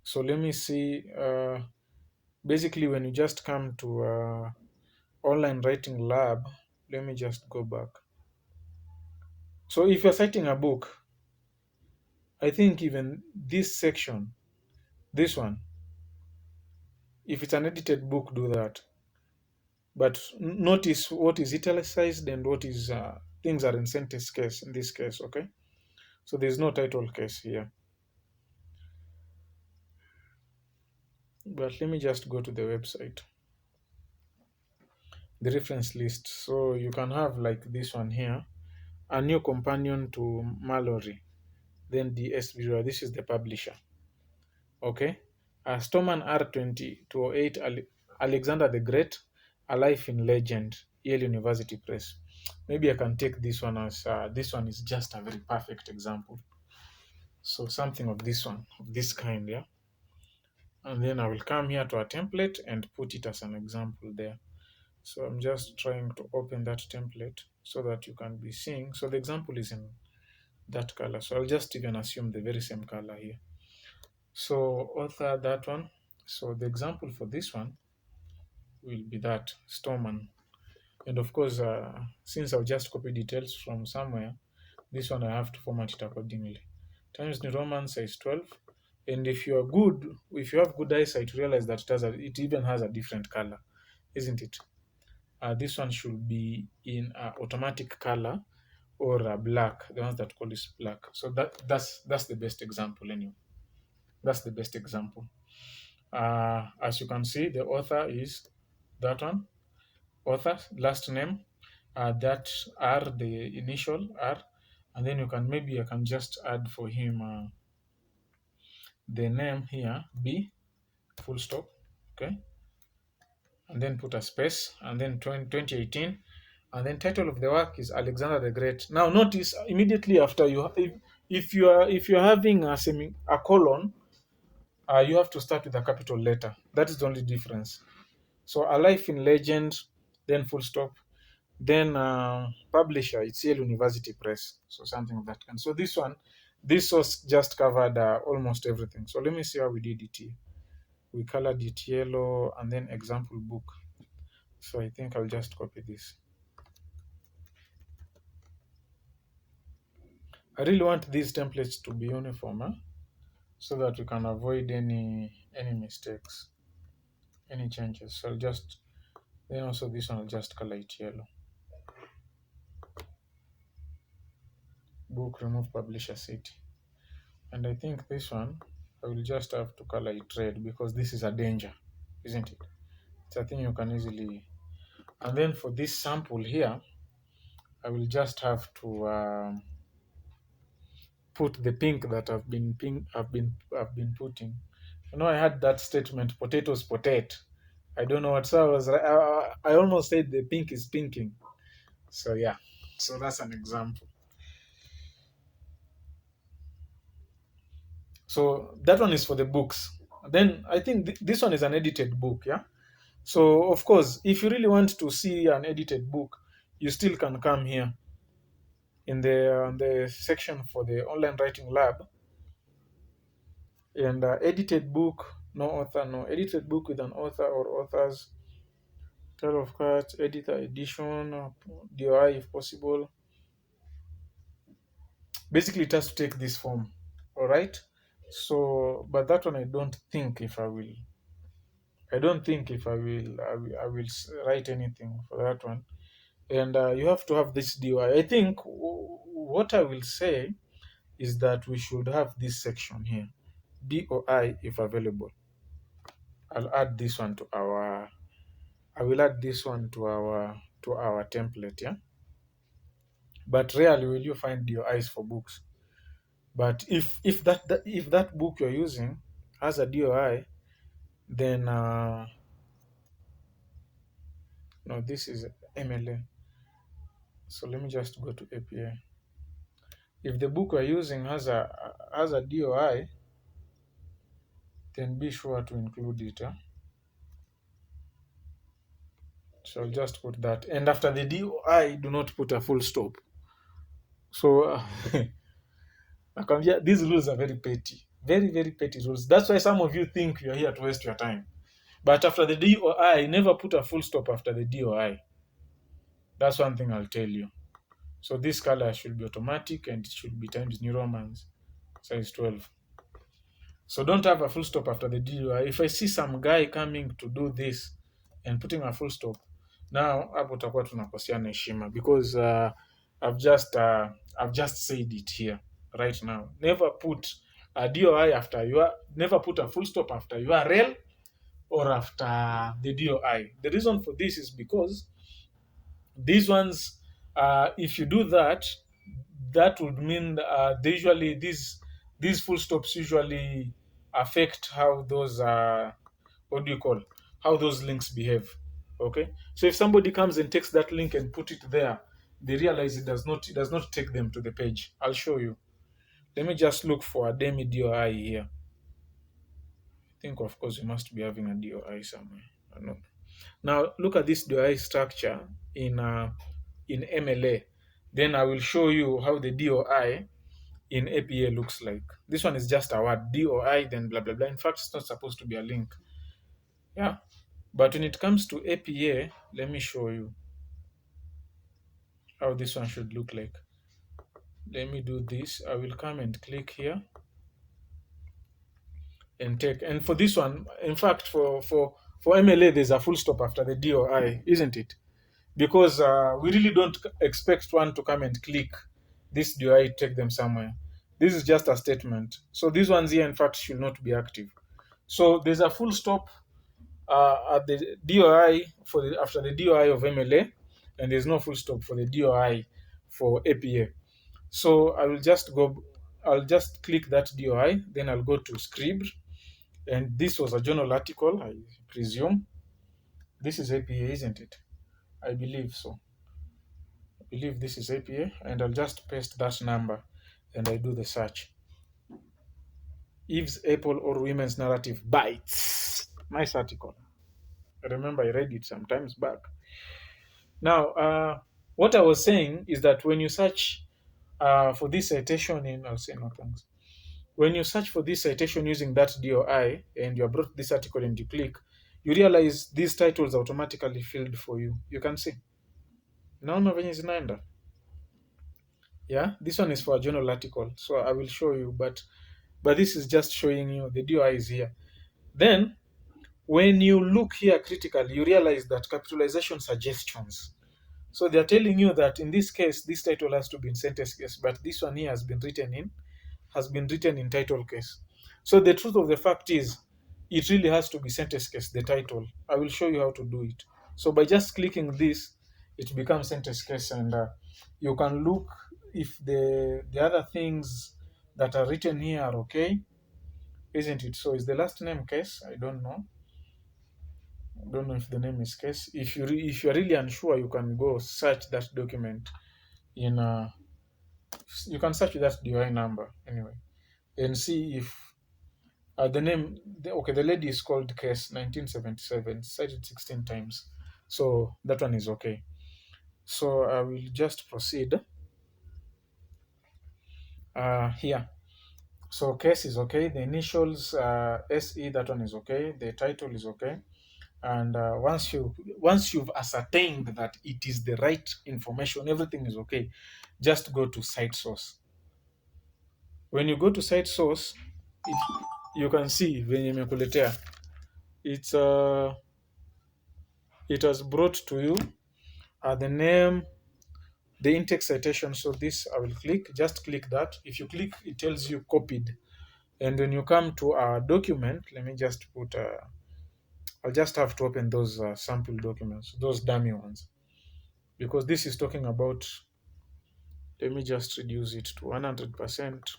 So let me see. Basically, when you just come to online writing lab, let me just go back. So if you're citing a book, I think even this section, this one, if it's an edited book, do that. But notice what is italicized and what is things are in sentence case in this case, okay? So there's no title case here. But let me just go to the website, the reference list. So you can have like this one here, a new companion to Mallory, then the SB. This is the publisher, okay? Stoneman R20 Alexander the Great, A Life in Legend, Yale University Press. maybe I can take this one as this one is just a very perfect example. So something of this one, of this kind, yeah. And then I will come here to a template and put it as an example there. So I'm just trying to open that template so that you can be seeing. So the example is in that color. So I'll just even assume the very same color here. So author that one. So the example for this one will be that Stoneman. And of course, since I've just copied details from somewhere, this one I have to format it accordingly. Times New Roman size 12. And if you are good, if you have good eyesight, realize that it even has a different color, isn't it? This one should be in automatic color or black, the ones that call this black. So that's the best example anyway. That's the best example. As you can see, the author is that one, author, last name, that R, the initial R, and then I can just add for him the name here, B, full stop, okay, and then put a space, and then 2018, and then title of the work is Alexander the Great. Now notice immediately after if you're having a colon, you have to start with a capital letter. That is the only difference. So a life in legend, then full stop, then publisher, it's Yale University Press, so something of that kind. So this was just covered almost everything. So let me see how we did it here. We colored it yellow and then example book. So I think I'll just copy this. I really want these templates to be uniform, so that we can avoid any mistakes, any changes. So I'll just, then also this one I'll just color it yellow. Book, remove publisher city. And I think this one I will just have to color it red because this is a danger, isn't it? It's a thing you can easily. And then for this sample here, I will just have to put the pink that I've been putting. You know, I had that statement, potatoes potato. I don't know what, so I almost said the pink is pinking. So yeah, so that's an example. So that one is for the books. Then I think this one is an edited book, yeah. So of course, if you really want to see an edited book, you still can come here in the section for the online writing lab, and edited book, no author, no edited book with an author or authors, title of cards, editor, edition, DOI if possible. Basically, it has to take this form, all right. So, but that one I don't think if I will. I don't think if I will write anything for that one. And you have to have this DOI. I think what I will say is that we should have this section here, DOI if available. I'll add this one to our. I will add this one to our template, yeah. But rarely will you find DOIs for books. But if that book you're using has a DOI, then no, this is MLA. So let me just go to APA. If the book we're using has a DOI, then be sure to include it. So I'll just put that. And after the DOI, do not put a full stop. So these rules are very petty. Very, very petty rules. That's why some of you think you're here to waste your time. But after the DOI, never put a full stop after the DOI. That's one thing I'll tell you. So this color should be automatic and it should be Times New Romans size 12. So don't have a full stop after the DOI. If I see some guy coming to do this and putting a full stop, now hapo tutakuwa tunakosiana heshima because I've just said it here right now. Never put a DOI after never put a full stop after URL or after the DOI. The reason for this is because these ones, if you do that, that would mean they usually these full stops usually affect how those what do you call, how those links behave. Okay, so if somebody comes and takes that link and put it there, they realize it does not take them to the page. I'll show you. Let me just look for a demi DOI here. I think of course you must be having a DOI somewhere. I know. Now look at this DOI structure in MLA. Then I will show you how the DOI in APA looks like. This one is just a word, DOI, then blah blah blah. In fact, it's not supposed to be a link. Yeah. But when it comes to APA, let me show you how this one should look like. Let me do this. I will come and click here and take. And for this one, in fact, for MLA, there's a full stop after the DOI, isn't it? Because we really don't expect one to come and click this DOI, take them somewhere. This is just a statement. So these ones here, in fact, should not be active. So there's a full stop at the DOI after the DOI of MLA, and there's no full stop for the DOI for APA. So I'll just click that DOI, then I'll go to script, and this was a journal article, I presume. This is APA, isn't it? I believe so. I believe this is APA, and I'll just paste that number and I do the search. Eve's Apple or Women's Narrative Bites. Nice article. I remember I read it sometimes back. Now, what I was saying is that when you search for this citation I'll say no thanks. When you search for this citation using that DOI and you have brought this article and you click, you realize these titles automatically filled for you. You can see. Naona venye zinaenda. Yeah, this one is for a journal article, so I will show you, but this is just showing you the DOI is here. Then, when you look here critically, you realize that capitalization suggestions. So they are telling you that in this case, this title has to be in sentence case, but this one here has been written in title case. So the truth of the fact is, it really has to be sentence case, the title. I will show you how to do it. So by just clicking this, it becomes sentence case, and you can look if the other things that are written here are okay, isn't it? So is the last name case? I don't know. I don't know if the name is case. If you're really unsure, you can go search that document in you can search that DOI number anyway and see if the name. The lady is called case 1977, cited 16 times, so that one is okay. So I will just proceed here. So case is okay. The initials SE, that one is okay. The title is okay. And once you've ascertained that it is the right information, everything is okay, just go to cite source. When you go to cite source, you can see venye imekuletea, it has brought to you the name, the in-text citation. So this I will click, just click that. If you click, it tells you copied. And when you come to our document, let me just put I'll just have to open those sample documents, those dummy ones, because this is talking about, let me just reduce it to 100%.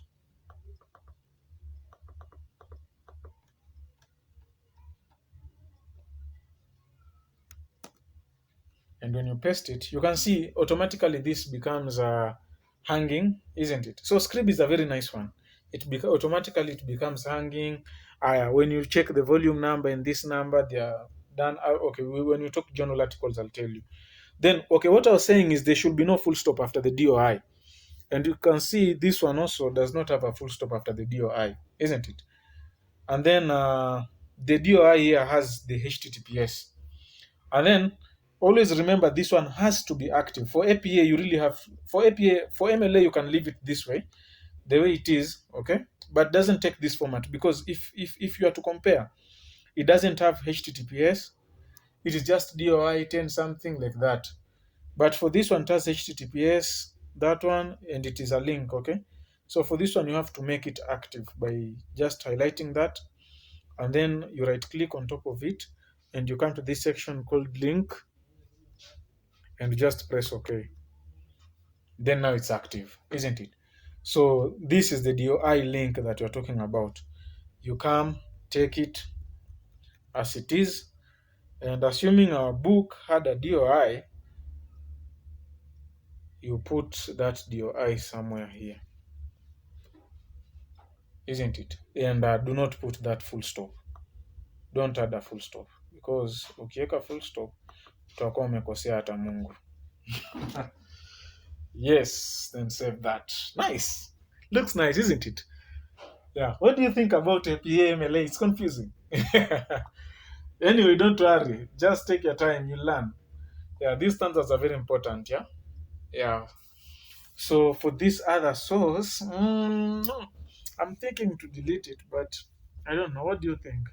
And when you paste it, you can see automatically this becomes hanging, isn't it? So script is a very nice one. Automatically it becomes hanging. When you check the volume number and this number, they are done. Okay, when you talk journal articles, I'll tell you. Then, okay, what I was saying is there should be no full stop after the DOI. And you can see this one also does not have a full stop after the DOI, isn't it? And then the DOI here has the HTTPS. And then always remember this one has to be active. For APA, you really have, for MLA, you can leave it this way, the way it is, okay? But doesn't take this format, because if you are to compare, it doesn't have HTTPS. It is just DOI 10 something like that. But for this one, it has HTTPS, that one, and it is a link, okay? So for this one, you have to make it active by just highlighting that, and then you right click on top of it, and you come to this section called link, and just press OK. Then now it's active, isn't it? So this is the DOI link that you're talking about. You come, take it as it is, and assuming our book had a DOI, you put that DOI somewhere here, isn't it? And do not put that full stop. Don't add a full stop because ukiweka full stop utakuwa umekosea hata Mungu. Yes, then save that. Nice. Looks nice, isn't it? Yeah. What do you think about APA MLA? It's confusing. Anyway, don't worry. Just take your time. You learn. Yeah, these standards are very important. Yeah. Yeah. So for this other source, I'm thinking to delete it, but I don't know. What do you think?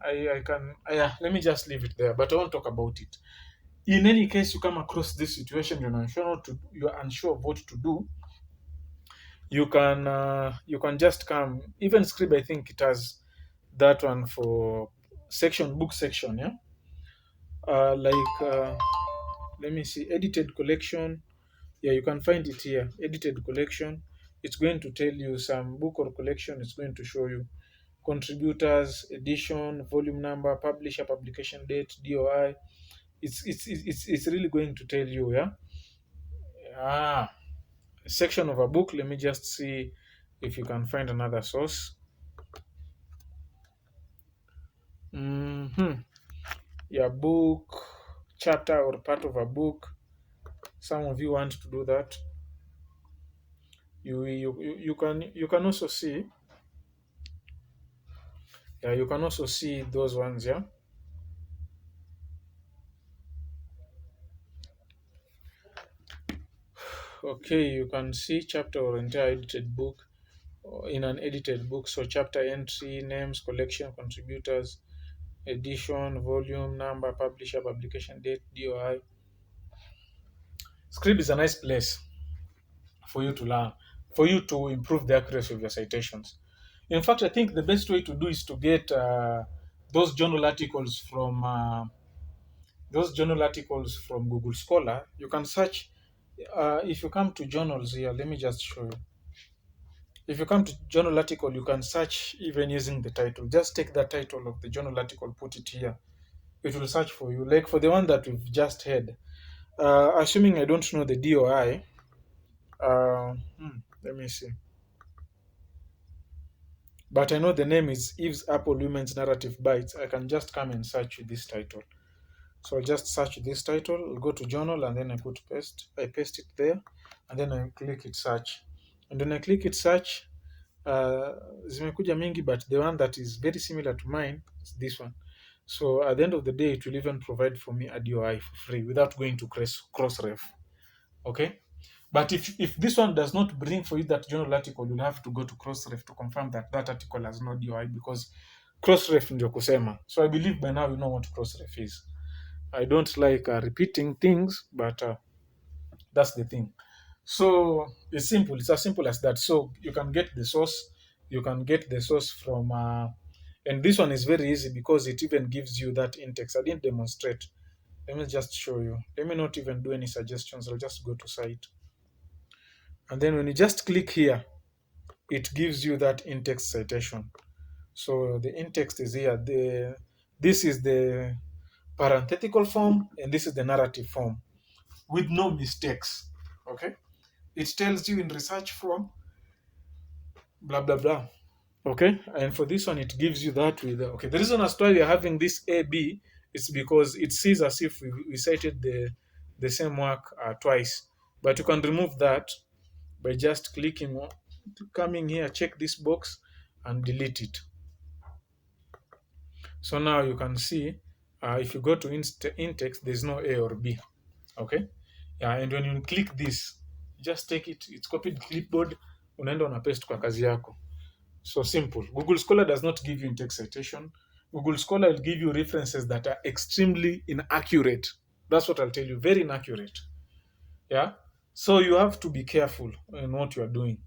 I can. Yeah. Let me just leave it there. But I won't talk about it. In any case, you come across this situation, you're unsure of what to do. You can just come. Even Scribe, I think it has that one for section book section. Yeah. Like let me see, edited collection. Yeah, you can find it here. Edited collection. It's going to tell you some book or collection. It's going to show you contributors, edition, volume number, publisher, publication date, DOI. It's really going to tell you. Yeah. Ah, section of a book. Let me just see if you can find another source. Your book, chapter or part of a book. Some of you want to do that. You can also see. Yeah, you can also see those ones. Yeah. Okay, you can see chapter or entire edited book in an edited book. So chapter entry, names, collection, contributors, edition, volume number, publisher, publication date, DOI. Script is a nice place for you to learn, for you to improve the accuracy of your citations. In fact, I think the best way to do is to get those journal articles from Google Scholar. You can search. If you come to journals here, let me just show you. If you come to journal article, you can search even using the title. Just take the title of the journal article, put it here. It will search for you. Like for the one that we've just had, assuming I don't know the DOI, let me see. But I know the name is Eve's Apple Women's Narrative Bites. I can just come and search with this title. So I'll just search this title, I'll go to journal and then I put paste. I paste it there and then I click it search. And when I click it search, zimekuja mingi, but the one that is very similar to mine is this one. So at the end of the day, it will even provide for me a DOI for free without going to Crossref. Okay? But if this one does not bring for you that journal article, you'll have to go to Crossref to confirm that that article has no DOI, because Crossref ndio kusema. So I believe by now you know what Crossref is. I don't like repeating things, but that's the thing. So it's simple. It's as simple as that. So you can get the source. You can get the source from, and this one is very easy because it even gives you that in-text. I didn't demonstrate. Let me just show you. Let me not even do any suggestions. I'll just go to cite. And then when you just click here, it gives you that in-text citation. So the in-text is here. This is the parenthetical form and this is the narrative form with no mistakes. Okay, it tells you in research form blah blah blah. Okay, and for this one it gives you that with okay. The reason as to why we are having this AB is because it sees as if we cited the same work twice, but you can remove that by just clicking on, coming here, check this box and delete it. So now you can see if you go to in-text, there's no A or B. Okay, yeah, and when you click this, just take it, it's copied clipboard, unaenda una paste kwa kazi yako. So simple. Google Scholar does not give you in-text citation. Google Scholar will give you references that are extremely inaccurate. That's what I'll tell you, very inaccurate. Yeah, so you have to be careful in what you are doing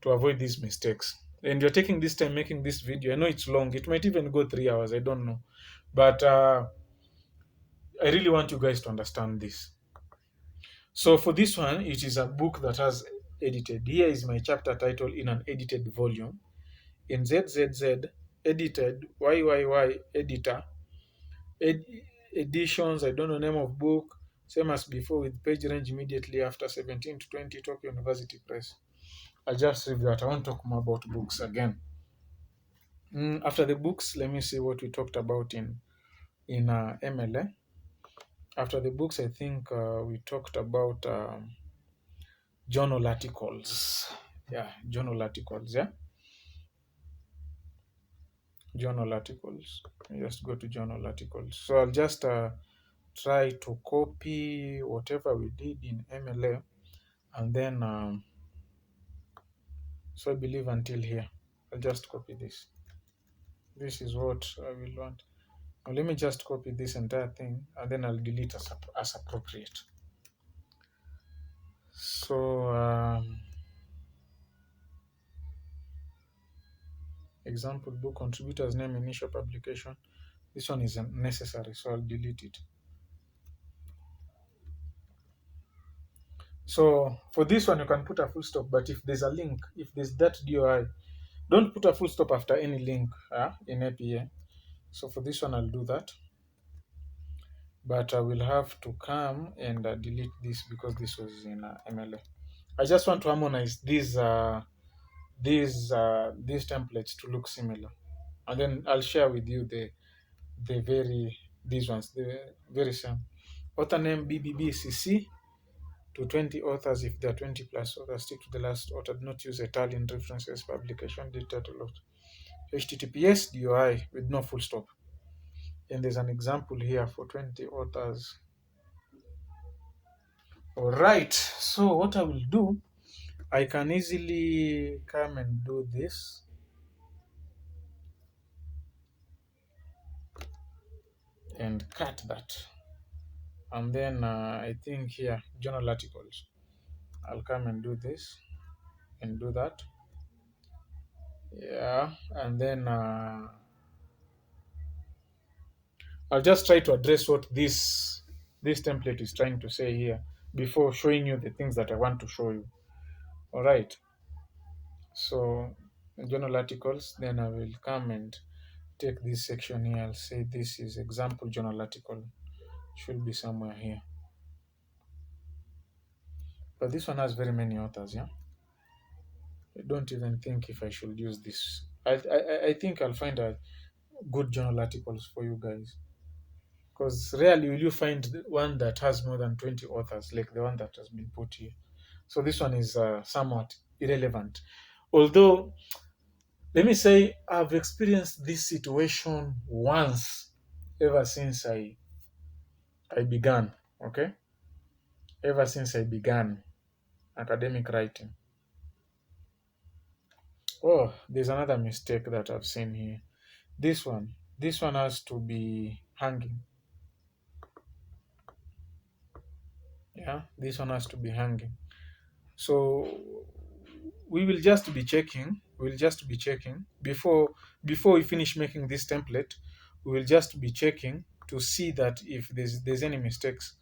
to avoid these mistakes. And you're taking this time making this video. I know it's long. It might even go 3 hours. I don't know. But I really want you guys to understand this. So for this one, it is a book that has edited. Here is my chapter title in an edited volume. In ZZZ, edited, YYY, editor, editions, I don't know name of book, Same as before with page range immediately after 17 to 20, Tokyo University Press. I'll just leave that. I won't talk more about books again. After the books, let me see what we talked about in MLA. After the books, I think we talked about journal articles. Yeah, journal articles. Yeah, journal articles. Just go to journal articles. So I'll just try to copy whatever we did in MLA, and then so I believe until here. I'll just copy this. This is what I will want. Now let me just copy this entire thing, and then I'll delete as appropriate. So example book, contributor's name, initial publication. This one is unnecessary, so I'll delete it. So for this one, you can put a full stop, but if there's a link, if there's that DOI, don't put a full stop after any link in APA. So for this one, I'll do that. But I will have to come and delete this because this was in MLA. I just want to harmonize these templates to look similar, and then I'll share with you these ones, the very same. Author name BBBCC to 20 authors. If there are 20 plus authors, stick to the last author. Do not use Italian references. Publication date, title of HTTPS DOI with no full stop. And there's an example here for 20 authors. All right. So what I will do, I can easily come and do this. And cut that. And then I think here, journal articles. I'll come and do this and do that. Yeah. And then I'll just try to address what this template is trying to say here before showing you the things that I want to show you. All right. So journal articles, then I will come and take this section here. I'll say this is example journal article. Should be somewhere here. But this one has very many authors, yeah? I don't even think if I should use this. I think I'll find a good journal articles for you guys. Because rarely will you find one that has more than 20 authors like the one that has been put here. So this one is somewhat irrelevant. Although, let me say, I've experienced this situation once ever since I began, okay? Ever since I began academic writing. Oh, there's another mistake that I've seen here. This one has to be hanging. Yeah, this one has to be hanging. So we will just be checking. We'll just be checking before we finish making this template. We will just be checking to see that if there's any mistakes,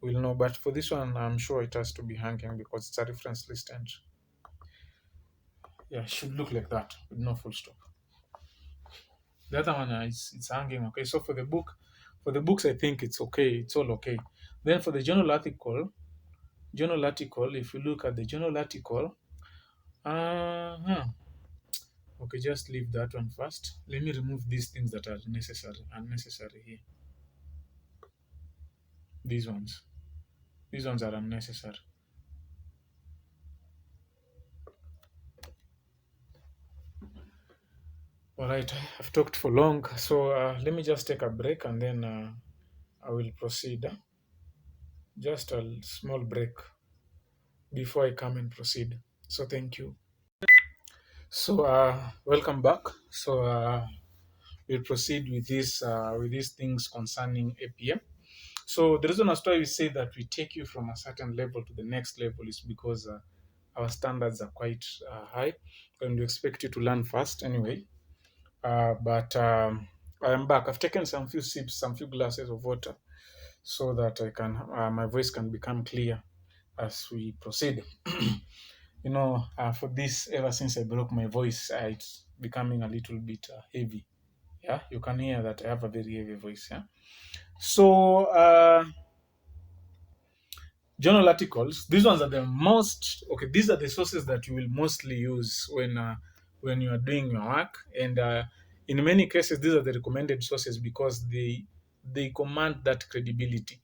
we'll know. But for this one, I'm sure it has to be hanging because it's a reference list entry. Yeah, it should look like that with no full stop. The other one is it's hanging. Okay, so for the books, I think it's okay. It's all okay. Then for the journal article, if you look at the journal article, okay, just leave that one first. Let me remove these things that are unnecessary here. These ones are unnecessary. All right, I've talked for long, so let me just take a break and then I will proceed. Just a small break before I come and proceed. So thank you. So welcome back. So we'll proceed with these things concerning APM. So the reason as to why we say that we take you from a certain level to the next level is because our standards are quite high, and we expect you to learn fast anyway. But I am back. I've taken some few sips, some few glasses of water, so that I can my voice can become clear as we proceed. For this, ever since I broke my voice, it's becoming a little bit heavy. Yeah, you can hear that I have a very heavy voice. Yeah. So Journal articles, these ones are the most, okay, these are the sources that you will mostly use when you are doing your work. And in many cases, these are the recommended sources because they command that credibility.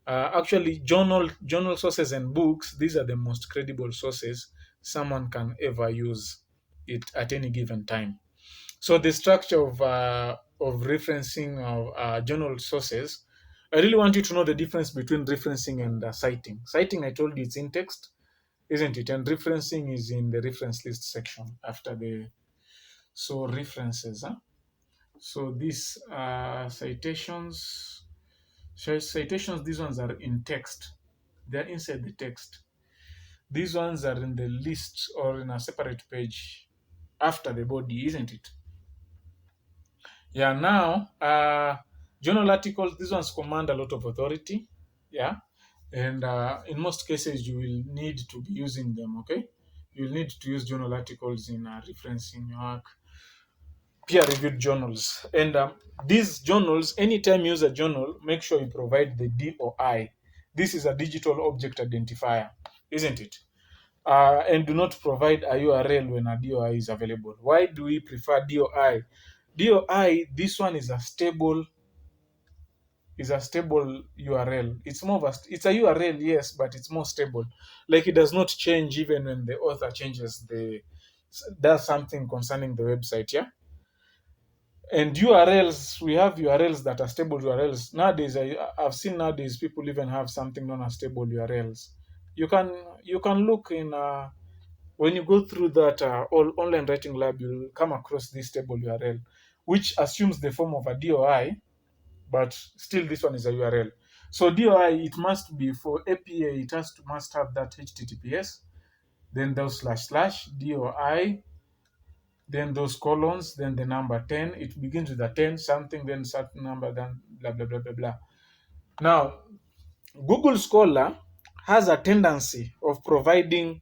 Actually, journal sources and books, these are the most credible sources someone can ever use it at any given time. So the structure of referencing of journal sources, I really want you to know the difference between referencing and citing. Citing, I told you, it's in text, isn't it? And referencing is in the reference list section after the, so references. Huh? So these citations, these ones are in text. They're inside the text. These ones are in the list or in a separate page after the body, isn't it? Yeah, now, journal articles, these ones command a lot of authority. Yeah. And in most cases, you will need to be using them, okay? You'll need to use journal articles in referencing your work, peer-reviewed journals. And these journals, anytime you use a journal, make sure you provide the DOI. This is a digital object identifier, isn't it? And do not provide a URL when a DOI is available. Why do we prefer DOI? DOI, this one is a stable URL. It's more of it's a URL, yes, but it's more stable. Like it does not change even when the author changes does something concerning the website, yeah. And URLs, we have URLs that are stable URLs. Nowadays, I've seen nowadays people even have something known as stable URLs. You can look in when you go through that online writing lab, you'll come across this stable URL, which assumes the form of a DOI, but still this one is a URL. So DOI, it must be for APA, it must have that HTTPS, then those / DOI, then those colons, then the number 10. It begins with a 10 something, then certain number, then blah blah blah blah blah. Now, Google Scholar has a tendency of providing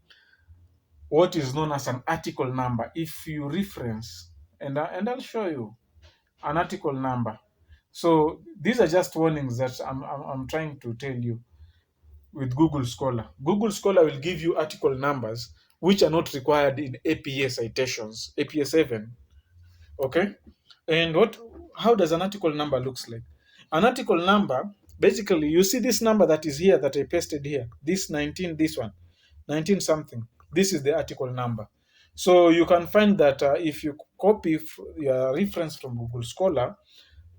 what is known as an article number. If you reference, and I'll show you an article number. So these are just warnings that I'm trying to tell you with Google Scholar. Google Scholar will give you article numbers which are not required in APA citations, APA 7. Okay? And how does an article number looks like? An article number, basically, you see this number that is here that I pasted here, this 19, this one, 19 something. This is the article number. So you can find that if you copy your reference from Google Scholar,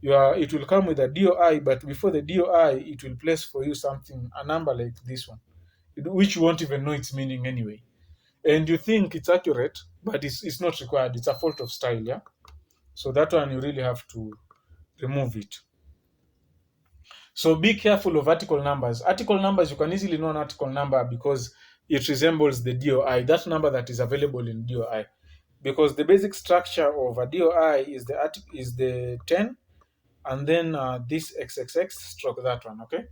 it will come with a DOI, but before the DOI, it will place for you something, a number like this one, which you won't even know its meaning anyway. And you think it's accurate, but it's not required. It's a fault of style, yeah? So that one, you really have to remove it. So be careful of article numbers. Article numbers, you can easily know an article number because it resembles the DOI, that number that is available in DOI. Because the basic structure of a DOI is the 10, and then this XXX stroke that one, okay?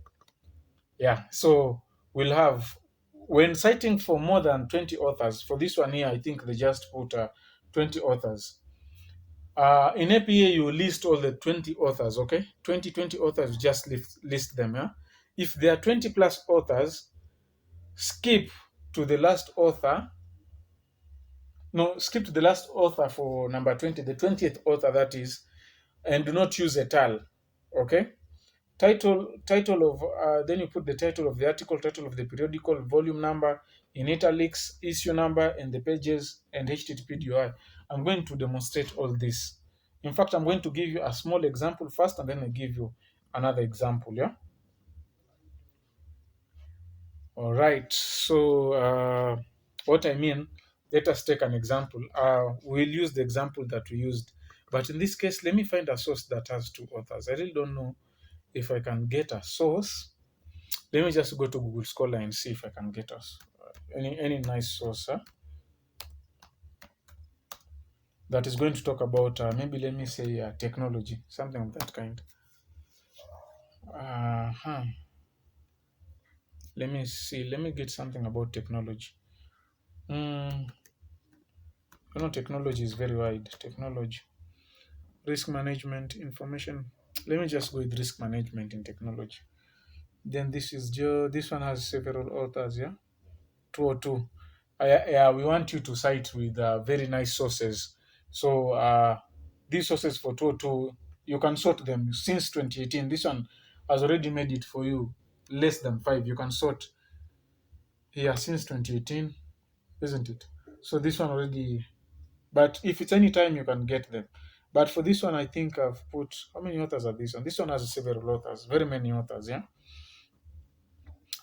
Yeah, so we'll have, when citing for more than 20 authors, for this one here, I think they just put 20 authors. In APA, you list all the 20 authors, okay? 20 authors, just list them, yeah? If there are 20 plus authors, skip to the last author. No, skip to the last author for number 20, the 20th author, that is, and do not use a tal, okay? Title of, then you put the title of the article, title of the periodical, volume number, in italics, issue number, and the pages, and HTTP DOI. I'm going to demonstrate all this. In fact, I'm going to give you a small example first, and then I give you another example, yeah? All right, so what I mean, let us take an example. We'll use the example that we used, but in this case, let me find a source that has 2 authors. I really don't know if I can get a source. Let me just go to Google Scholar and see if I can get us any nice source that is going to talk about maybe, let me say, technology, something of that kind. Let me see. Let me get something about technology. Technology is very wide. Technology, risk management, information. Let me just go with risk management in technology. Then this is this one has several authors, yeah. 202. Yeah, we want you to cite with very nice sources. So these sources for 202, you can sort them since 2018. This one has already made it for you less than 5. You can sort here since 2018, isn't it? So this one already, but if it's any time, you can get them. But for this one, I think I've put, how many authors are this one? This one has several authors, very many authors, yeah.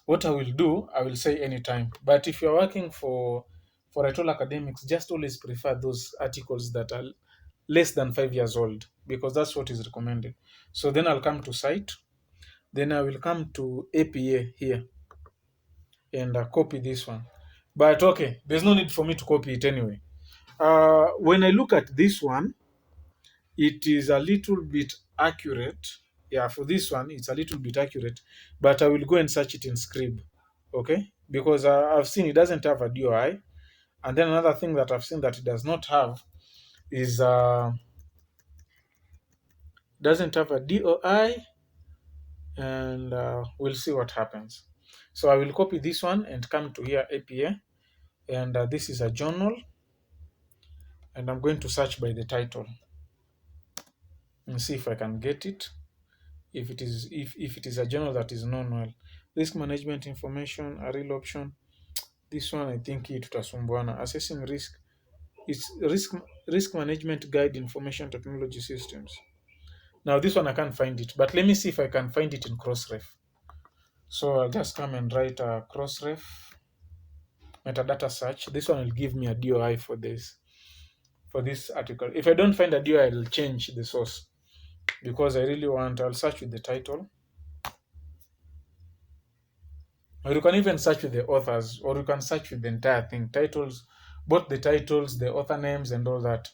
What I will do, I will say anytime. But if you're working for WriteALL academics, just always prefer those articles that are less than 5 years old, because that's what is recommended. So then I'll come to cite, then I will come to APA here and copy this one. But okay, there's no need for me to copy it anyway. When I look at this one, it is a little bit accurate. Yeah, for this one, it's a little bit accurate, but I will go and search it in Scrib, okay? Because I've seen it doesn't have a DOI. And then another thing that I've seen that it does not have is doesn't have a DOI, and we'll see what happens. So I will copy this one and come to here APA, and this is a journal, and I'm going to search by the title and see if I can get it. If it is a journal that is known well, risk management information, a real option. This one I think it tutasumbuana. Assessing risk, it's risk management guide information technology systems. Now this one I can't find it, but let me see if I can find it in Crossref. So I'll just come and write a Crossref metadata search. This one will give me a DOI for this article. If I don't find a DOI, I'll change the source because I really want. I'll search with the title. Or you can even search with the authors, or you can search with the entire thing, titles, both the titles, the author names, and all that.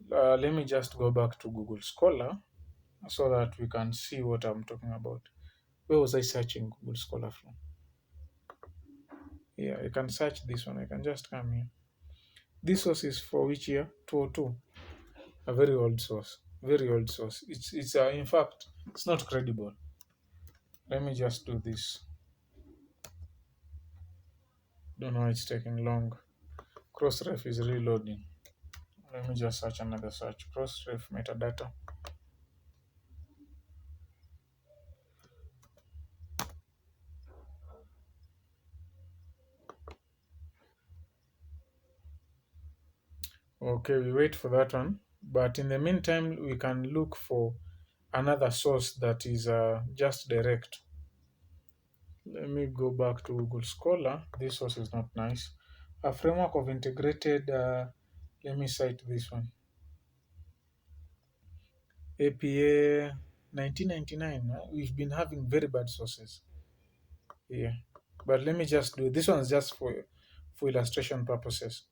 Let me just go back to Google Scholar so that we can see what I'm talking about. Where was I searching Google Scholar from? Yeah, I can search this one. I can just come here. This source is for which year? 202. A very old source. Very old source. It's in fact, it's not credible. Let me just do this. Don't know why it's taking long. Crossref is reloading. Let me just search another search. Crossref metadata. Okay, we wait for that one. But in the meantime, we can look for another source that is just direct. Let me go back to Google Scholar. This source is not nice. A framework of integrated, let me cite this one. APA 1999. We've been having very bad sources. Yeah. But let me just do this one is just for illustration purposes.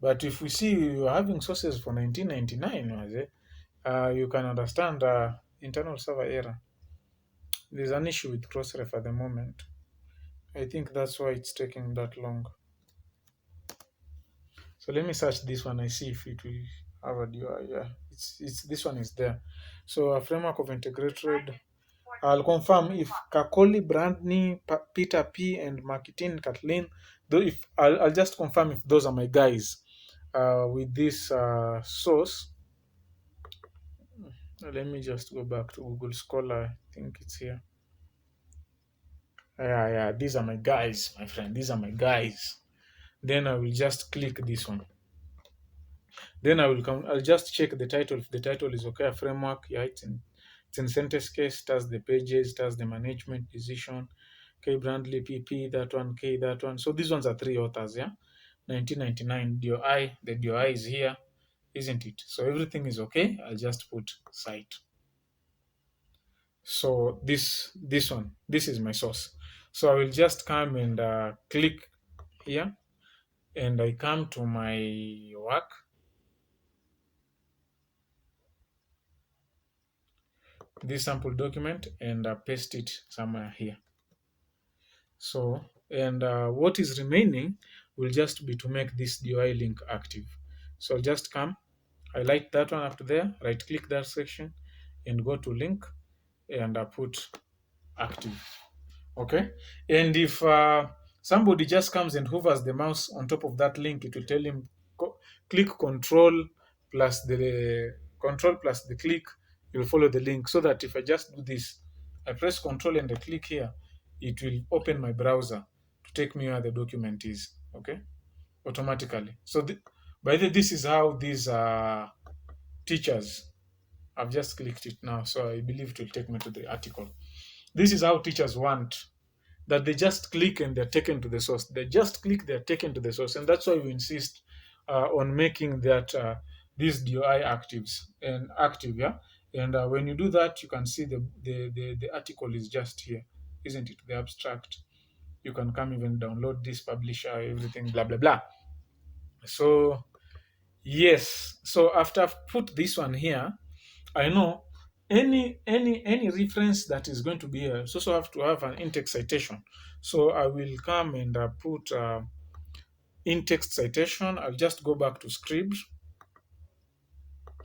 But if we see you're having sources for 1999, you can understand internal server error. There's an issue with Crossref at the moment. I think that's why it's taking that long. So let me search this one. I see if it will have a DUI. Yeah, it's this one is there. So a framework of integrated. I'll confirm if Kakoli, Brandney, Peter P, and Marketing Kathleen. Though if I'll just confirm if those are my guys with this source. Let me just go back to Google Scholar. I think it's here. Yeah, these are my guys, my friend. These are my guys. Then I will just click this one. Then I'll just check the title. If the title is okay, a framework, yeah, it's in sentence case, it has the pages, it has the management decision, K Brandley, PP, that one, K, that one. So these ones are 3 authors, yeah. 1999 DOI, the DOI is here, isn't it? So everything is okay. I'll just put cite. So this one, this is my source. So I will just come and click here, and I come to my work. This sample document and paste it somewhere here. So, and what is remaining will just be to make this DOI link active. So I'll just come, highlight that one up to there, right click that section and go to link and put active. Okay. And if somebody just comes and hovers the mouse on top of that link, it will tell him click control plus the click. You'll follow the link, so that if I just do this, I press control and I click here, it will open my browser to take me where the document is. Okay, automatically. So by the this is how these teachers. I've just clicked it now, so I believe it will take me to the article. This is how teachers want that they just click and they're taken to the source. They just click, they're taken to the source, and that's why we insist on making that these DOI actives and active, yeah. And when you do that, you can see the article is just here, isn't it? The abstract. You can come even download this publisher, everything, blah blah blah. So yes, so after I've put this one here, I know any reference that is going to be here. So have to have an in-text citation. So I will come and put in-text citation. I'll just go back to script.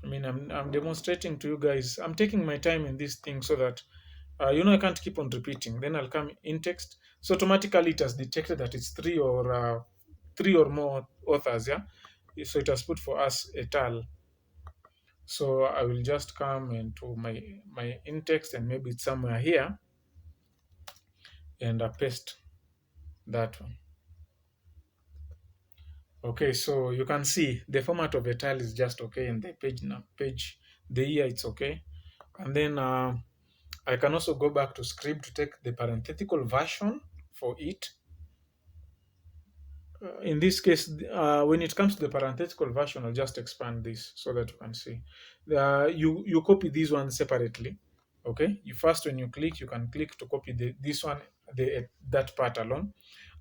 I mean, I'm demonstrating to you guys. I'm taking my time in this thing so that I can't keep on repeating. Then I'll come in text. So automatically it has detected that it's three or more authors. Yeah. So it has put for us et al. So I will just come into my in-text, and maybe it's somewhere here, and paste that one. Okay, so you can see the format of a tile is just okay, and the the year it's okay. And then I can also go back to script to take the parenthetical version for it. In this case, when it comes to the parenthetical version, I'll just expand this so that you can see. You copy these ones separately. Okay, when you click, you can click to copy this one, that part alone,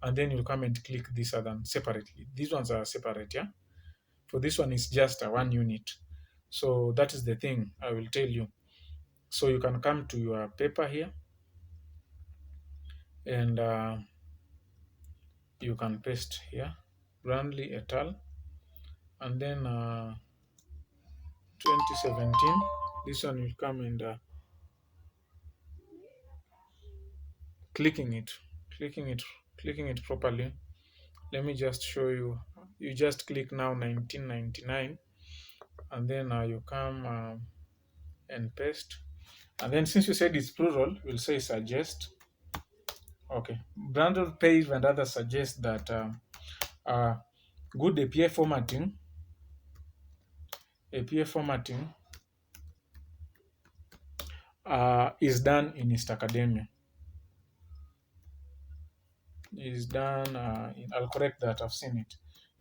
and then you come and click this other one separately. These ones are separate, yeah. For this one, it's just a 1 unit. So that is the thing I will tell you. So you can come to your paper here, and you can paste here, Brandley et al. And then 2017. This one will come and clicking it, clicking it, clicking it properly. Let me just show you. You just click now 1999, and then you come and paste. And then since you said it's plural, we'll say suggest. Okay. Brandon Page and others suggest that uh, good APA formatting is done in East Academia. Is done I'll correct that, I've seen it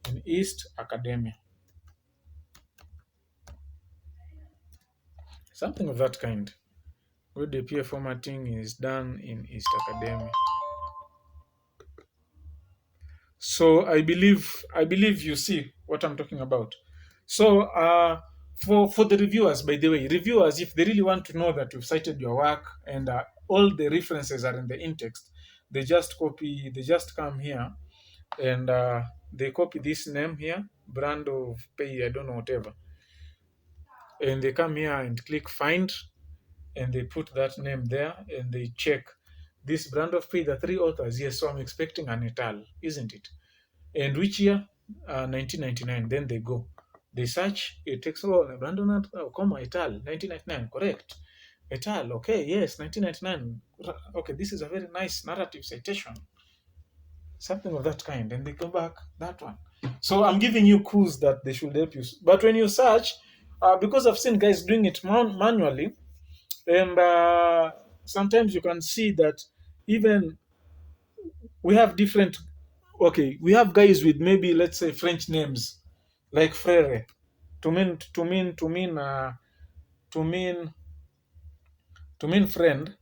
in East Academia, something of that kind. Good APA formatting is done in East Academia. So I believe you see what I'm talking about. So for the reviewers, by the way, reviewers, if they really want to know that you've cited your work and all the references are in the in-text, they just come here and they copy this name here, brand of pay, I don't know, whatever, and they come here and click find, and they put that name there, and they check this brand of pay, the three authors. Yes, so I'm expecting an et al, isn't it? And which year? 1999. Then they go. They search. It takes Brandon, comma, et al. 1999. Correct. Et al. Okay. Yes. 1999. Okay. This is a very nice narrative citation. Something of that kind. And they come back. That one. So I'm giving you clues that they should help you. But when you search, because I've seen guys doing it manually, and sometimes you can see that even we have different. Okay, we have guys with maybe, let's say, French names like frere, to mean friend.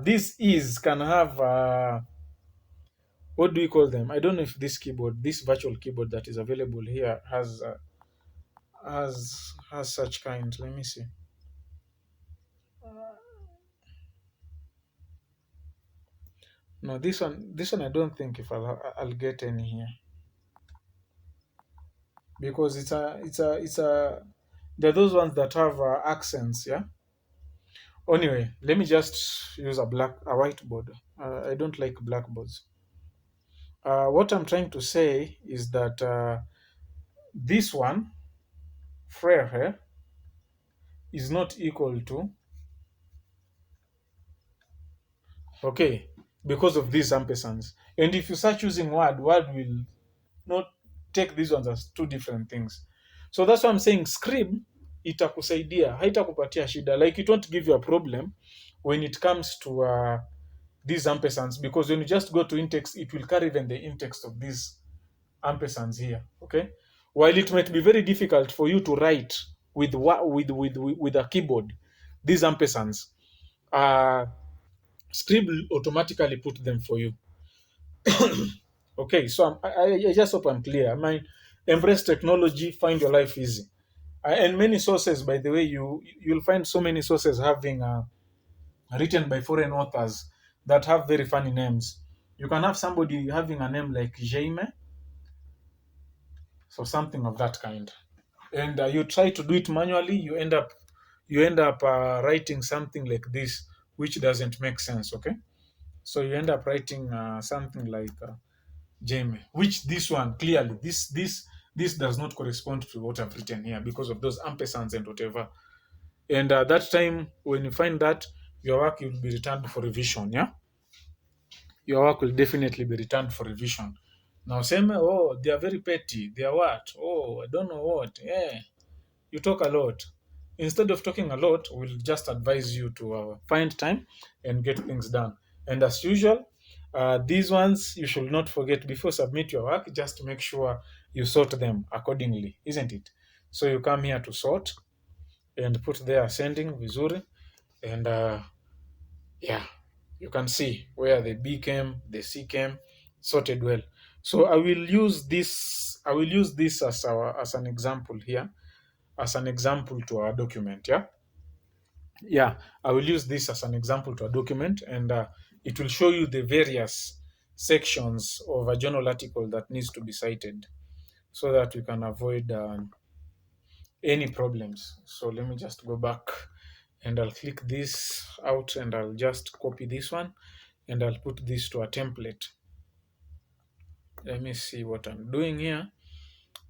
This is can have what do we call them? I don't know if this virtual keyboard that is available here has such kind. Let me see. No, this one I don't think if I'll get any here, because it's a they're those ones that have accents, yeah. Anyway, let me just use a whiteboard. I don't like blackboards. What I'm trying to say is that this one, frère, is not equal to, okay, because of these ampersands. And if you start using word will not take these ones as two different things. So that's why I'm saying script itakusaidia, haitakupatia shida. Like it won't give you a problem when it comes to these ampersands, because when you just go to in-text, it will carry even the in-text of these ampersands here. Okay. While it might be very difficult for you to write with with a keyboard, these ampersands, uh, script will automatically put them for you. Okay, so I just hope I'm clear. I mean, embrace technology, find your life easy. And many sources, by the way, you'll find so many sources having written by foreign authors that have very funny names. You can have somebody having a name like Jaime, so something of that kind, and you try to do it manually. You end up writing something like this, which doesn't make sense. Okay, so you end up writing something like Jamie, which this one clearly this does not correspond to what I've written here because of those ampersands and whatever. And that time when you find that, your work will be returned for revision. Yeah, your work will definitely be returned for revision. Now, same, oh, they are very petty. They are what? Oh, I don't know what. Yeah, you talk a lot. Instead of talking a lot, we'll just advise you to find time and get things done. And as usual, these ones you should not forget before submit your work. Just make sure you sort them accordingly, isn't it? So you come here to sort and put there ascending vizuri, and yeah, you can see where the B came, the C came, sorted well. So I will use this. I will use this as an example here, as an example to our document. Yeah, I will use this as an example to a document, and it will show you the various sections of a journal article that needs to be cited so that we can avoid any problems. So let me just go back and I'll click this out and I'll just copy this one and I'll put this to a template. Let me see what I'm doing here.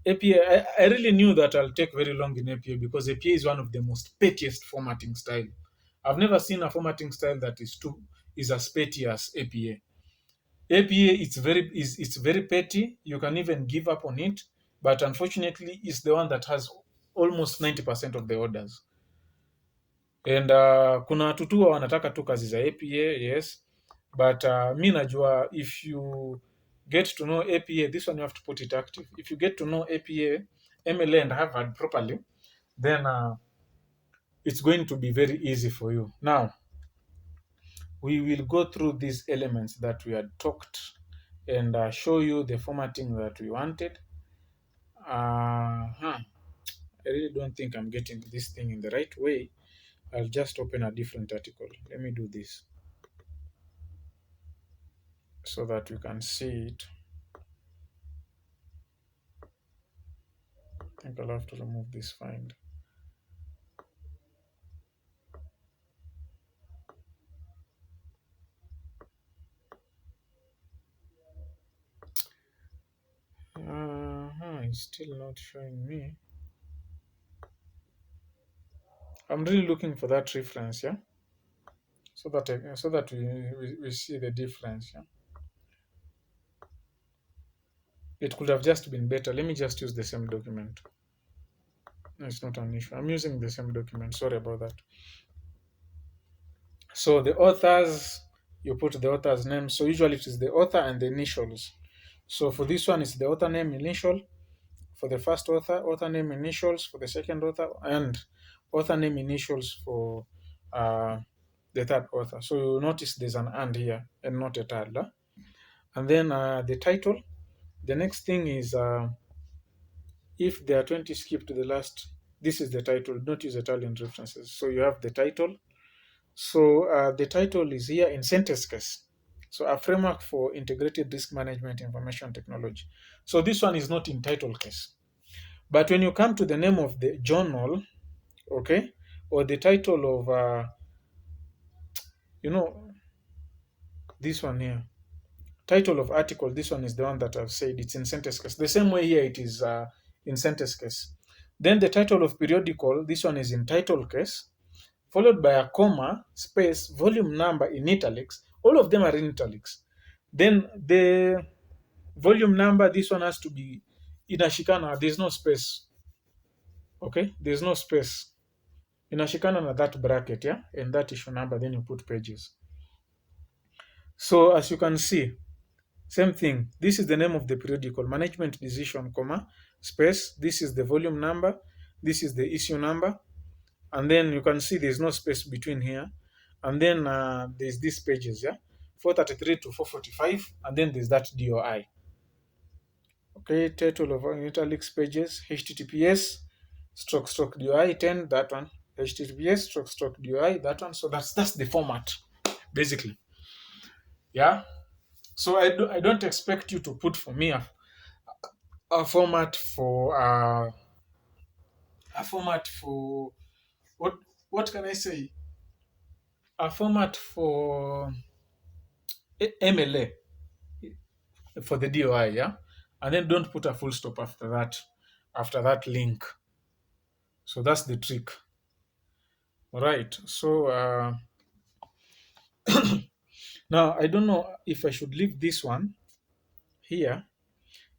APA, I really knew that I'll take very long in APA because APA is one of the most pettiest formatting style. I've never seen a formatting style that is as petty as APA. APA it's very petty. You can even give up on it, but unfortunately, it's the one that has almost 90% of the orders. And kuna watu tu wanataka tu kazi za APA, yes, but mi najua if you get to know APA, this one you have to put it active. If you get to know APA, MLA and Harvard properly, then it's going to be very easy for you. Now, we will go through these elements that we had talked and show you the formatting that we wanted. I really don't think I'm getting this thing in the right way. I'll just open a different article. Let me do this so that you can see it. I think I'll have to remove this find. It's still not showing me. I'm really looking for that reference, yeah, so that we see the difference, yeah. It could have just been better. Let me just use the same document. No, it's not an issue. I'm using the same document. Sorry about that. So the authors, you put the author's name. So usually it is the author and the initials. So for this one, it's the author name initial. For the first author, author name initials. For the second author, and author name initials for the third author. So you notice there's an and here and not a third. Huh? And then the title. The next thing is if there are 20 skip to the last, this is the title. Don't use Italian references. So you have the title. So the title is here in sentence case. So a framework for integrated risk management information technology. So this one is not in title case. But when you come to the name of the journal, okay, or the title of, you know, This one here. Title of article, this one is the one that I've said, it's in sentence case. The same way here it is in sentence case. Then the title of periodical, this one is in title case, followed by a comma, space, volume number in italics. All of them are in italics. Then the volume number, this one has to be inashikana, there's no space. Okay, there's no space. Inashikana na that bracket, yeah, and that issue number, then you put pages. So as you can see, same thing. This is the name of the periodical, management decision, comma, space. This is the volume number. This is the issue number. And then you can see there's no space between here. And then there's these pages, yeah, 433 to 445. And then there's that DOI. Okay, title of italics pages, HTTPS, stroke DOI 10, that one. HTTPS, stroke DOI, that one. So that's the format, basically. Yeah. So I don't expect you to put for me a format for what can I say? A format for MLA for the DOI, yeah, and then don't put a full stop after that link. So that's the trick. All right. So now I don't know if I should leave this one here.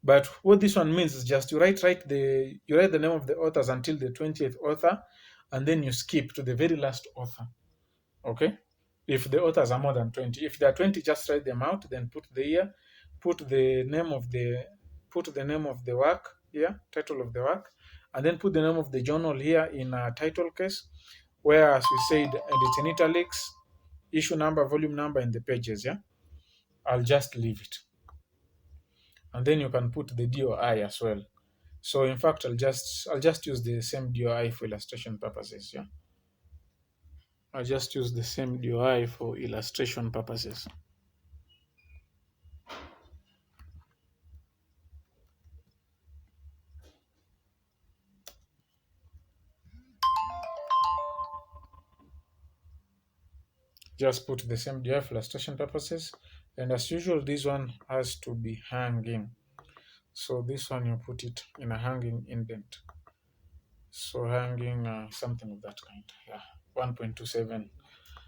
But what this one means is just you write the name of the authors until the 20th author, and then you skip to the very last author. Okay? If the authors are more than 20. If there are 20, just write them out, then put the year, put the name of the work here, title of the work, and then put the name of the journal here in a title case, where as we said, and it's in italics, issue number, volume number, and the pages, yeah? I'll just leave it. And then you can put the DOI as well. So in fact, I'll just use the same DOI for illustration purposes. Yeah, I'll just use the same DOI for illustration purposes. Just put the same DOI for illustration purposes, and as usual, this one has to be hanging. So this one you put it in a hanging indent. So hanging something of that kind. Yeah, 1.27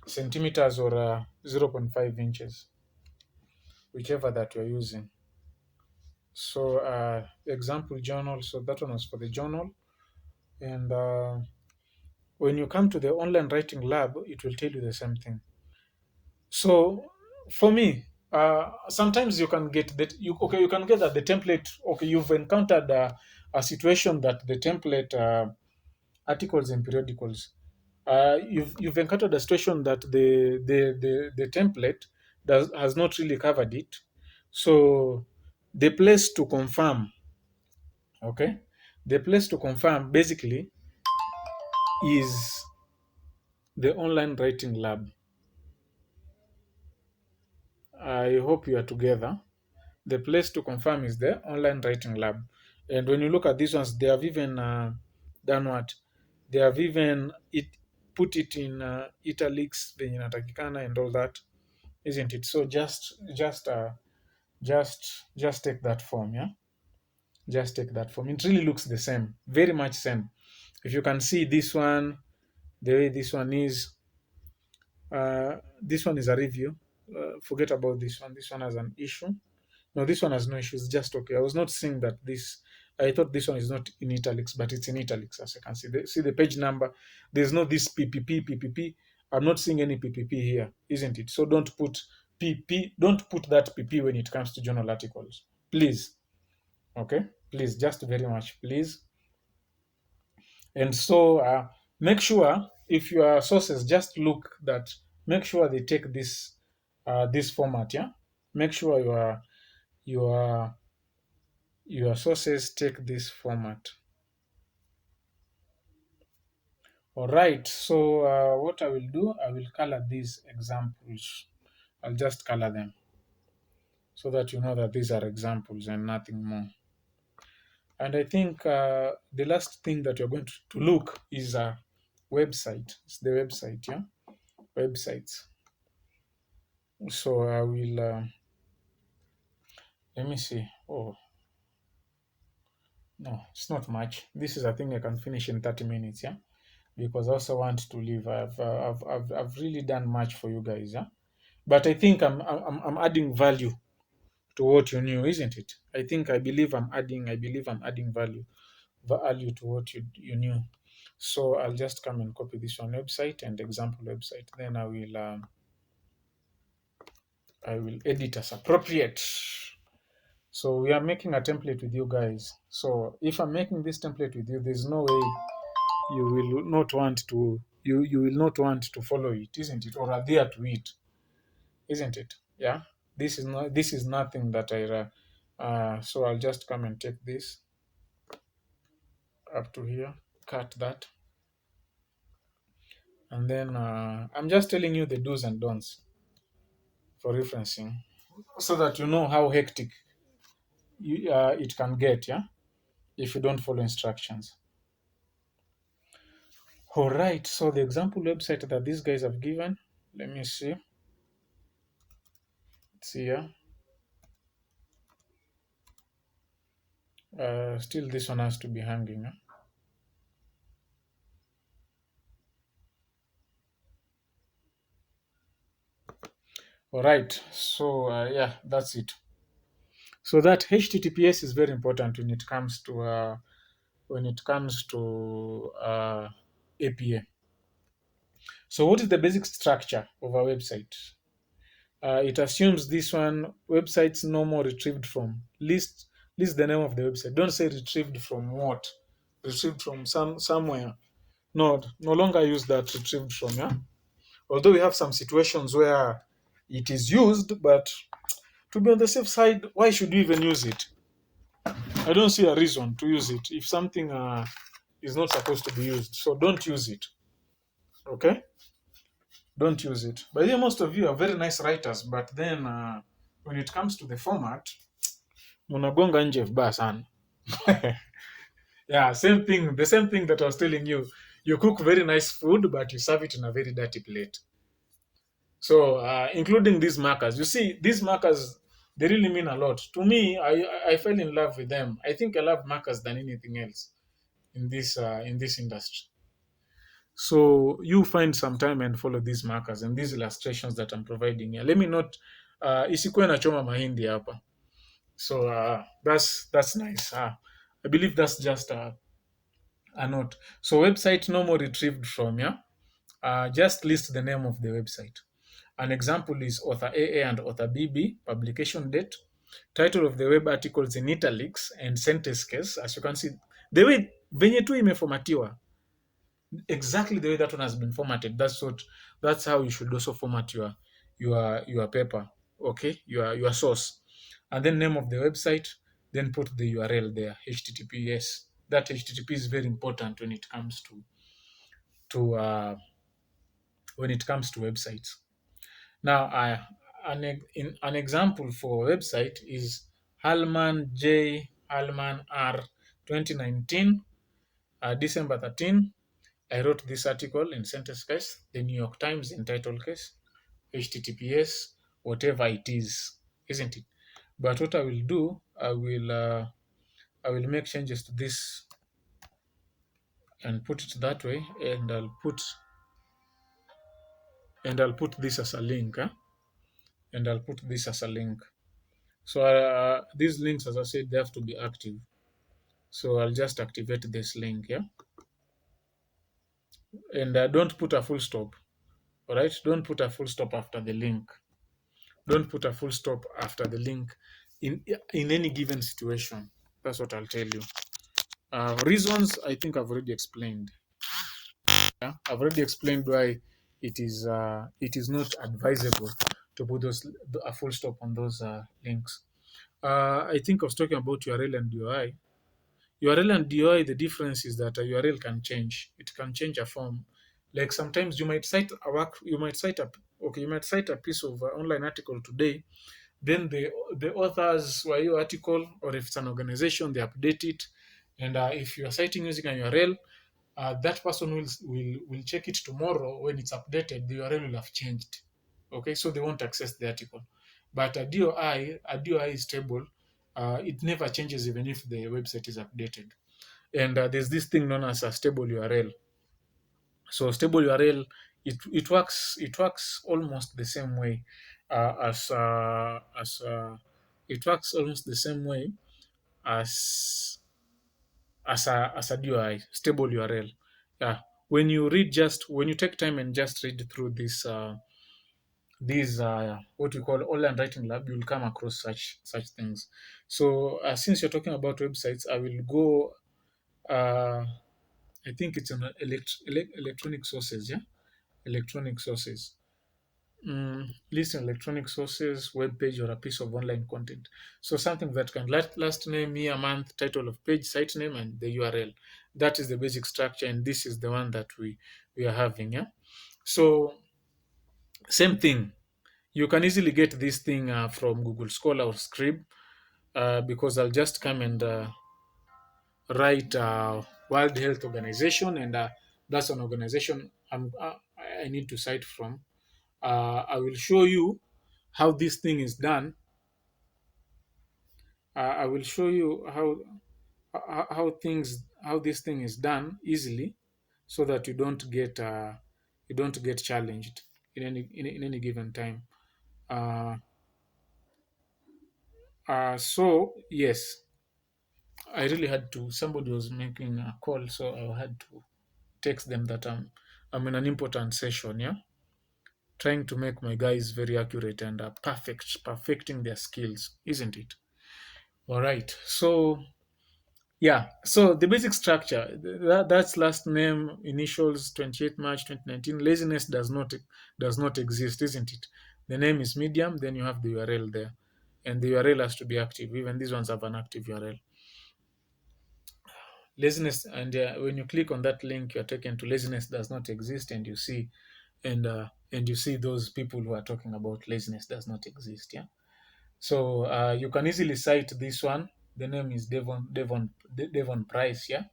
centimeters or 0.5 inches, whichever that you're using. So example journal, so that one was for the journal. And when you come to the online writing lab, it will tell you the same thing. So for me, sometimes you can get that you can get that the template, okay, you've encountered a situation that the template articles and periodicals, you've encountered a situation that the template has not really covered it. So the place to confirm, okay, the place to confirm basically is the online writing lab. I hope you are together. The place to confirm is the online writing lab. And when you look at these ones, they have even done what? They have even put it in italics, the inatakikana and all that, isn't it? So just take that form, yeah. Just take that form. It really looks the same, very much same. If you can see this one, the way this one is a review. Forget about this one. This one has an issue. No, this one has no issues. Just okay. I was not saying that this. I thought this one is not in italics, but it's in italics, as you can see. See the page number. There's no this PPP. I'm not seeing any PPP here, isn't it? So don't put PP. Don't put that PP when it comes to journal articles, please. Okay, please, just very much, please. And so make sure if your sources, just look that, make sure they take this format, yeah. Make sure your sources take this format. All right. So what I will do, I will color these examples. I'll just color them so that you know that these are examples and nothing more. And I think the last thing that you're going to look is a website. It's the website, yeah? Websites. So I will, let me see. Oh, no, it's not much. This is a thing I can finish in 30 minutes, yeah? Because I also want to leave. I've really done much for you guys, yeah? But I think I'm adding value to what you knew, isn't it? I believe I'm adding value to what you knew. So I'll just come and copy this one website and example website. Then I will edit as appropriate. So we are making a template with you guys. So if I'm making this template with you, there's no way you will not want to follow it, isn't it? Or adhere to it, isn't it? Yeah. This is nothing that so I'll just come and take this up to here, cut that, and then I'm just telling you the do's and don'ts for referencing, so that you know how hectic it can get, yeah, if you don't follow instructions. All right, so the example website that these guys have given, let me see. It's here. Still, this one has to be hanging. Huh? All right, so yeah, that's it. So that HTTPS is very important when it comes to APA. So what is the basic structure of a website? It assumes this one websites no more retrieved from. List the name of the website. Don't say retrieved from what. Retrieved from somewhere. No longer use that retrieved from. Yeah. Although we have some situations where it is used, but to be on the safe side, why should you even use it? I don't see a reason to use it if something is not supposed to be used. So don't use it. Okay? Don't use it. But yeah, most of you are very nice writers, but then when it comes to the format, munagonga nje vibaya sana. Yeah, same thing. The same thing that I was telling you. You cook very nice food, but you serve it in a very dirty plate. So, including these markers, you see, these markers, they really mean a lot to me. I fell in love with them. I think I love markers than anything else in this industry. So you find some time and follow these markers and these illustrations that I'm providing here. Let me not isikuwe na choma mahindi hapa. So that's nice. I believe that's just a note. So website no more retrieved from, yeah. Just list the name of the website. An example is author AA and author BB, publication date, title of the web articles in italics, and sentence case. As you can see, the way venye tu imefomatiwa, exactly the way that one has been formatted. That's how you should also format your paper. Okay, your source, and then name of the website. Then put the URL there. HTTPS. That HTTP is very important to when it comes to websites. Now, an example for a website is Hallman J. Hallman R. 2019, December 13. I wrote this article in sentence case, the New York Times in title case, HTTPS, whatever it is, isn't it? But what I will do, I will make changes to this and put it that way, and I'll put this as a link, huh? And I'll put this as a link. So these links, as I said, they have to be active. So I'll just activate this link, yeah? And don't put a full stop, all right? Don't put a full stop after the link. Don't put a full stop after the link in any given situation. That's what I'll tell you. Reasons, I think I've already explained. Yeah? I've already explained why it is not advisable to put a full stop on those links. I think I was talking about URL and DOI. URL and DOI, the difference is that a URL can change. It can change a form. Like sometimes you might cite you might cite a piece of online article today. Then the authors were your article, or if it's an organization, they update it. And if you are citing using a URL, that person will check it tomorrow when it's updated. The URL will have changed. Okay, so they won't access the article. But a DOI is stable. It never changes even if the website is updated. And there's this thing known as a stable URL. So stable URL, it works almost the same way as it works almost the same way as as a DOI, stable URL. Yeah. When you take time and just read through these what we call online writing lab, you'll come across such things. So since you're talking about websites, I will go. I think it's an electronic sources. Yeah, electronic sources. List electronic sources, web page, or a piece of online content. So something that can last name, year, month, title of page, site name, and the URL. That is the basic structure, and this is the one that we are having. Yeah. So same thing. You can easily get this thing from Google Scholar or Scribe, because I'll just come and write World Health Organization, and that's an organization I need to cite from. I will show you how this thing is done. I will show you how this thing is done easily, so that you don't get challenged in any given time. Uh, so yes, I really had to. Somebody was making a call, so I had to text them that I'm in an important session. Yeah, trying to make my guys very accurate and perfecting their skills, isn't it? All right. So yeah. So the basic structure, that's last name, initials, 28 March 2019. Laziness does not exist, isn't it? The name is medium. Then you have the URL there, and the URL has to be active. Even these ones have an active URL. Laziness, and when you click on that link, you're taken to laziness does not exist, and you see those people who are talking about laziness does not exist. Yeah. So you can easily cite this one. The name is Devon Price. Yeah.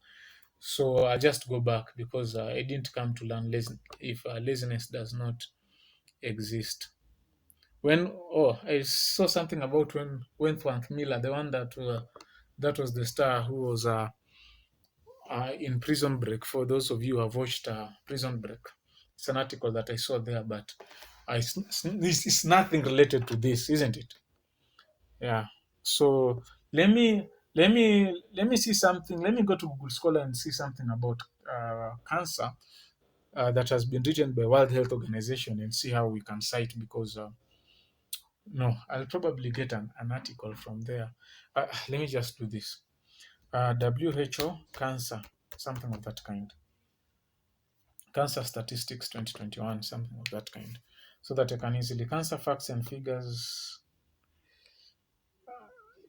So I just go back because I didn't come to learn if laziness does not exist. I saw something about when Wentworth Miller, the one that was the star who was in Prison Break. For those of you who have watched Prison Break, it's an article that I saw there, but this is nothing related to this, isn't it? Yeah. So let me see something. Let me go to Google Scholar and see something about cancer that has been written by World Health Organization, and see how we can cite, because no, I'll probably get an article from there. Let me just do this. WHO cancer, something of that kind. Cancer statistics 2021, something of that kind, so that I can easily cancer facts and figures.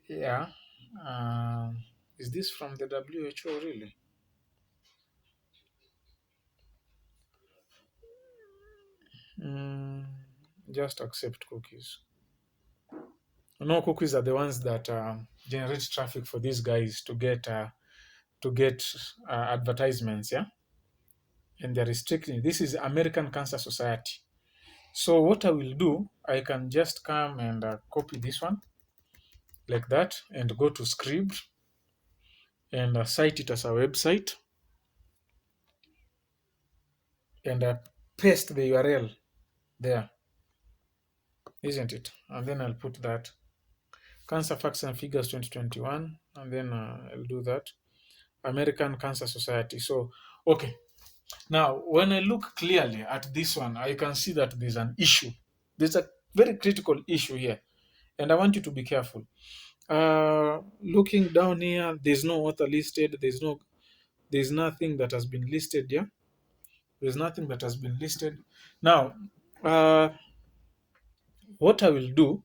Yeah. Is this from the WHO really? Mm, just accept cookies. No, cookies are the ones that generate traffic for these guys to get advertisements. Yeah, and they're restricting. This is American Cancer Society. So what I will do, I can just come and copy this one like that, and go to Scribe and cite it as a website, and paste the URL there, isn't it? And then I'll put that Cancer Facts and Figures 2021, and then I'll do that. American Cancer Society. So, okay. Now, when I look clearly at this one, I can see that there's an issue. There's a very critical issue here, and I want you to be careful. Looking down here, there's no author listed. There's nothing that has been listed here. There's nothing that has been listed. Now, uh, what I will do,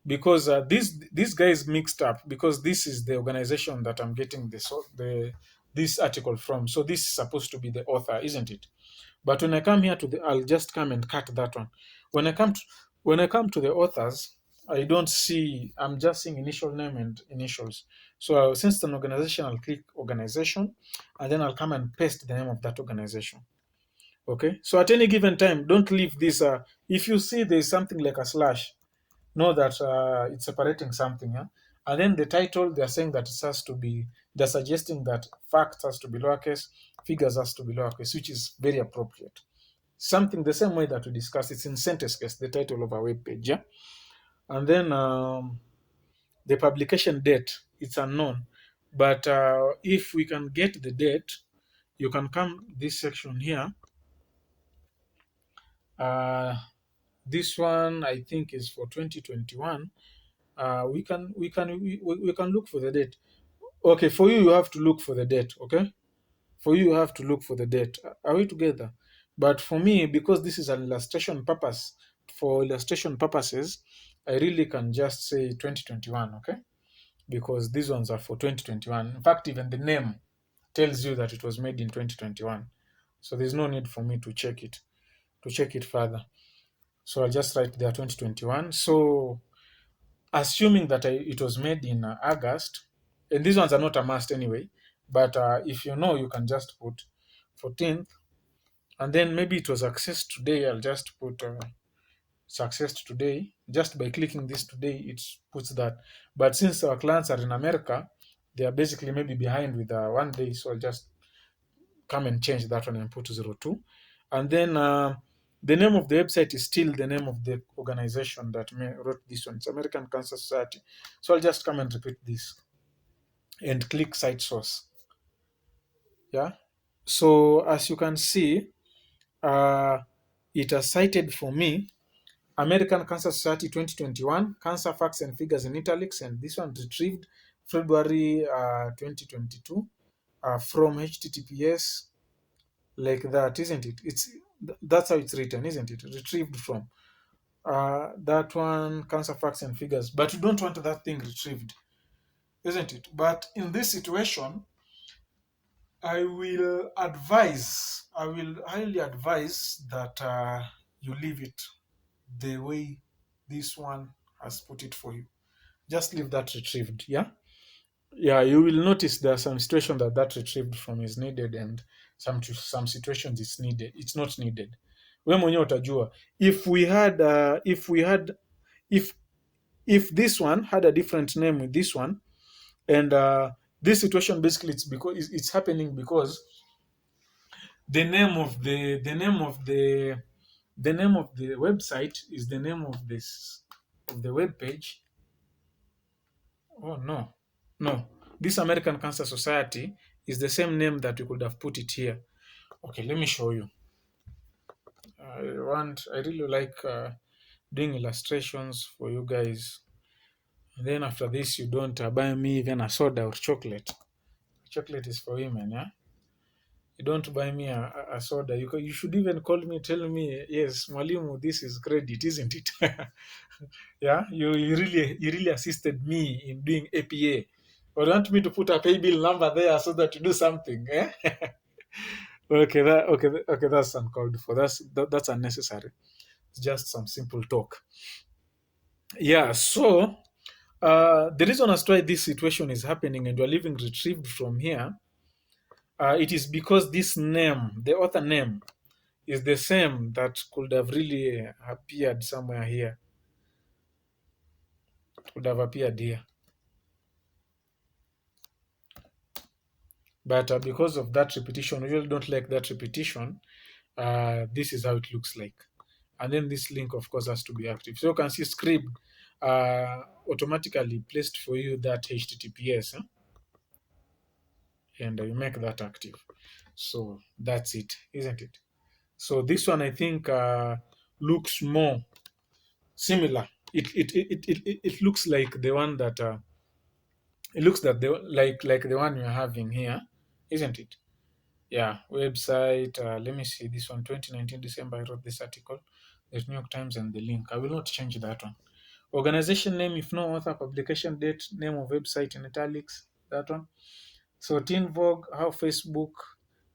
because these guys mixed up, because this is the organization that I'm getting this article from. So this is supposed to be the author, isn't it? But when I come here I'll just come and cut that one. When I come to the authors, I don't see. I'm just seeing initial name and initials. So since it's an organization, I'll click organization, and then I'll come and paste the name of that organization. Okay, so at any given time, don't leave this. If you see there's something like a slash, know that it's separating something. Yeah? And then the title, they're saying that it has to be, they're suggesting that facts has to be lowercase, figures has to be lowercase, which is very appropriate. Something the same way that we discussed, it's in sentence case, the title of our web page. Yeah? And then the publication date, it's unknown. But if we can get the date, you can come this section here. Uh, this one I think is for 2021. We can look for the date. Okay, for you have to look for the date. Okay, for you have to look for the date. Are we together? But for me, because this is an illustration purpose, for illustration purposes, I really can just say 2021. Okay, because these ones are for 2021. In fact, even the name tells you that it was made in 2021. So there's no need for me to check it further. So I'll just write there 2021. So assuming that it was made in August, and these ones are not a must anyway, but if you know, you can just put 14th, and then maybe it was accessed today. I'll just put it's accessed today. Just by clicking this today, it puts that. But since our clients are in America, they are basically maybe behind with 1 day, so I'll just come and change that one and put 02. And then the name of the website is still the name of the organization that wrote this one. It's American Cancer Society. So I'll just come and repeat this and click cite source. Yeah. So as you can see, it has cited for me American Cancer Society 2021, cancer facts and figures in italics, and this one retrieved February 2022 from HTTPS, like that, isn't it? That's how it's written, isn't it? Retrieved from that one, cancer facts and figures. But you don't want that thing retrieved, isn't it? But in this situation, I will highly advise that you leave it the way this one has put it for you. Just leave that retrieved, yeah? Yeah, you will notice there are some situations that retrieved from is needed, and some situations it's not needed. We mwenyewe utajua. If this one had a different name with this one, and this situation basically it's because it's happening because the name of the website is the name of the web page. Oh no, no. This American Cancer Society is the same name that we could have put it here. Okay, let me show you. I really like doing illustrations for you guys. And then after this, you don't buy me even a soda or chocolate. Chocolate is for women, yeah? You don't buy me a soda. You should even call me, tell me, yes, Mwalimu, this is credit, isn't it? Yeah, you really assisted me in doing APA. Or you want me to put a pay bill number there so that you do something? Eh? Okay, that's uncalled for. That's unnecessary. It's just some simple talk. Yeah, so the reason as to why this situation is happening and you're leaving retrieved from here, it is because this name, the author name, is the same that could have really appeared somewhere here. Could have appeared here. But because of that repetition, we really don't like that repetition. This is how it looks like. And then this link, of course, has to be active. So you can see script automatically placed for you that HTTPS. And you make that active. So that's it, isn't it? So this one, I think, looks more similar. It looks like the one that it looks that like the one you're having here, isn't it? Yeah, website. Let me see this one. 2019 December. I wrote this article. There's New York Times and the link. I will not change that one. Organization name, if no author, publication date, name of website in italics. That one. So Teen Vogue, how Facebook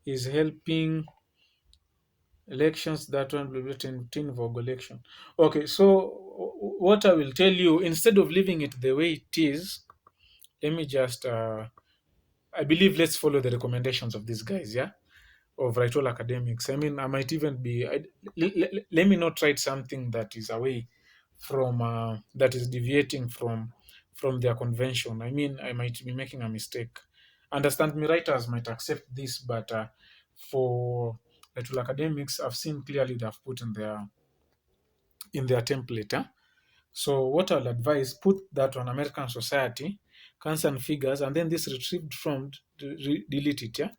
is helping elections. That one will be Teen Vogue election. Okay, so what I will tell you, instead of leaving it the way it is, let me just I believe let's follow the recommendations of these guys, yeah? of WriteALL academics. I mean, I might even be. Let me not write something that is away from that is deviating from their convention. I mean, I might be making a mistake. Understand me, writers might accept this, but for WriteALL academics, I've seen clearly they've put in their template. So what I'll advise, put that on American Society, Cancer and Figures, and then this retrieved from, delete it, yeah?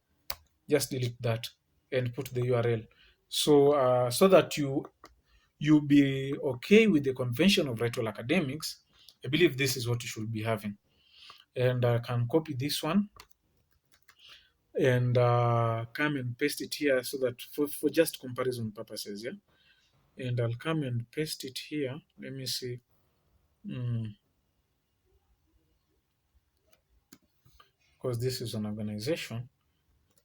Just delete that and put the URL. So so that you be okay with the convention of WriteALL academics, I believe this is what you should be having. And I can copy this one and come and paste it here so that for just comparison purposes, yeah? And I'll come and paste it here. Let me see. Because this is an organization.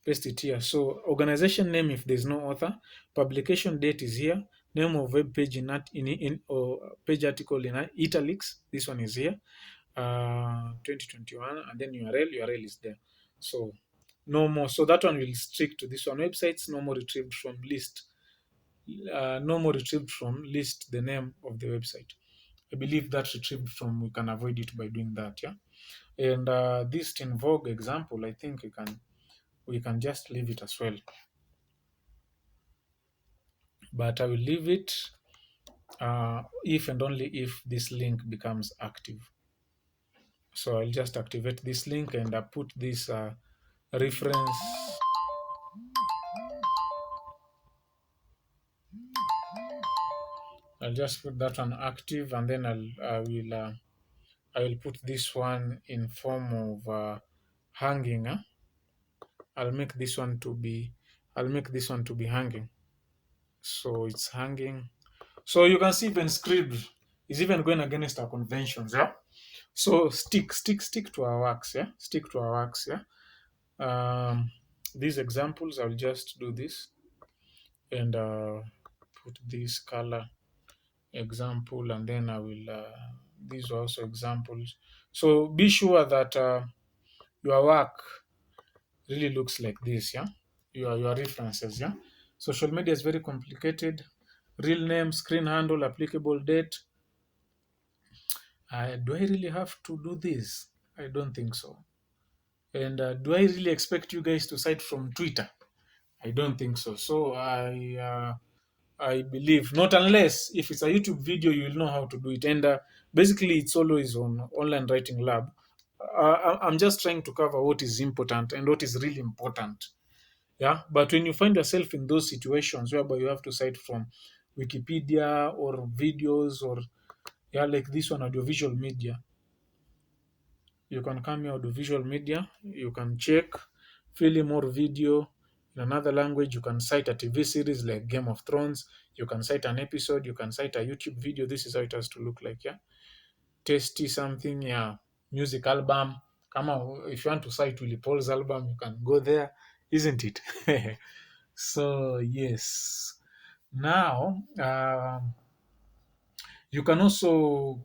Paste it here. So organization name if there's no author, publication date is here, name of web page in or page article in italics. This one is here, 2021, and then URL is there. So no more. So that one will stick to this one. Websites no more retrieved from list. No more retrieved from list the name of the website. I believe that retrieved from we can avoid it by doing that. Yeah. And this in Vogue example, I think we can just leave it as well. But I will leave it if and only if this link becomes active. So I'll just activate this link and I put this reference. I'll just put that one active, and then I will put this one in form of hanging. I'll make this one to be hanging. So it's hanging. So you can see even script is even going against our conventions, yeah. So stick to our works, yeah. Stick to our works, yeah. These examples, I'll just do this and put this color example, and then I will. These are also examples. So be sure that your work really looks like this, yeah. Your references, yeah. Social media is very complicated. Real name, screen handle, applicable date. Do I really have to do this? I don't think so. And do I really expect you guys to cite from Twitter? I don't think so. So I believe not, unless if it's a YouTube video, you will know how to do it. And basically, it's always on Online Writing Lab. I'm just trying to cover what is important and what is really important. Yeah, but when you find yourself in those situations whereby you have to cite from Wikipedia or videos or yeah, like this one, audiovisual media, you can come here, audiovisual media, you can check film or video in another language. You can cite a TV series like Game of Thrones. You can cite an episode. You can cite a YouTube video. This is how it has to look like. Yeah, tasty something. Yeah, music album. Come on, if you want to cite Willie Paul's album, you can go there, isn't it? So yes. Now, you can also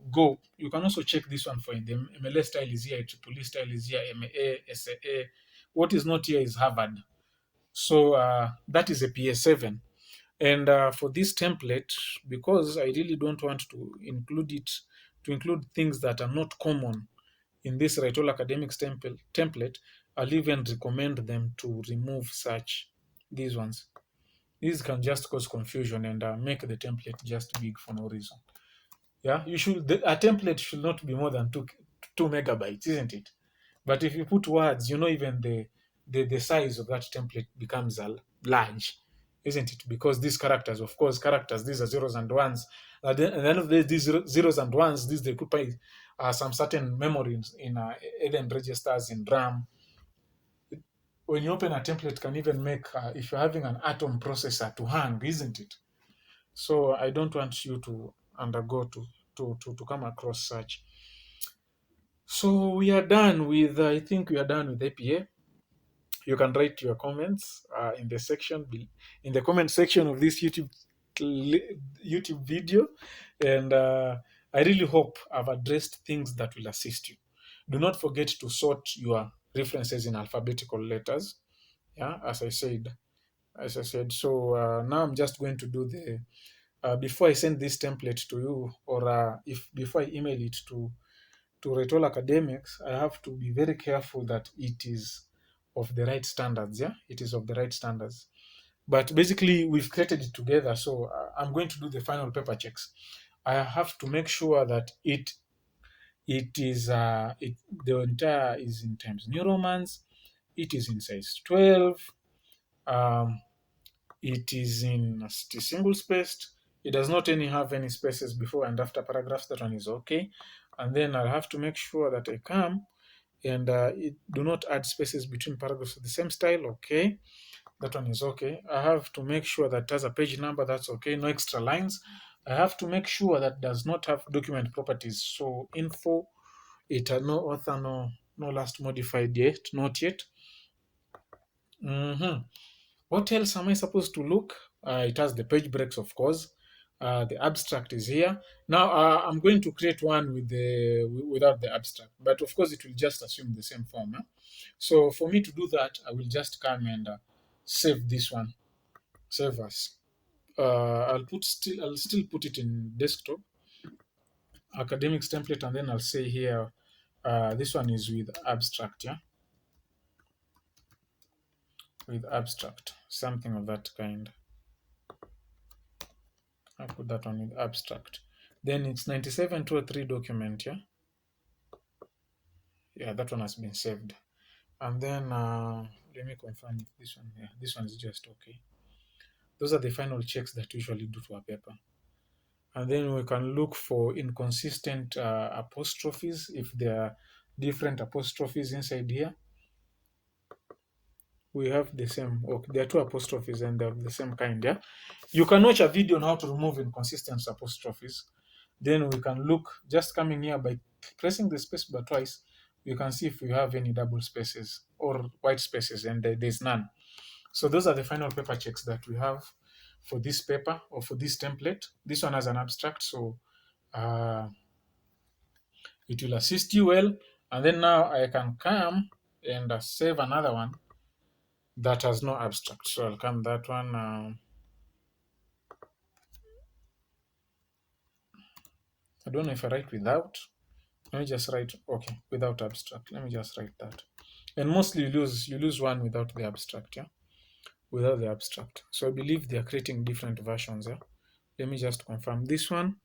check this one for the MLS style is here, Triple E style is here, MA, SAA. What is not here is Harvard. So that is a PS7. And for this template, because I really don't want to include things that are not common in this WriteALL Academics template, I'll even recommend them to remove these ones. These can just cause confusion and make the template just big for no reason. Yeah, a template should not be more than two megabytes, isn't it? But if you put words, even the size of that template becomes large, isn't it? Because these characters, of course, these are zeros and ones. At the end of the day, these zeros and ones, they occupy some certain memories in hidden registers in RAM. When you open a template, can even make if you're having an Atom processor to hang, isn't it? So I don't want you to undergo to come across such. So we are done with. I think we are done with APA. You can write your comments in the comment section of this YouTube video, and I really hope I've addressed things that will assist you. Do not forget to sort your references in alphabetical letters. Yeah, as I said, as I said. So now I'm just going to do the before I send this template to you, or if before I email it to WriteALL academics, I have to be very careful that it is of the right standards. Yeah, it is of the right standards. But basically, we've created it together. So I'm going to do the final paper checks. I have to make sure that it is the entire is in Times New Romans. It is in size 12. Um, it is in single spaced. It does not have any spaces before and after paragraphs. That one is okay. And then I'll have to make sure that I come and it do not add spaces between paragraphs of the same style. Okay, that one is okay. I have to make sure that it has a page number. That's okay. No extra lines. I have to make sure that does not have document properties. So info, it had no author, no last modified yet, not yet. What else am I supposed to look? It has the page breaks, of course. The abstract is here. Now I'm going to create one without the abstract, but of course it will just assume the same form. So for me to do that, I will just come and save this one. Save as. I'll still put it in desktop academics template, and then I'll say here this one is with abstract. Yeah, with abstract, something of that kind. I put that one with abstract. Then it's 9723 document, yeah? Yeah, that one has been saved. And then let me confirm if this one, yeah, this one is just okay. Those are the final checks that we usually do to a paper. And then we can look for inconsistent apostrophes if there are different apostrophes inside here. We have the same, okay, there are two apostrophes and they're the same kind, yeah? You can watch a video on how to remove inconsistent apostrophes. Then we can look, just coming here by pressing the space bar twice, we can see if we have any double spaces or white spaces, and there's none. So those are the final paper checks that we have for this paper or for this template. This one has an abstract, so it will assist you well. And then now I can come and save another one that has no abstract. So I'll come that one. I don't know if I write without. Let me just write, okay, without abstract. Let me just write that. And mostly you lose one without the abstract, yeah? Without the abstract. So I believe they are creating different versions, yeah? Let me just confirm. This one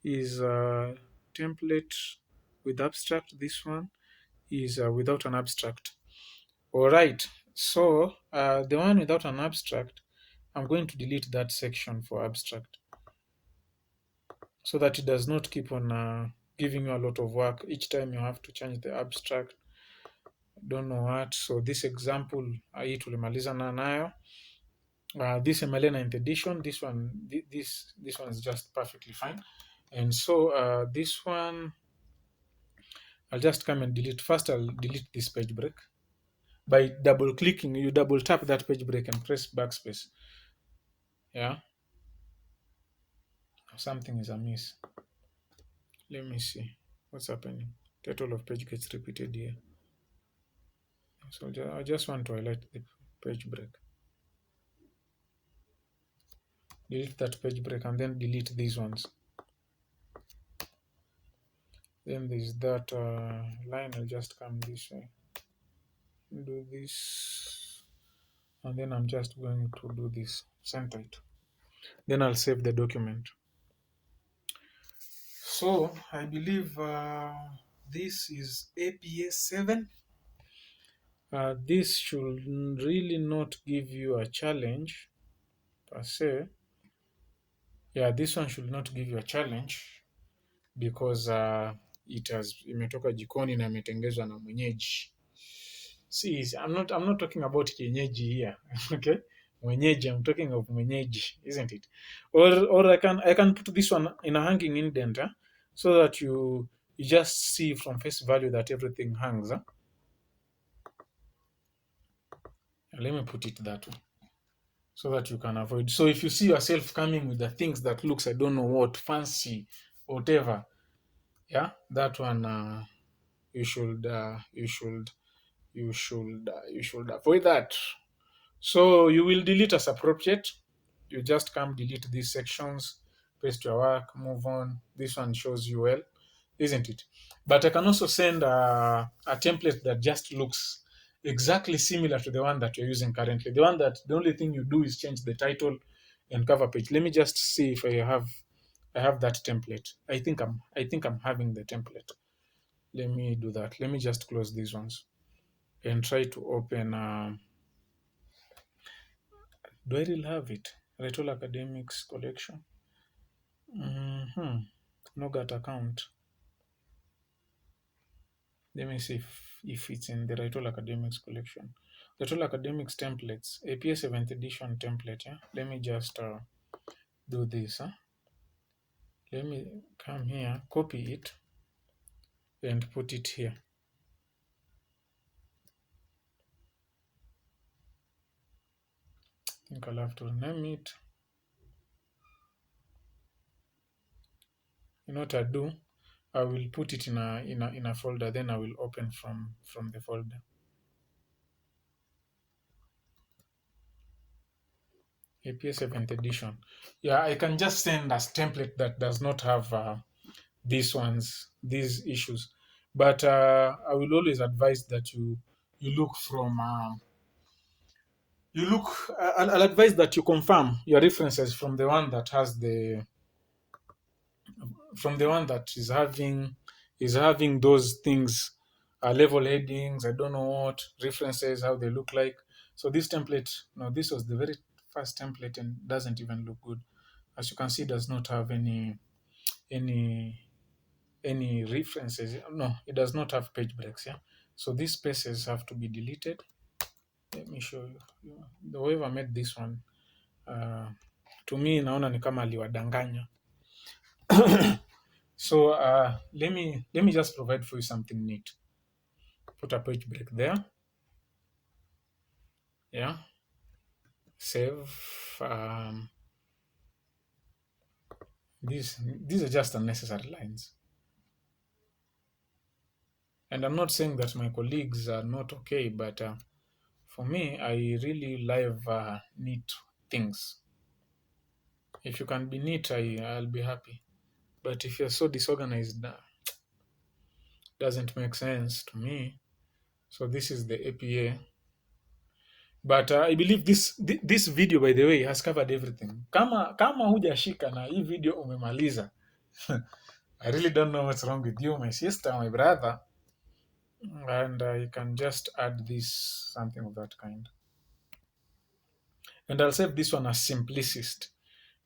is a template with abstract. This one is without an abstract. All right. So the one without an abstract, I'm going to delete that section for abstract so that it does not keep on giving you a lot of work. Each time you have to change the abstract. Don't know what. So this example hii tulimalizana nayo. This MLA 9th edition, this one is just perfectly fine. And so this one, I'll just come and delete. First, I'll delete this page break. By double clicking, you double tap that page break and press backspace. Yeah. Something is amiss. Let me see what's happening. Title of page gets repeated here. So I just want to highlight the page break. Delete that page break and then delete these ones. Then there's that line. I'll just come this way. Do this. And then I'm just going to do this. Center it. Then I'll save the document. So I believe this is APA 7. This should really not give you a challenge per se. Yeah, this one should not give you a challenge because imetoka jikoni na imetengezwa na mwenyeji. See, I'm not talking about kienyeji here. Okay? Mwenyeji, I'm talking of mwenyeji, isn't it? Or I can put this one in a hanging indent, so that you just see from face value that everything hangs. Let me put it that way, so that you can avoid. So if you see yourself coming with the things that looks, I don't know what, fancy, whatever, yeah, that one you should avoid that. So you will delete as appropriate. You just come delete these sections, paste your work, move on. This one shows you well, isn't it? But I can also send a template that just looks exactly similar to the one that you're using currently. The one that the only thing you do is change the title and cover page. Let me just see if I have that template. I think I'm having the template. Let me do that. Let me just close these ones and try to open. Do I really have it? WriteALL Academics collection. Nougat account. Let me see if it's in the WriteALL Academics collection. WriteALL Academics templates, APA 7th edition template. Yeah. Let me just do this. Let me come here, copy it, and put it here. I think I'll have to rename it. You know what I do? I will put it in a folder. Then I will open from the folder. APA 7th edition. Yeah, I can just send as template that does not have these issues. But I will always advise that you look from you look. I'll advise that you confirm your references from the one that has the from the one that is having those things, level headings. I don't know what references, how they look like. So this template, no, this was the very first template and doesn't even look good. As you can see, it does not have any any references. No, it does not have page breaks. Yeah, so these spaces have to be deleted. Let me show you. Whoever made this one, uh, to me naona ni kama aliwadanganya. So let me just provide for you something neat. Put a page break there. Yeah, save. These are just unnecessary lines. And I'm not saying that my colleagues are not okay, but for me, I really love neat things. If you can be neat, I'll be happy. But if you're so disorganized, doesn't make sense to me. So this is the APA. But I believe this video, by the way, has covered everything. Kama hujashika na hii video umemaliza, I really don't know what's wrong with you, my sister, my brother. And you can just add this, something of that kind. And I'll save this one as simplicist.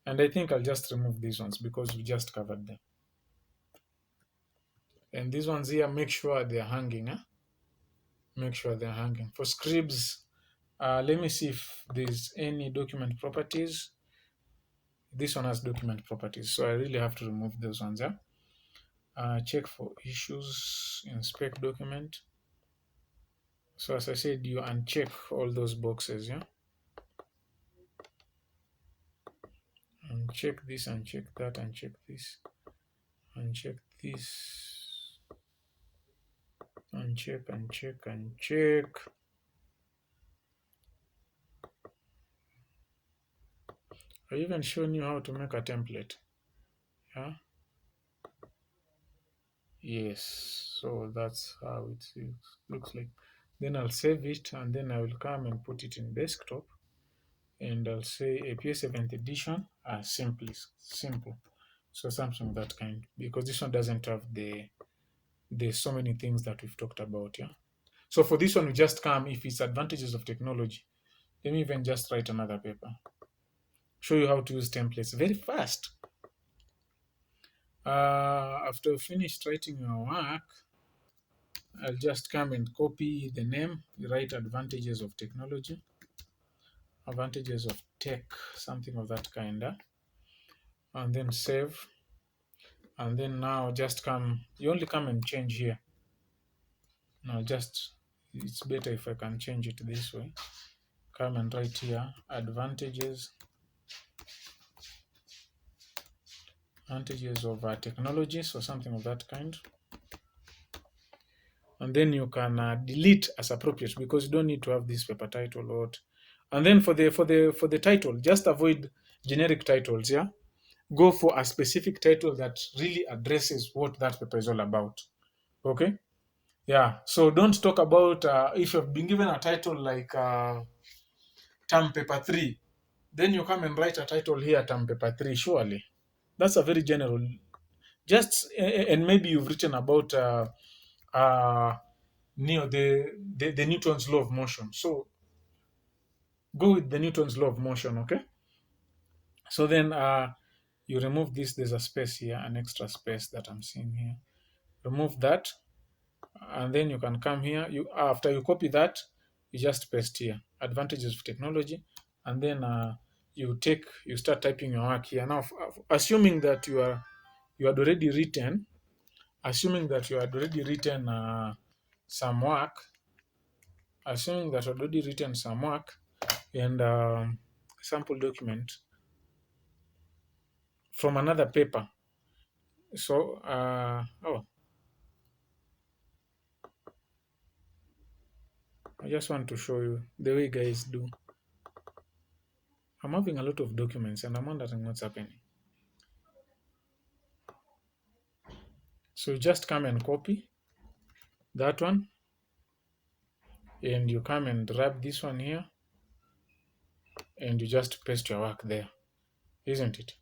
And I think I'll just remove these ones because we just covered them. And these ones here, make sure they're hanging. Make sure they're hanging. For scribs, let me see if there's any document properties. This one has document properties, so I really have to remove those ones. Check for issues, inspect document. So as I said, you uncheck all those boxes. Yeah, uncheck this, uncheck that, uncheck this, uncheck this, uncheck, uncheck, uncheck. I even shown you how to make a template. Yeah. Yes. So that's how it looks like. Then I'll save it, and then I will come and put it in desktop, and I'll say APA 7th edition. Simple. So something of that kind, because this one doesn't have the so many things that we've talked about. Yeah. So for this one, we just come, if it's advantages of technology, let me even just write another paper. Show you how to use templates very fast. After you finished writing your work, I'll just come and copy the name, write advantages of technology, advantages of tech, something of that kind, and then save. And then now just come, you only come and change here. Now it's better if I can change it this way. Come and write here, advantages of technologies or something of that kind. And then you can delete as appropriate, because you don't need to have this paper title or what. And then for the title, just avoid generic titles. Yeah, go for a specific title that really addresses what that paper is all about. Okay. Yeah. So don't talk about if you've been given a title like term paper 3, then you come and write a title here, term paper 3. Surely that's a very general. Just and maybe you've written about uh, the Newton's law of motion. So go with the Newton's law of motion. Okay. So then you remove this. There's a space here, an extra space that I'm seeing here. Remove that, and then you can come here. You after you copy that, you just paste here. Advantages of technology, and then you start typing your work here. Now, assuming that you had already written, some work, and sample document from another paper. So, I just want to show you the way guys do. I'm having a lot of documents and I'm wondering what's happening. So you just come and copy that one, and you come and grab this one here, and you just paste your work there, isn't it?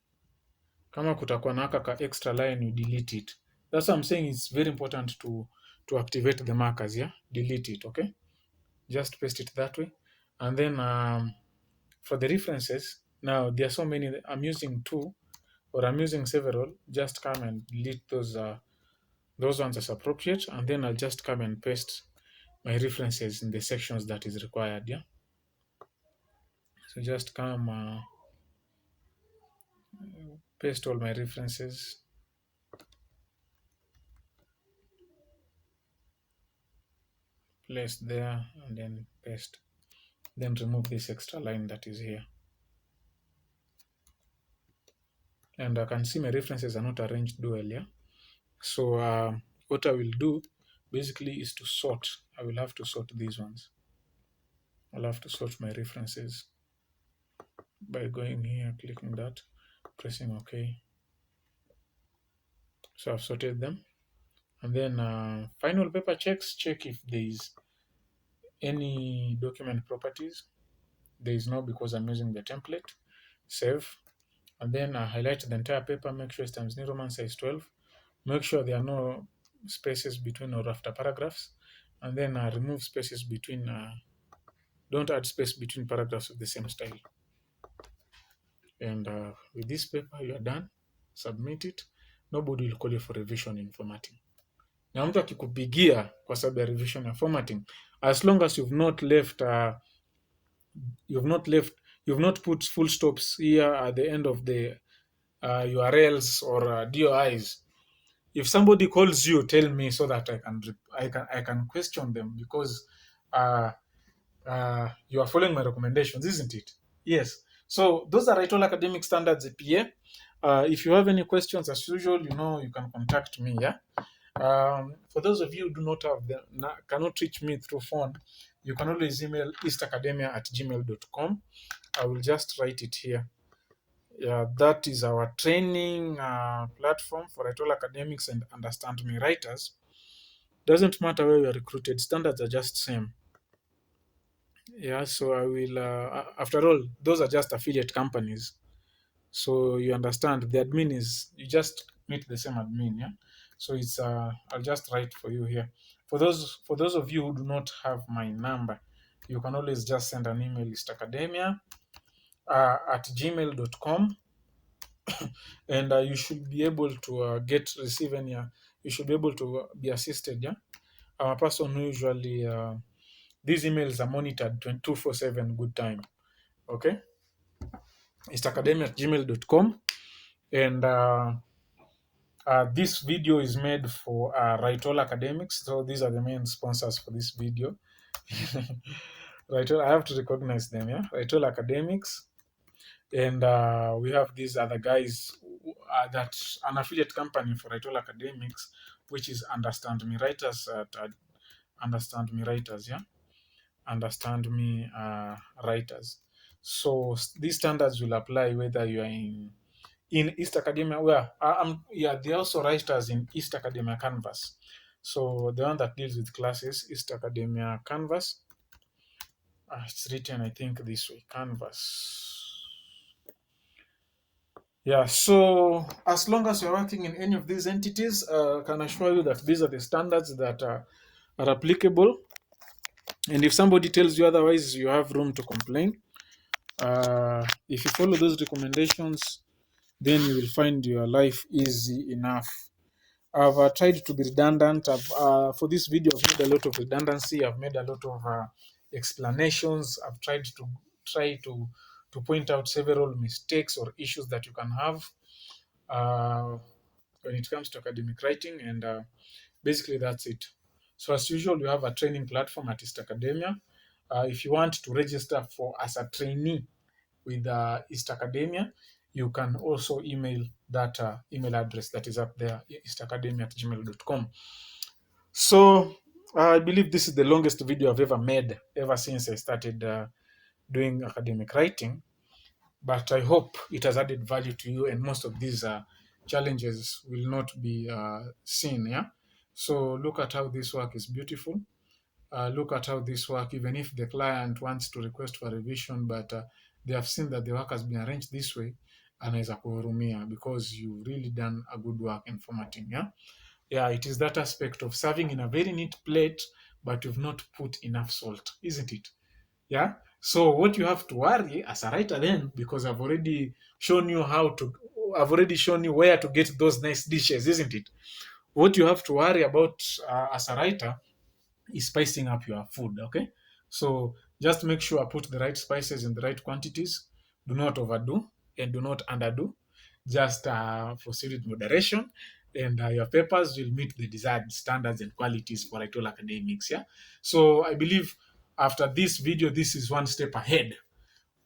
Kama kutakuwa na ka extra line, you delete it. That's what I'm saying. It's very important to activate the markers. Yeah, delete it. Okay, just paste it that way, and then for the references, now there are so many. I'm using two, or I'm using several. Just come and delete those ones as appropriate, and then I'll just come and paste my references in the sections that is required. Yeah, so just come paste all my references, place there, and then paste, then remove this extra line that is here, and I can see my references are not arranged well. Yeah, so what I will do basically is to sort. I will have to sort these ones. I'll have to sort my references by going here, clicking that, pressing OK. So I've sorted them. And then final paper checks, check if there is any document properties. There is no, because I'm using the template. Save. And then highlight the entire paper, make sure it's times New Roman size 12. Make sure there are no spaces between or after paragraphs. And then remove spaces between, don't add space between paragraphs of the same style. And with this paper, you are done. Submit it. Nobody will call you for revision in formatting. Na mtu akikupigia kwa sababu ya revision ya formatting, as long as you've not put full stops here at the end of the URLs or DOIs. If somebody calls you, tell me so that I can question them, because you are following my recommendations, isn't it? Yes. So those are WriteALL Academic Standards APA. If you have any questions, as usual, you can contact me. Yeah. For those of you who do not have cannot reach me through phone, you can always email eastacademia@gmail.com. I will just write it here. Yeah, that is our training platform for WriteALL academics and Understand Me writers. Doesn't matter where you are recruited, standards are just same. Yeah, so I will, after all, those are just affiliate companies. So you understand, the admin you just meet the same admin. Yeah. So it's, I'll just write for you here. For those of you who do not have my number, you can always just send an email, eastacademia@gmail.com, and you should be able to receive any. You should be able to be assisted. Yeah. I'm a person who usually these emails are monitored 24/7. Good time. Okay. eastacademia@gmail.com, and this video is made for WriteALL Academics. So these are the main sponsors for this video. WriteALL, I have to recognize them. Yeah, WriteALL Academics, and we have these other guys. That's an affiliate company for WriteALL Academics, which is Understand Me Writers at Understand Me Writers. Yeah. understand me, writers. So these standards will apply whether you are in East Academia. Where yeah, they also writers in East Academia Canvas. So the one that deals with classes, East Academia Canvas. It's written, I think, this way, Canvas. Yeah, so as long as you're working in any of these entities, I can assure you that these are the standards that are applicable. And if somebody tells you otherwise, you have room to complain. If you follow those recommendations, then you will find your life easy enough. I've tried to be redundant. For this video, I've made a lot of redundancy. I've made a lot of explanations. I've tried to point out several mistakes or issues that you can have uh, when it comes to academic writing, and basically that's it. So as usual, we have a training platform at East Academia. If you want to register for as a trainee with East Academia, you can also email that email address that is up there, eastacademia@gmail.com. So I believe this is the longest video I've ever made ever since I started doing academic writing. But I hope it has added value to you, and most of these challenges will not be seen. Yeah. So look at how this work is beautiful. Look at how this work, even if the client wants to request for revision, but they have seen that the work has been arranged this way, and as a kuhurumia, because you've really done a good work in formatting. Yeah. Yeah, it is that aspect of serving in a very neat plate, but you've not put enough salt, isn't it? Yeah. So what you have to worry as a writer then, because I've already shown you where to get those nice dishes, isn't it? What you have to worry about as a writer is spicing up your food. Okay. So just make sure I put the right spices in the right quantities. Do not overdo and do not underdo. Just proceed with moderation, and your papers will meet the desired standards and qualities for WriteALL academics. Yeah. So I believe after this video, this is one step ahead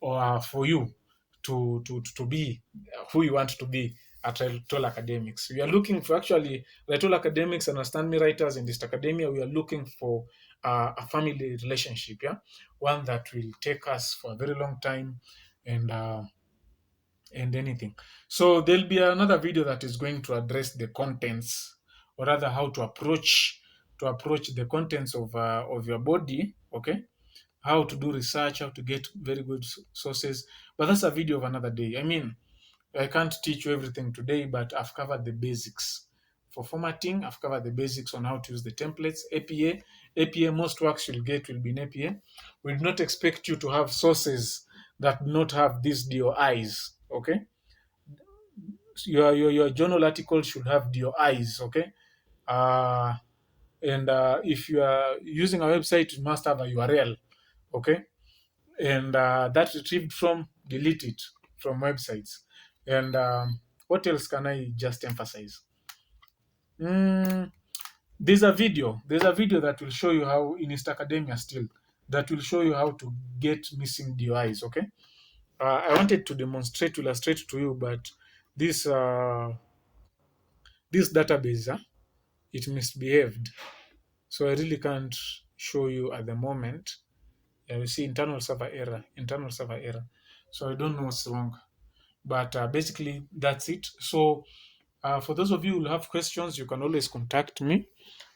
or for you to be who you want to be at WriteALL Academics. We are looking for actually WriteALL Academics and Understand Me Writers in this academia. We are looking for a family relationship, yeah, one that will take us for a very long time, and anything. So there'll be another video that is going to address the contents, or rather how to approach the contents of your body. Okay, how to do research, how to get very good sources. But that's a video of another day. I mean, I can't teach you everything today, but I've covered the basics. For formatting, I've covered the basics on how to use the templates. APA, most works you'll get will be in APA. We do not expect you to have sources that do not have these DOIs. Okay, so your journal article should have DOIs. Okay, uh, and if you are using a website, it must have a URL. Okay, and that retrieved from delete it from websites. And what else can I just emphasize? Mm, there's a video that will show you how in East Academia still, that will show you how to get missing DOIs. Okay, I wanted to demonstrate to illustrate to you, but this this database, it misbehaved, so I really can't show you at the moment. Yeah, you see internal server error, so I don't know what's wrong. But basically, that's it. So for those of you who have questions, you can always contact me.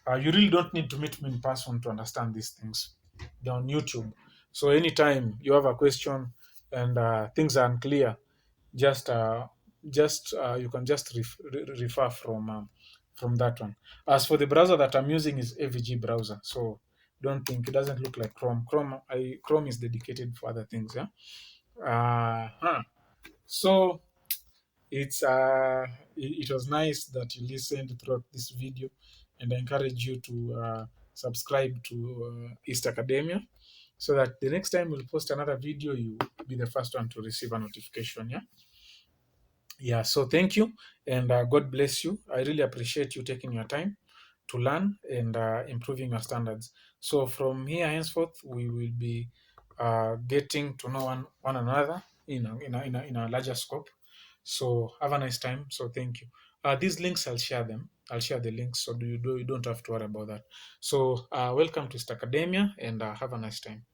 You really don't need to meet me in person to understand these things. They're on YouTube. So anytime you have a question and things are unclear, just you can just refer from that one. As for the browser that I'm using is AVG browser, so don't think it doesn't look like Chrome. Chrome is dedicated for other things. Yeah. So it was nice that you listened throughout this video, and I encourage you to subscribe to East Academia, so that the next time we'll post another video, you be the first one to receive a notification. Yeah. Yeah. So thank you, and God bless you. I really appreciate you taking your time to learn and improving your standards. So from here henceforth, we will be getting to know one another in a larger scope. So have a nice time. So thank you. These links, I'll share them. I'll share the links, so you don't have to worry about that. So welcome to Star Academia, and have a nice time.